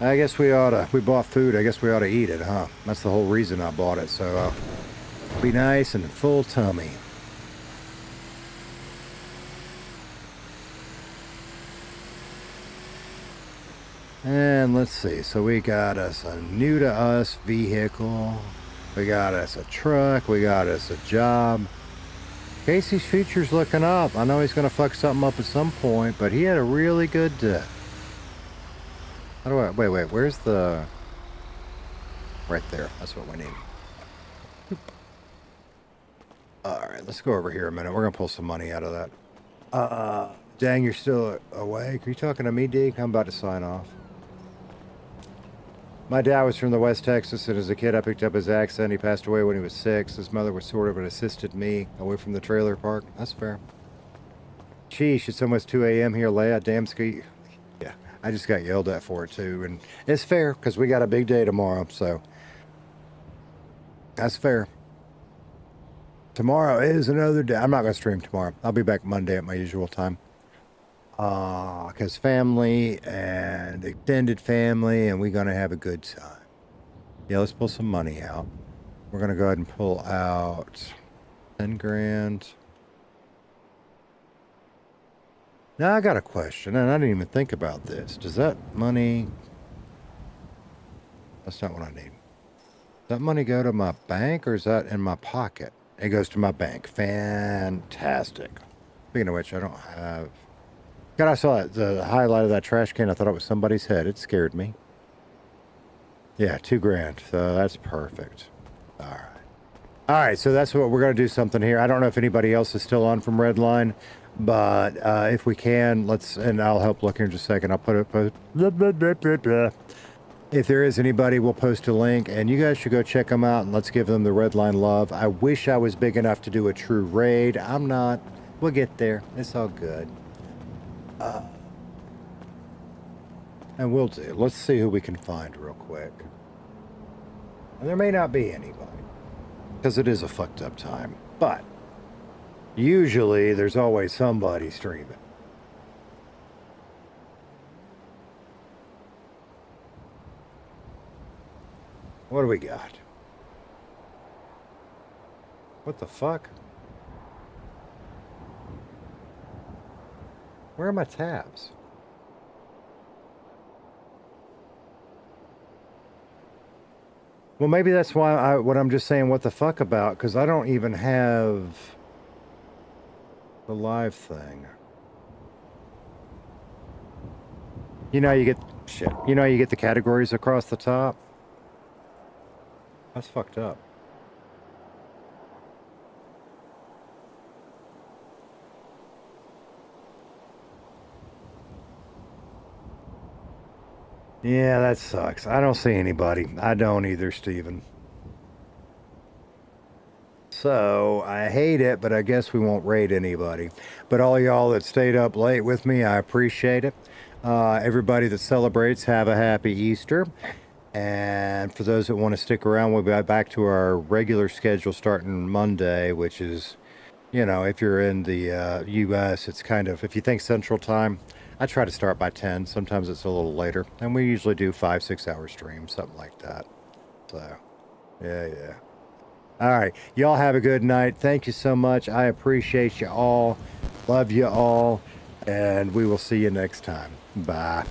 I guess we bought food, I guess we ought to eat it, huh? That's the whole reason I bought it, so be nice and full tummy. And let's see, so we got us a new to us vehicle, we got us a truck, we got us a job. Casey's future's looking up. I know he's gonna fuck something up at some point, but he had a really good day. How do I, wait, where's the, right there, that's what we need. Alright, let's go over here a minute. We're gonna pull some money out of that. Dang, you're still awake? Are you talking to me, Deke? I'm about to sign off. My dad was from the West Texas, and as a kid I picked up his accent. He passed away when he was 6. His mother was sort of assisted me away from the trailer park. That's fair. Sheesh, it's almost 2 a.m. here, Leia. Damn ski. Yeah, I just got yelled at for it, too. And it's fair, because we got a big day tomorrow, so. That's fair. Tomorrow is another day. I'm not going to stream tomorrow. I'll be back Monday at my usual time. Because family and extended family, and we're going to have a good time. Yeah, let's pull some money out. We're going to go ahead and pull out 10 grand. Now, I got a question, and I didn't even think about this. Does that money... That's not what I need. Does that money go to my bank, or is that in my pocket? It goes to my bank. Fantastic. Speaking of which, I don't have... God, I saw the highlight of that trash can. I thought it was somebody's head. It scared me. Yeah, 2 grand. So that's perfect. All right. All right, so that's what we're going to do something here. I don't know if anybody else is still on from Redline, but if we can, let's, and I'll help look here in just a second. I'll put it, if there is anybody, we'll post a link, and you guys should go check them out, and let's give them the Redline love. I wish I was big enough to do a true raid. I'm not. We'll get there. It's all good. And we'll do. Let's see who we can find real quick. And there may not be anybody, because it is a fucked up time. But usually there's always somebody streaming. What do we got? What the fuck? Where are my tabs? Well, maybe that's why what I'm just saying what the fuck about, because I don't even have the live thing. You know, you get shit. You know, you get the categories across the top. That's fucked up. Yeah, that sucks. I don't see anybody. I don't either, Steven. So, I hate it, but I guess we won't raid anybody. But all y'all that stayed up late with me, I appreciate it. Everybody that celebrates, have a happy Easter. And for those that want to stick around, we'll be back to our regular schedule starting Monday, which is, you know, if you're in the U.S., it's kind of, if you think Central Time, I try to start by 10. Sometimes it's a little later. And we usually do 5-6 hour streams, something like that. So, yeah. All right. Y'all have a good night. Thank you so much. I appreciate you all. Love you all. And we will see you next time. Bye.